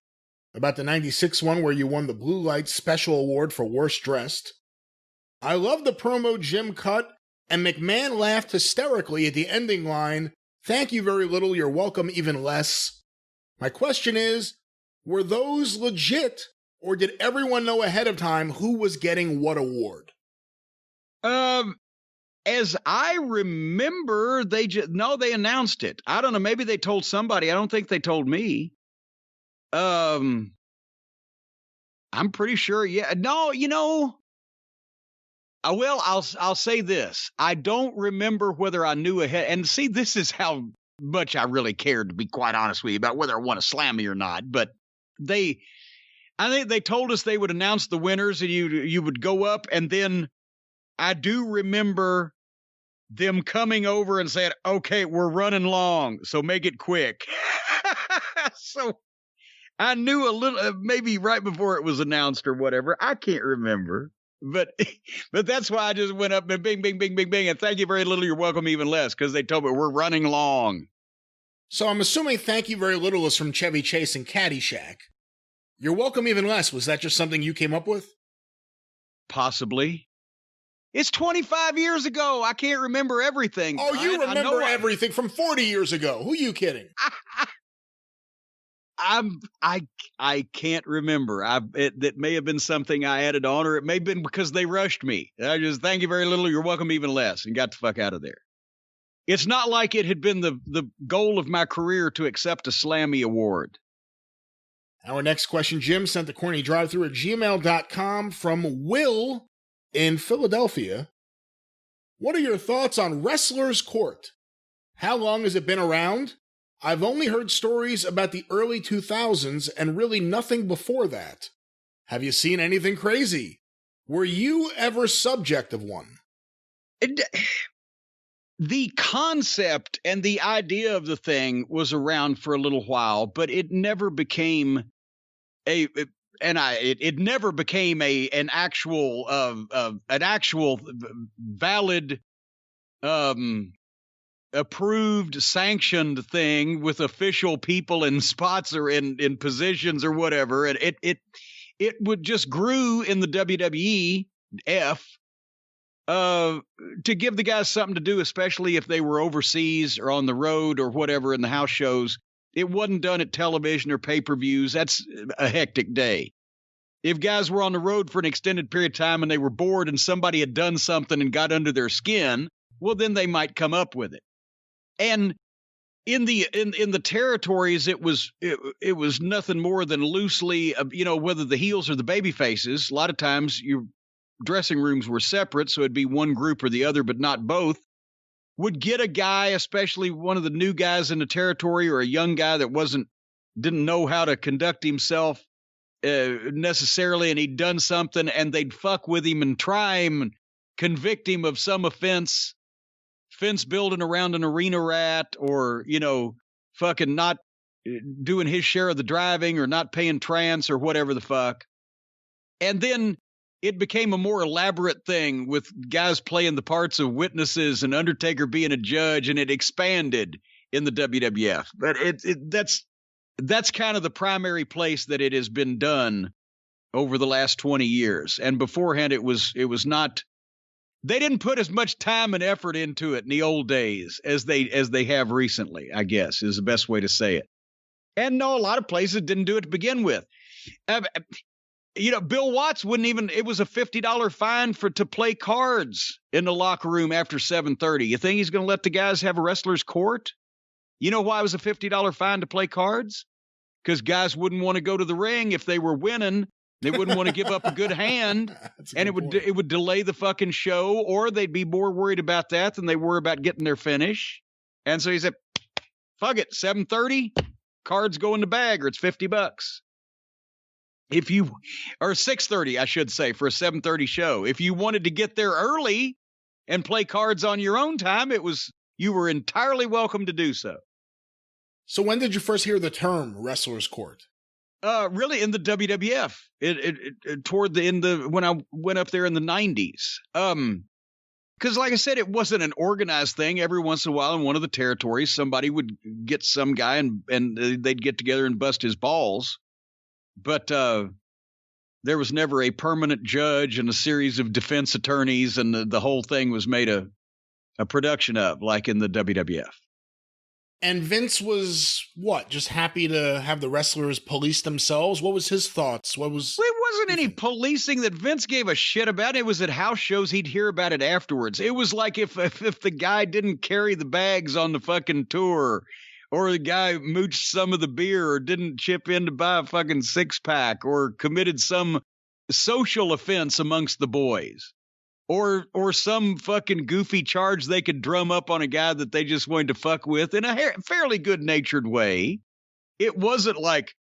about the 96 one where you won the Blue Light Special Award for Worst Dressed. I love the promo Jim cut, and McMahon laughed hysterically at the ending line, "Thank you very little, you're welcome even less." My question is, were those legit, or did everyone know ahead of time who was getting what award? As I remember, they announced it. I don't know, maybe they told somebody. I don't think they told me. I'm pretty sure, yeah. No, well, I'll say this. I don't remember whether I knew ahead. And see, this is how much I really cared, to be quite honest with you, about whether I want to slam me or not. But I think they told us they would announce the winners, and you would go up, and then I do remember them coming over and saying, "Okay, we're running long, so make it quick." So I knew a little, maybe right before it was announced or whatever. I can't remember, but that's why I just went up and bing, bing, bing, bing, bing, and thank you very little, you're welcome even less, because they told me we're running long. So I'm assuming thank you very little is from Chevy Chase and Caddyshack. You're welcome even less. Was that just something you came up with? Possibly. It's 25 years ago. I can't remember everything. Oh, Brian. you remember everything from 40 years ago. Who are you kidding? I can't remember. That may have been something I added on, or it may have been because they rushed me. I just, thank you very little, you're welcome even less, and got the fuck out of there. It's not like it had been the goal of my career to accept a Slammy Award. Our next question, Jim, sent to CornyDriveThru at gmail.com from Will in Philadelphia. What are your thoughts on Wrestler's Court? How long has it been around? I've only heard stories about the early 2000s and really nothing before that. Have you seen anything crazy? Were you ever subject of one? The concept and the idea of the thing was around for a little while, but it never became it never became an actual valid, approved, sanctioned thing with official people in spots or in positions or whatever. And it would just grew in the WWE to give the guys something to do, especially if they were overseas or on the road or whatever in the house shows. It wasn't done at television or pay-per-views. That's a hectic day. If guys were on the road for an extended period of time and they were bored and somebody had done something and got under their skin, well, then they might come up with it. And in the territories, it was nothing more than loosely, whether the heels or the baby faces. A lot of times your dressing rooms were separate, so it'd be one group or the other, but not both. Would get a guy, especially one of the new guys in the territory, or a young guy that didn't know how to conduct himself necessarily, and he'd done something, and they'd fuck with him and try him and convict him of some fence building around an arena rat, or fucking not doing his share of the driving, or not paying trance, or whatever the fuck. And then it became a more elaborate thing with guys playing the parts of witnesses and Undertaker being a judge, and it expanded in the WWF. But that's kind of the primary place that it has been done over the last 20 years. And beforehand, it was not. They didn't put as much time and effort into it in the old days as they have recently, I guess, is the best way to say it. And no, a lot of places didn't do it to begin with. Bill Watts wouldn't even. It was a $50 fine to play cards in the locker room after 7:30. You think he's going to let the guys have a wrestler's court? You know why it was a $50 fine to play cards? Because guys wouldn't want to go to the ring if they were winning. They wouldn't want to give up a good hand, and it would delay the fucking show, or they'd be more worried about that than they were about getting their finish. And so he said, "Fuck it, 7:30, cards go in the bag, or it's $50." Or 6:30, I should say, for a 7:30 show. If you wanted to get there early and play cards on your own time, you were entirely welcome to do so. So when did you first hear the term Wrestler's Court? Really in the WWF, toward the end when I went up there in the 90s. Because like I said, it wasn't an organized thing. Every once in a while in one of the territories, somebody would get some guy and they'd get together and bust his balls. but there was never a permanent judge and a series of defense attorneys, and the whole thing was made a production of, like in the WWF. And Vince was, what, just happy to have the wrestlers police themselves? What was his thoughts? It wasn't any policing that Vince gave a shit about. It was at house shows. He'd hear about it afterwards. It was like if the guy didn't carry the bags on the fucking tour, or the guy mooched some of the beer, or didn't chip in to buy a fucking six-pack, or committed some social offense amongst the boys. Or some fucking goofy charge they could drum up on a guy that they just wanted to fuck with in a fairly good-natured way. It wasn't like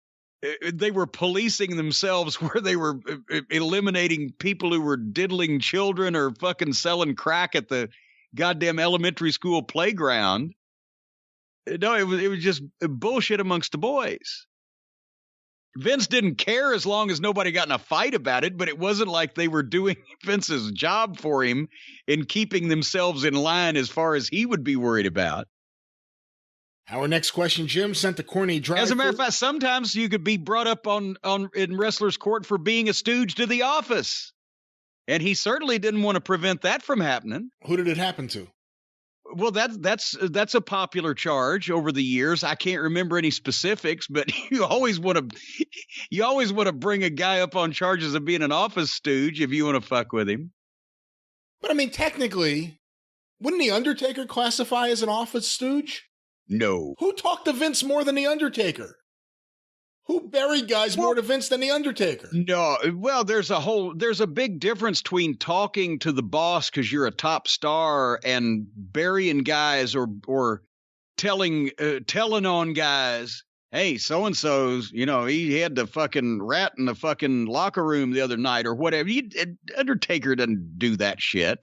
they were policing themselves where they were eliminating people who were diddling children or fucking selling crack at the goddamn elementary school playground. No, it was just bullshit amongst the boys. Vince didn't care as long as nobody got in a fight about it, but it wasn't like they were doing Vince's job for him in keeping themselves in line as far as he would be worried about. Our next question, Jim, sent to CornyDriveThru. As a matter of fact, sometimes you could be brought up in wrestler's court for being a stooge to the office. And he certainly didn't want to prevent that from happening. Who did it happen to? Well, that's a popular charge over the years. I can't remember any specifics, but you always want to bring a guy up on charges of being an office stooge if you want to fuck with him. But I mean, technically, wouldn't the Undertaker classify as an office stooge? No. Who talked to Vince more than the Undertaker? Who buried guys more to Vince than the Undertaker? No, well, there's a big difference between talking to the boss because you're a top star and burying guys or telling on guys, hey, so-and-so's, he had the fucking rat in the fucking locker room the other night or whatever. Undertaker doesn't do that shit.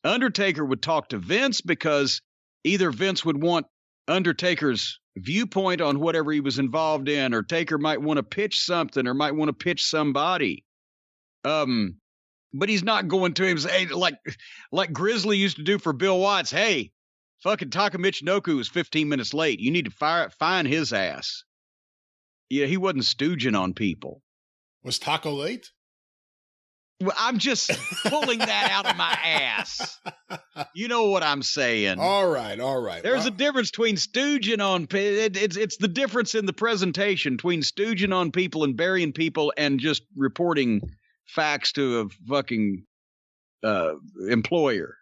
Undertaker would talk to Vince because either Vince would want Undertaker's viewpoint on whatever he was involved in, or Taker might want to pitch something or might want to pitch somebody. But he's not going to him say, like Grizzly used to do for Bill Watts. Hey, fucking Taka Michinoku was 15 minutes late. You need to find his ass. Yeah, he wasn't stooging on people. Was Taco late? Well, I'm just pulling that out of my ass. You know what I'm saying. All right. There's a difference between stooging on people. It's the difference in the presentation between stooging on people and burying people and just reporting facts to a fucking employer.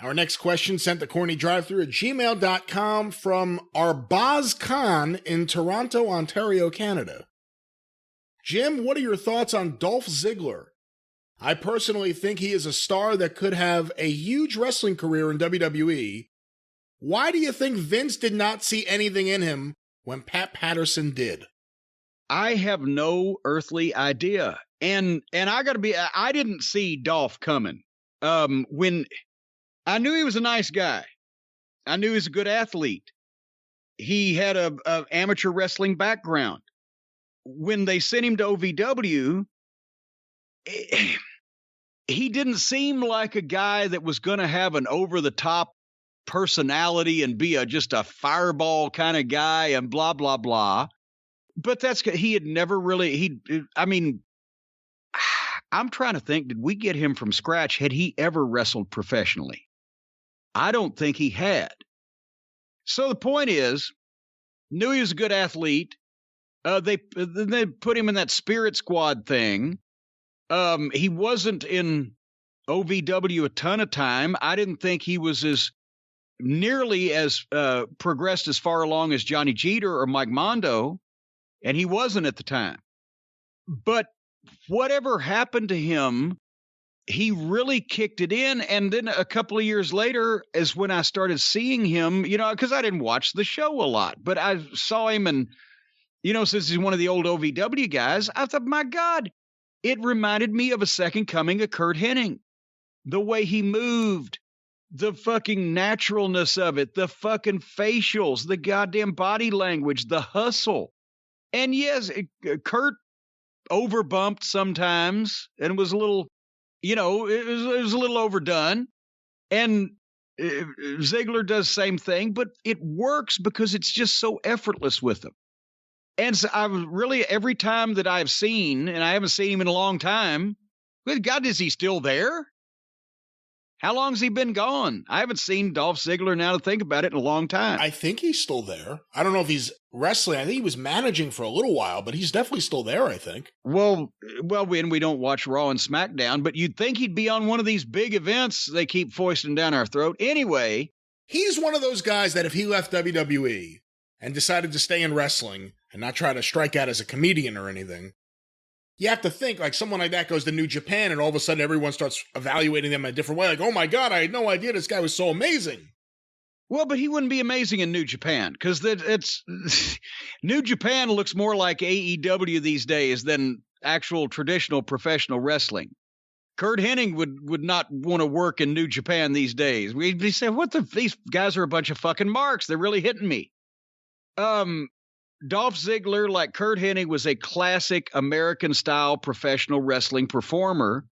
Our next question sent to CornyDriveThru at gmail.com from Arbaz Khan in Toronto, Ontario, Canada. Jim, what are your thoughts on Dolph Ziggler? I personally think he is a star that could have a huge wrestling career in WWE. Why do you think Vince did not see anything in him when Pat Patterson did? I have no earthly idea. And I didn't see Dolph coming. When I knew he was a nice guy. I knew he was a good athlete. He had a amateur wrestling background. When they sent him to OVW, he didn't seem like a guy that was going to have an over-the-top personality and be just a fireball kind of guy and blah, blah, blah. But he had never really, I'm trying to think, did we get him from scratch? Had he ever wrestled professionally? I don't think he had. So the point is, knew he was a good athlete. They put him in that Spirit Squad thing. He wasn't in OVW a ton of time. I didn't think he was nearly as progressed as far along as Johnny Jeter or Mike Mondo, and he wasn't at the time. But whatever happened to him, he really kicked it in. And then a couple of years later is when I started seeing him, because I didn't watch the show a lot, but I saw him and, since he's one of the old OVW guys, I thought, my God, it reminded me of a second coming of Kurt Hennig. The way he moved, the fucking naturalness of it, the fucking facials, the goddamn body language, the hustle. And yes, Kurt overbumped sometimes and was a little, it was a little overdone. And Ziggler does the same thing, but it works because it's just so effortless with him. And so I was really, every time that I've seen, and I haven't seen him in a long time, good God, is he still there? How long's he been gone? I haven't seen Dolph Ziggler, now to think about it, in a long time. I think he's still there. I don't know if he's wrestling. I think he was managing for a little while, but he's definitely still there, I think. Well, we don't watch Raw and SmackDown, but you'd think he'd be on one of these big events they keep foisting down our throat. Anyway. He's one of those guys that if he left WWE and decided to stay in wrestling and not try to strike out as a comedian or anything, you have to think, like, someone like that goes to New Japan and all of a sudden everyone starts evaluating them in a different way. Like, oh my God, I had no idea this guy was so amazing. Well, but he wouldn't be amazing in New Japan because it's New Japan looks more like AEW these days than actual traditional professional wrestling. Kurt Hennig would not want to work in New Japan these days. We'd be saying, these guys are a bunch of fucking marks. They're really hitting me. Dolph Ziggler, like Kurt Hennig, was a classic American-style professional wrestling performer,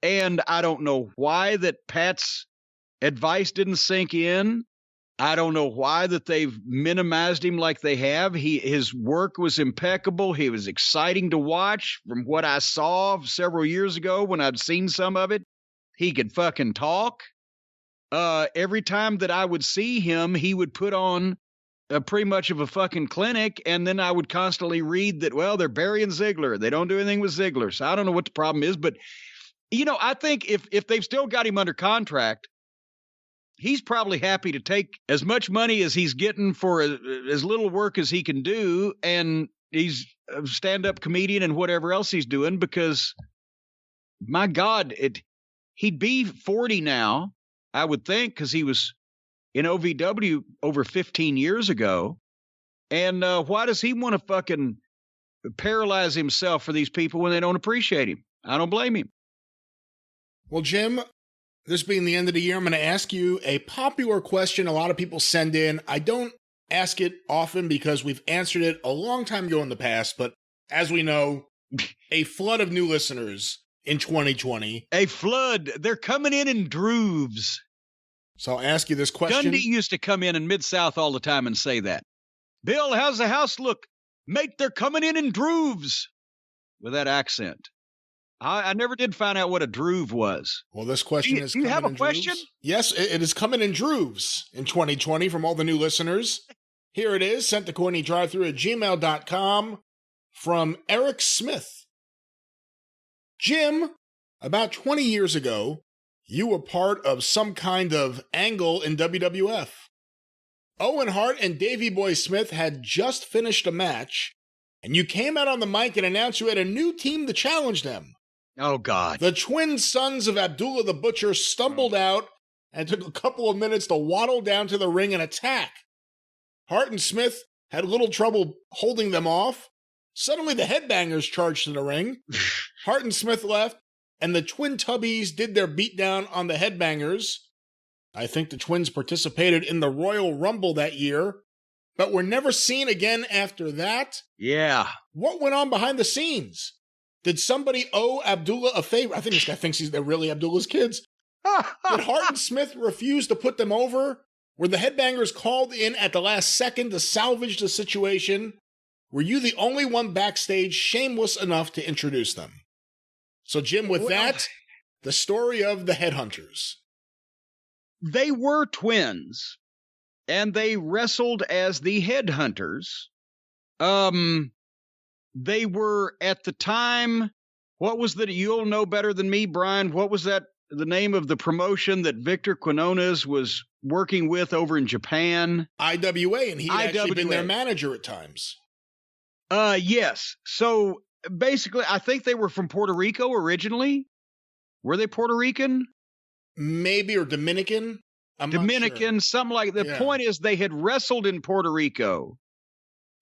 and I don't know why that Pat's advice didn't sink in. I don't know why that they've minimized him like they have. His work was impeccable. He was exciting to watch. From what I saw several years ago when I'd seen some of it, he could fucking talk. Every time that I would see him, he would put on pretty much of a fucking clinic, and then I would constantly read that, well, they're burying Ziggler. They don't do anything with Ziggler. So I don't know what the problem is, but, I think if they've still got him under contract, he's probably happy to take as much money as he's getting for as little work as he can do, and he's a stand-up comedian and whatever else he's doing, because, my God, he'd be 40 now, I would think, because he was in OVW over 15 years ago. And why does he want to fucking paralyze himself for these people when they don't appreciate him? I don't blame him. Well, Jim, this being the end of the year, I'm going to ask you a popular question a lot of people send in. I don't ask it often because we've answered it a long time ago in the past, but as we know, a flood of new listeners in 2020. A flood. They're coming in droves. So I'll ask you this question. Dundee used to come in Mid-South all the time and say that. Bill, how's the house look? Mate, they're coming in droves. With that accent. I never did find out what a droove was. Well, this question is coming in. You have a question? Yes, it is coming in drooves in 2020 from all the new listeners. Here it is, sent to CornyDriveThru@gmail.com from Eric Smith. Jim, about 20 years ago, you were part of some kind of angle in WWF. Owen Hart and Davey Boy Smith had just finished a match, and you came out on the mic and announced you had a new team to challenge them. Oh, God. The twin sons of Abdullah the Butcher stumbled out and took a couple of minutes to waddle down to the ring and attack. Hart and Smith had little trouble holding them off. Suddenly, the Headbangers charged to the ring. Hart and Smith left, and the Twin Tubbies did their beatdown on the Headbangers. I think the Twins participated in the Royal Rumble that year, but were never seen again after that. Yeah. What went on behind the scenes? Did somebody owe Abdullah a favor? I think this guy thinks they're really Abdullah's kids. Did Hart and Smith refuse to put them over? Were the Headbangers called in at the last second to salvage the situation? Were you the only one backstage shameless enough to introduce them? So, Jim, with that, the story of the Headhunters. They were twins, and they wrestled as the Headhunters. They were, at the time, what was that? You'll know better than me, Brian. What was that, the name of the promotion that Victor Quinones was working with over in Japan? IWA, and he'd actually been their manager at times. Yes. So, basically, I think they were from Puerto Rico originally. Were they Puerto Rican? Maybe, or Dominican. I'm Dominican, not sure. Something like that. The point is they had wrestled in Puerto Rico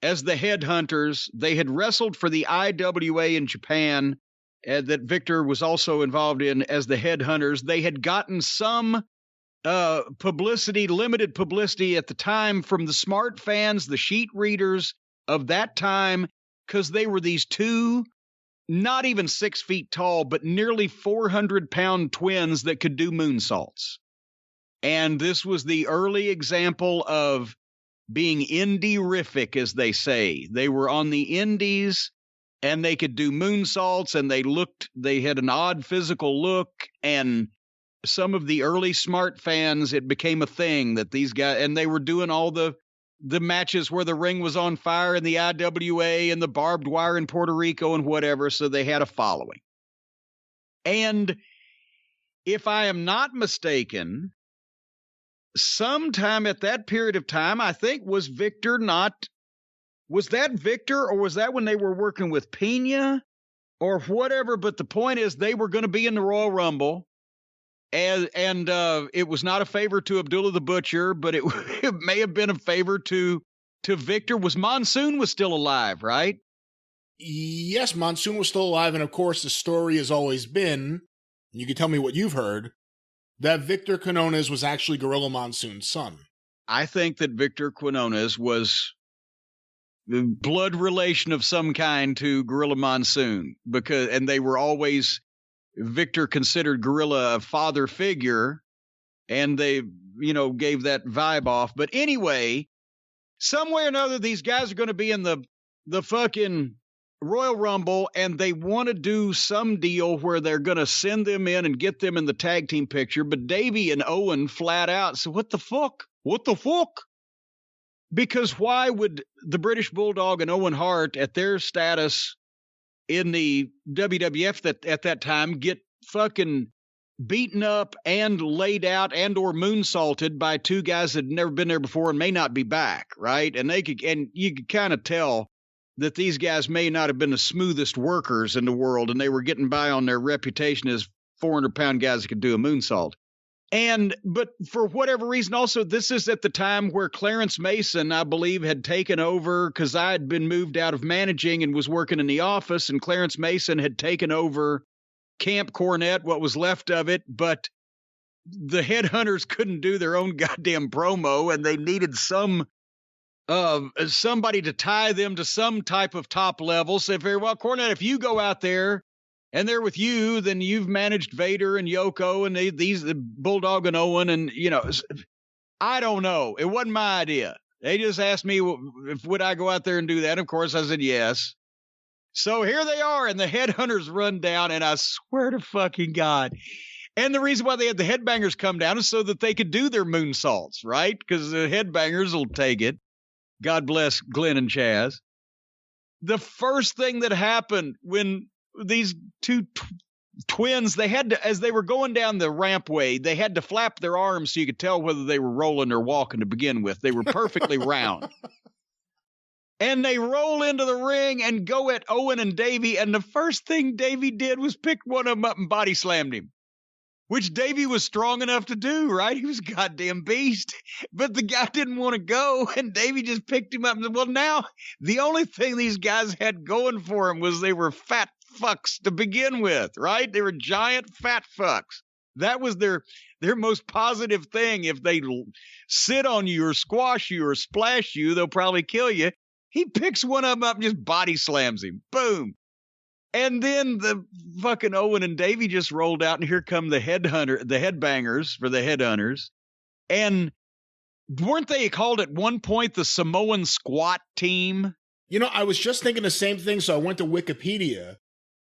as the Headhunters. They had wrestled for the IWA in Japan, that Victor was also involved in as the Headhunters. They had gotten some publicity, limited publicity at the time from the smart fans, the sheet readers of that time, because they were these two, not even 6 feet tall, but nearly 400-pound twins that could do moonsaults. And this was the early example of being indie-rific, as they say. They were on the indies, and they could do moonsaults, and they had an odd physical look, and some of the early smart fans, it became a thing that these guys, and they were doing all the matches where the ring was on fire in the IWA and the barbed wire in Puerto Rico and whatever, so they had a following. And if I am not mistaken, sometime at that period of time, I think, was that Victor, or was that when they were working with Pena or whatever? But the point is, they were going to be in the Royal Rumble, and it was not a favor to Abdullah the Butcher, but it may have been a favor to Victor. Monsoon was still alive, right? Yes, Monsoon was still alive, and of course the story has always been, and you can tell me what you've heard, that Victor Quinones was actually Gorilla Monsoon's son. I think that Victor Quinones was the blood relation of some kind to Gorilla Monsoon, and they were always, Victor considered Gorilla a father figure, and they, gave that vibe off. But anyway, some way or another, these guys are going to be in the fucking Royal Rumble, and they want to do some deal where they're going to send them in and get them in the tag team picture. But Davey and Owen flat out said, what the fuck? What the fuck? Because why would the British Bulldog and Owen Hart, at their status in the WWF at that time, get fucking beaten up and laid out and or moonsaulted by two guys that had never been there before and may not be back, right? And you could kind of tell that these guys may not have been the smoothest workers in the world, and they were getting by on their reputation as 400-pound guys that could do a moonsault. But for whatever reason, also, this is at the time where Clarence Mason, I believe, had taken over, because I had been moved out of managing and was working in the office, and Clarence Mason had taken over Camp Cornette, what was left of it, but the Headhunters couldn't do their own goddamn promo, and they needed somebody to tie them to some type of top level. So very well, Cornette, if you go out there and they're with you, then you've managed Vader and Yoko and the Bulldog and Owen, and I don't know. It wasn't my idea. They just asked me would I go out there and do that. Of course, I said yes. So here they are, and the Headhunters run down, and I swear to fucking God. And the reason why they had the Headbangers come down is so that they could do their moonsaults, right? Because the Headbangers will take it. God bless Glenn and Chaz. The first thing that happened when these two twins, they had to, as they were going down the rampway, they had to flap their arms so you could tell whether they were rolling or walking to begin with. They were perfectly round. And they roll into the ring and go at Owen and Davey. And the first thing Davey did was pick one of them up and body slammed him, which Davey was strong enough to do, right? He was a goddamn beast. But the guy didn't want to go, and Davey just picked him up and said, well, now the only thing these guys had going for them was they were fat fucks to begin with, right? They were giant fat fucks. That was their most positive thing. If they sit on you or squash you or splash you, they'll probably kill you. He picks one of them up and just body slams him. Boom. And then the fucking Owen and Davey just rolled out, and here come the Headbangers for the Headhunters. And weren't they called at one point the Samoan Squat Team? I was just thinking the same thing, so I went to Wikipedia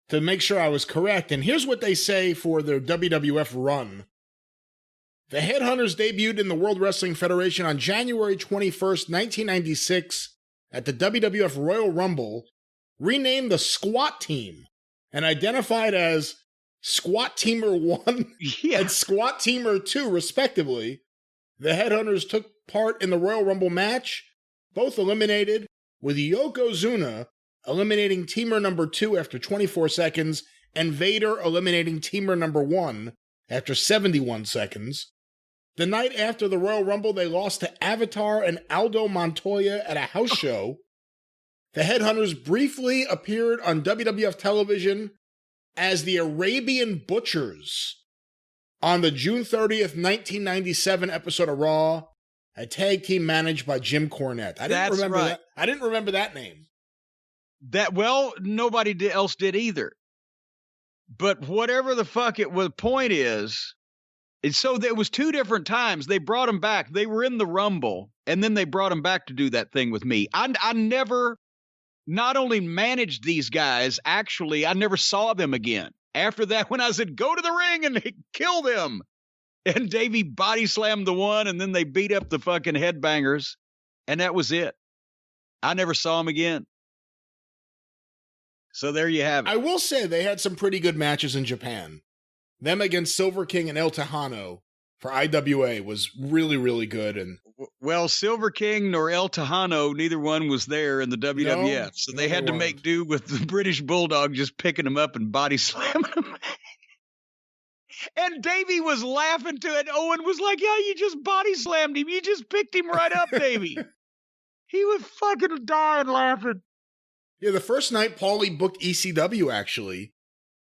to make sure I was correct. And here's what they say for their WWF run. The Headhunters debuted in the World Wrestling Federation on January 21st, 1996 at the WWF Royal Rumble, renamed the Squat Team, and identified as Squat Teamer 1 and Squat Teamer 2, respectively. The Headhunters took part in the Royal Rumble match, both eliminated, with Yokozuna eliminating Teamer number 2 after 24 seconds, and Vader eliminating Teamer number 1 after 71 seconds. The night after the Royal Rumble, they lost to Avatar and Aldo Montoya at a house show. The Headhunters briefly appeared on WWF television as the Arabian Butchers on the June 30th, 1997 episode of Raw, a tag team managed by Jim Cornette. I didn't remember that name. Nobody else did either. But whatever the fuck the point is, And so there was 2 different times they brought him back. They were in the Rumble, and then they brought him back to do that thing with me. I never not only managed these guys, actually, I never saw them again. After that, when I said, go to the ring and kill them. And Davey body slammed the one, and then they beat up the fucking headbangers. And that was it. I never saw him again. So there you have it. I will say they had some pretty good matches in Japan. Them against Silver King and El Tejano for IWA was really, really good. And well, Silver King nor El Tejano, neither one was there in the WWF. So they had to make do with the British Bulldog just picking them up and body slamming them. And Davey was laughing to it. Owen was like, yeah, you just body slammed him. You just picked him right up, Davey. He was fucking dying laughing. Yeah, the first night Paulie booked ECW, actually,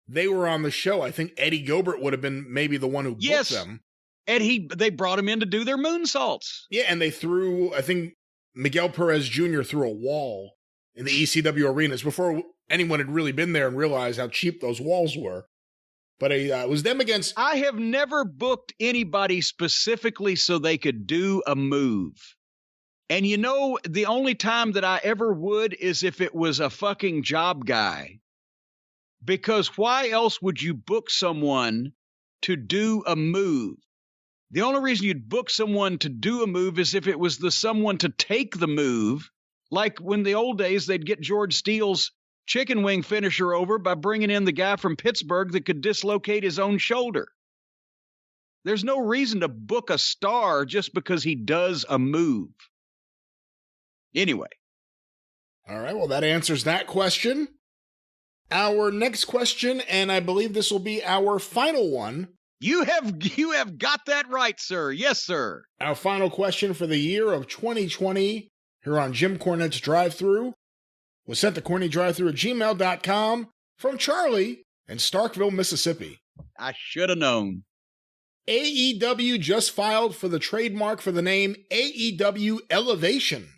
they were on the show. I think Eddie Gilbert would have been maybe the one who booked them. And they brought him in to do their moonsaults. Yeah, and they threw, I think Miguel Perez Jr. threw a wall in the ECW arenas before anyone had really been there and realized how cheap those walls were. But it was them against... I have never booked anybody specifically so they could do a move. And you know, the only time that I ever would is if it was a fucking job guy. Because why else would you book someone to do a move? The only reason you'd book someone to do a move is if it was the someone to take the move. Like when the old days, they'd get George Steele's chicken wing finisher over by bringing in the guy from Pittsburgh that could dislocate his own shoulder. There's no reason to book a star just because he does a move. Anyway. All right, well, that answers that question. Our next question, and I believe this will be our final one. You have got that right, sir. Yes, sir. Our final question for the year of 2020 here on Jim Cornette's Drive Thru was sent to CornyDriveThru@gmail.com from Charlie in Starkville, Mississippi. I should have known. AEW just filed for the trademark for the name AEW Elevation.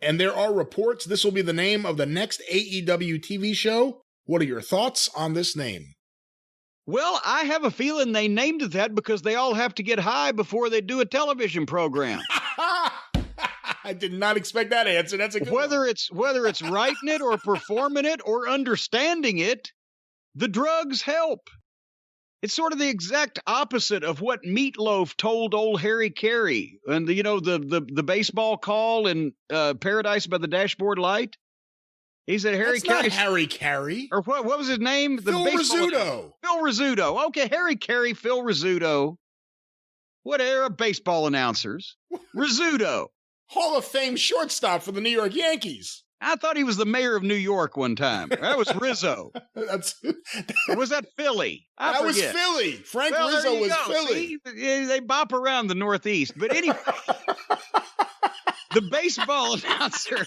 And there are reports this will be the name of the next AEW TV show. What are your thoughts on this name? Well, I have a feeling they named it that because they all have to get high before they do a television program. I did not expect that answer. That's a good whether one. It's writing it or performing it or understanding it, the drugs help. It's sort of the exact opposite of what Meatloaf told old Harry Carey and the baseball call in Paradise by the Dashboard Light. He said Harry Carey. Not Harry Carey. Or what was his name? Phil Rizzuto. Phil Rizzuto. Okay, Harry Carey, Phil Rizzuto. What era baseball announcers? Rizzuto. Hall of Fame shortstop for the New York Yankees. I thought he was the mayor of New York one time. That was Rizzo. Or was that Philly? I forget. Was Philly. Frank Rizzo was Philly. See, they bop around the Northeast. But anyway, the baseball announcer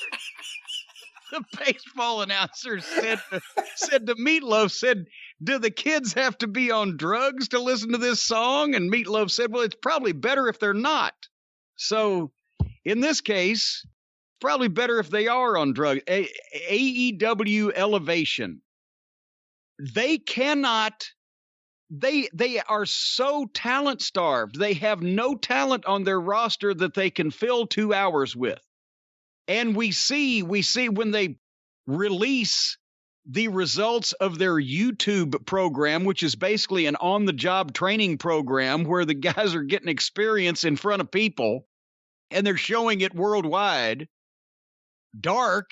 said to Meatloaf, do the kids have to be on drugs to listen to this song? And Meatloaf said, well, it's probably better if they're not. So in this case, probably better if they are on drugs. AEW Elevation. They are so talent starved. They have no talent on their roster that they can fill 2 hours with. And we see when they release the results of their YouTube program, which is basically an on-the-job training program where the guys are getting experience in front of people and they're showing it worldwide. Dark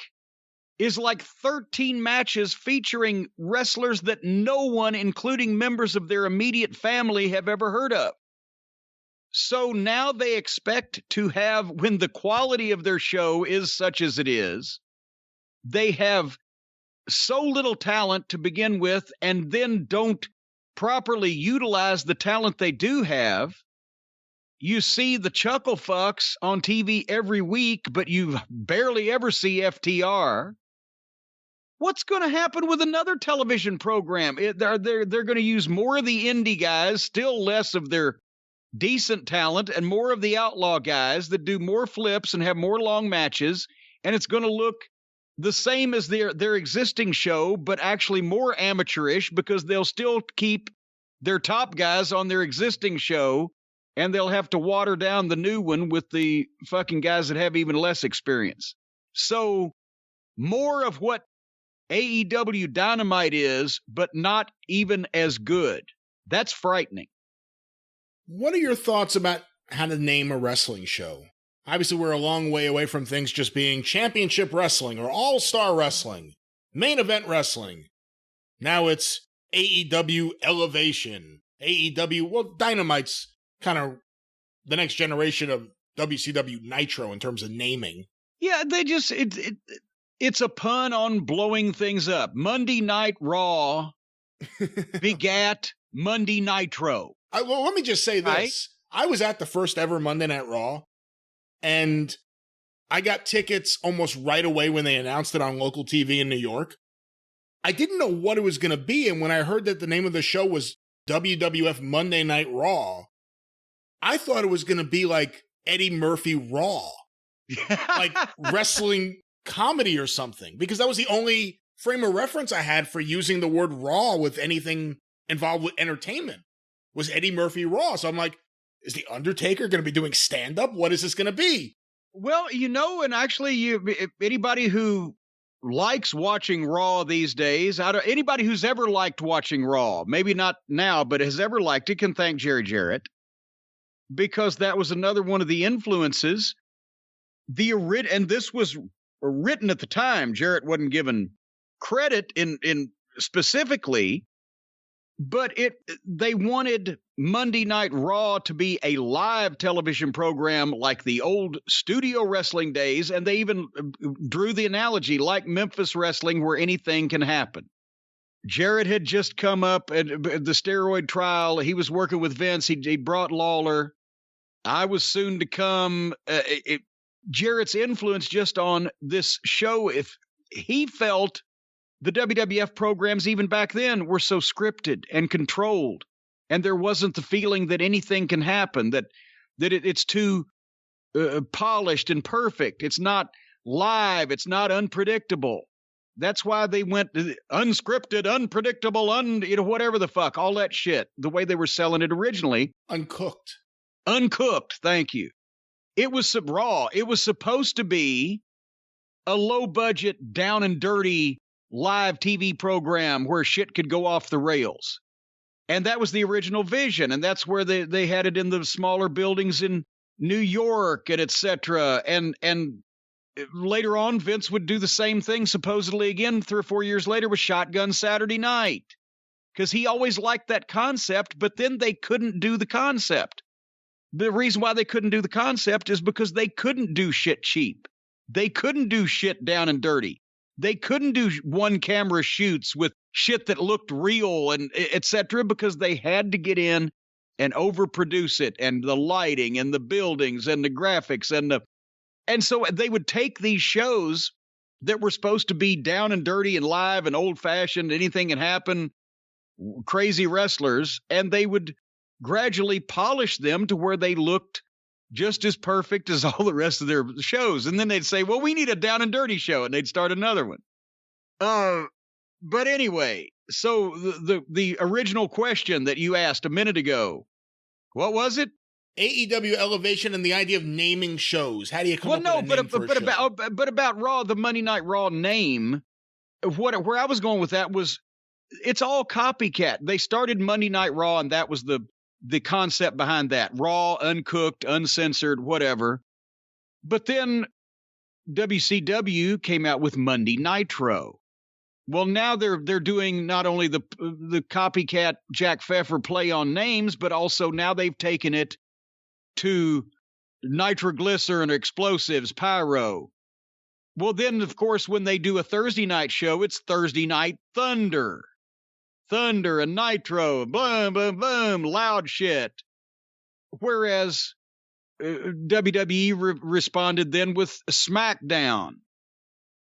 is like 13 matches featuring wrestlers that no one, including members of their immediate family, have ever heard of. So now they expect to have, when the quality of their show is such as it is, they have so little talent to begin with and then don't properly utilize the talent they do have. You see the chuckle fucks on TV every week, but you barely ever see FTR. What's going to happen with another television program? They're going to use more of the indie guys, still less of their decent talent, and more of the outlaw guys that do more flips and have more long matches, and it's going to look the same as their existing show, but actually more amateurish because they'll still keep their top guys on their existing show, and they'll have to water down the new one with the fucking guys that have even less experience. So more of what AEW Dynamite is, but not even as good. That's frightening. What are your thoughts about how to name a wrestling show? Obviously, we're a long way away from things just being championship wrestling or all-star wrestling, main event wrestling. Now it's AEW Elevation. AEW, well, Dynamite's kind of the next generation of WCW Nitro in terms of naming. Yeah, they just, it's a pun on blowing things up. Monday Night Raw begat Monday Nitro. Well, let me just say this. Right? I was at the first ever Monday Night Raw, and I got tickets almost right away when they announced it on local TV in New York. I didn't know what it was going to be, and when I heard that the name of the show was WWF Monday Night Raw, I thought it was going to be like Eddie Murphy Raw, like wrestling comedy or something, because that was the only frame of reference I had for using the word Raw with anything involved with entertainment, was Eddie Murphy Raw. So I'm like, is The Undertaker going to be doing stand-up? What is this going to be? Well, and actually, anybody who likes watching Raw these days, anybody who's ever liked watching Raw, maybe not now, but has ever liked it, can thank Jarrett, because that was another one of the influences. And this was written at the time. Jarrett wasn't given credit in specifically, but they wanted Monday Night Raw to be a live television program like the old studio wrestling days, and they even drew the analogy like Memphis wrestling where anything can happen. Jarrett had just come up at the steroid trial. He was working with Vince. He brought Lawler. I was soon to come. Jarrett's influence just on this show, if he felt the WWF programs even back then were so scripted and controlled, and there wasn't the feeling that anything can happen, that it's too polished and perfect. It's not live. It's not unpredictable. That's why they went unscripted, unpredictable, whatever the fuck, all that shit, the way they were selling it originally. Uncooked. Thank you. It was Raw. It was supposed to be a low-budget, down and dirty live TV program where shit could go off the rails. And that was the original vision. And that's where they had it in the smaller buildings in New York and et cetera. And later on, Vince would do the same thing, supposedly again 3 or 4 years later with Shotgun Saturday Night. Because he always liked that concept, but then they couldn't do the concept. The reason why they couldn't do the concept is because they couldn't do shit cheap. They couldn't do shit down and dirty. They couldn't do one-camera shoots with shit that looked real and et cetera, because they had to get in and overproduce it, and the lighting and the buildings and the graphics and so they would take these shows that were supposed to be down and dirty and live and old-fashioned, anything can happen, crazy wrestlers, and they would gradually polish them to where they looked just as perfect as all the rest of their shows. And then they'd say, well, we need a down and dirty show. And they'd start another one. But anyway, so the original question that you asked a minute ago, what was it? AEW Elevation and the idea of naming shows. How do you come up with a name for a show? But about Raw, the Monday Night Raw name, where I was going with that was, it's all copycat. They started Monday Night Raw, and that was the concept behind that. Raw, uncooked, uncensored, whatever. But then WCW came out with Monday Nitro. Well, now they're doing not only the copycat Jack Pfeffer play on names, but also now they've taken it to nitroglycerin, explosives, pyro. Well, then, of course, when they do a Thursday night show, it's Thursday Night Thunder. Thunder and nitro, boom, boom, boom, loud shit. Whereas WWE responded then with SmackDown.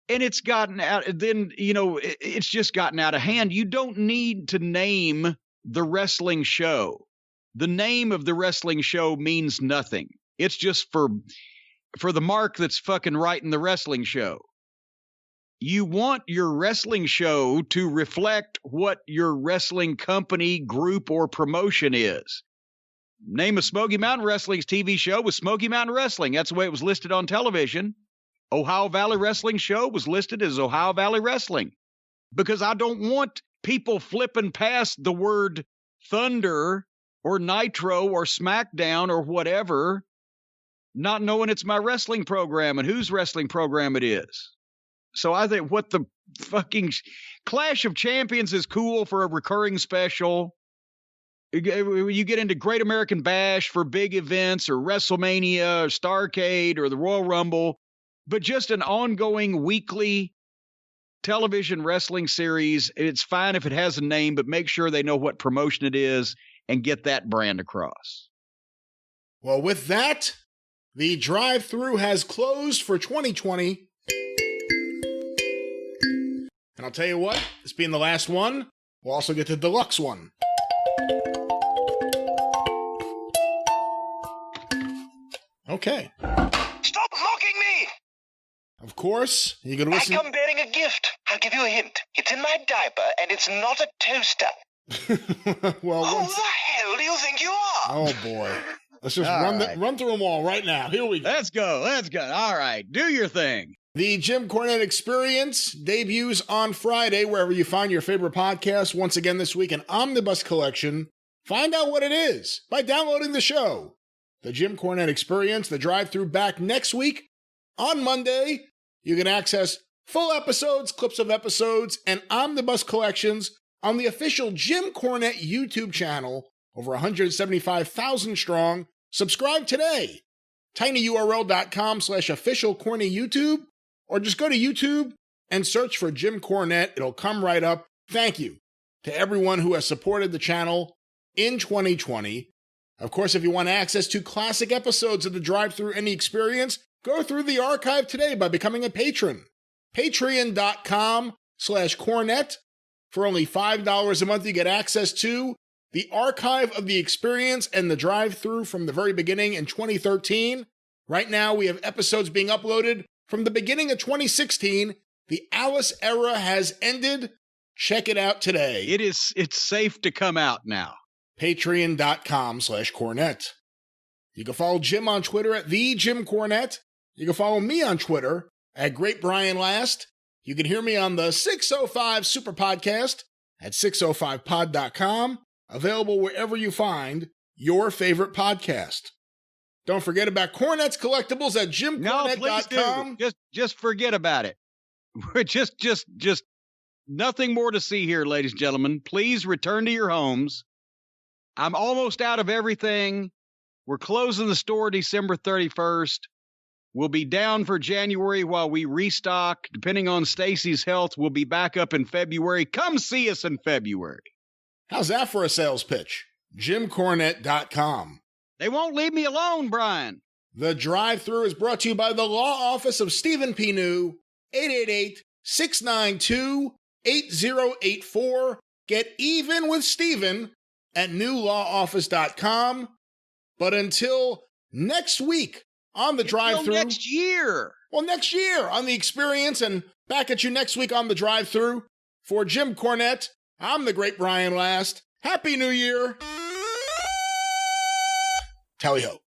And it's gotten out, then, it's just gotten out of hand. You don't need to name the wrestling show. The name of the wrestling show means nothing. It's just for the mark that's fucking writing the wrestling show. you want your wrestling show to reflect what your wrestling company, group, or promotion is. Name of Smoky Mountain Wrestling's TV show was Smoky Mountain Wrestling. That's the way it was listed on television. Ohio Valley Wrestling Show was listed as Ohio Valley Wrestling, because I don't want people flipping past the word Thunder or Nitro or SmackDown or whatever, not knowing it's my wrestling program and whose wrestling program it is. So I think what the fucking Clash of Champions is cool for a recurring special. You get into Great American Bash for big events, or WrestleMania or Starrcade or the Royal Rumble, but just an ongoing weekly television wrestling series. It's fine if it has a name, but make sure they know what promotion it is and get that brand across. Well, with that, the drive-thru has closed for 2020. And I'll tell you what, this being the last one, we'll also get the deluxe one. Okay. Stop mocking me! Of course, you're going to listen. I come bearing a gift. I'll give you a hint. It's in my diaper, and it's not a toaster. Well, Who the hell do you think you are? Oh, boy. Let's just All run through them all right now. Here we go. Let's go. All right. Do your thing. The Jim Cornette Experience debuts on Friday, wherever you find your favorite podcast. Once again this week, an omnibus collection. Find out what it is by downloading the show. The Jim Cornette Experience, the drive-thru, back next week. On Monday, you can access full episodes, clips of episodes, and omnibus collections on the official Jim Cornette YouTube channel, over 175,000 strong. Subscribe today. tinyurl.com/officialcornyyoutube, or just go to YouTube and search for Jim Cornette. It'll come right up. Thank you to everyone who has supported the channel in 2020. Of course, if you want access to classic episodes of the Drive-Thru and the Experience, go through the archive today by becoming a patron. Patreon.com/Cornette. For only $5 a month, you get access to the archive of the Experience and the Drive-Thru from the very beginning in 2013. Right now, we have episodes being uploaded from the beginning of 2016. The Alice era has ended. Check it out today. It's safe to come out now. Patreon.com/Cornette. You can follow Jim on Twitter at @TheJimCornette. You can follow me on Twitter at GreatBrianLast. You can hear me on the 605 Superpodcast at 605pod.com. Available wherever you find your favorite podcast. Don't forget about Cornette's collectibles at JimCornette.com. No, please do. Just forget about it. just nothing more to see here, ladies and gentlemen. Please return to your homes. I'm almost out of everything. We're closing the store December 31st. We'll be down for January while we restock. Depending on Stacy's health, we'll be back up in February. Come see us in February. How's that for a sales pitch? JimCornette.com. They won't leave me alone, Brian. The Drive-Thru is brought to you by the Law Office of Stephen P. New, 888-692-8084. Get even with Stephen at newlawoffice.com. But until next week on the Drive-Thru. Next year. Well, next year on the Experience, and back at you next week on the Drive-Thru. For Jim Cornette, I'm the Great Brian Last. Happy New Year. Tally ho.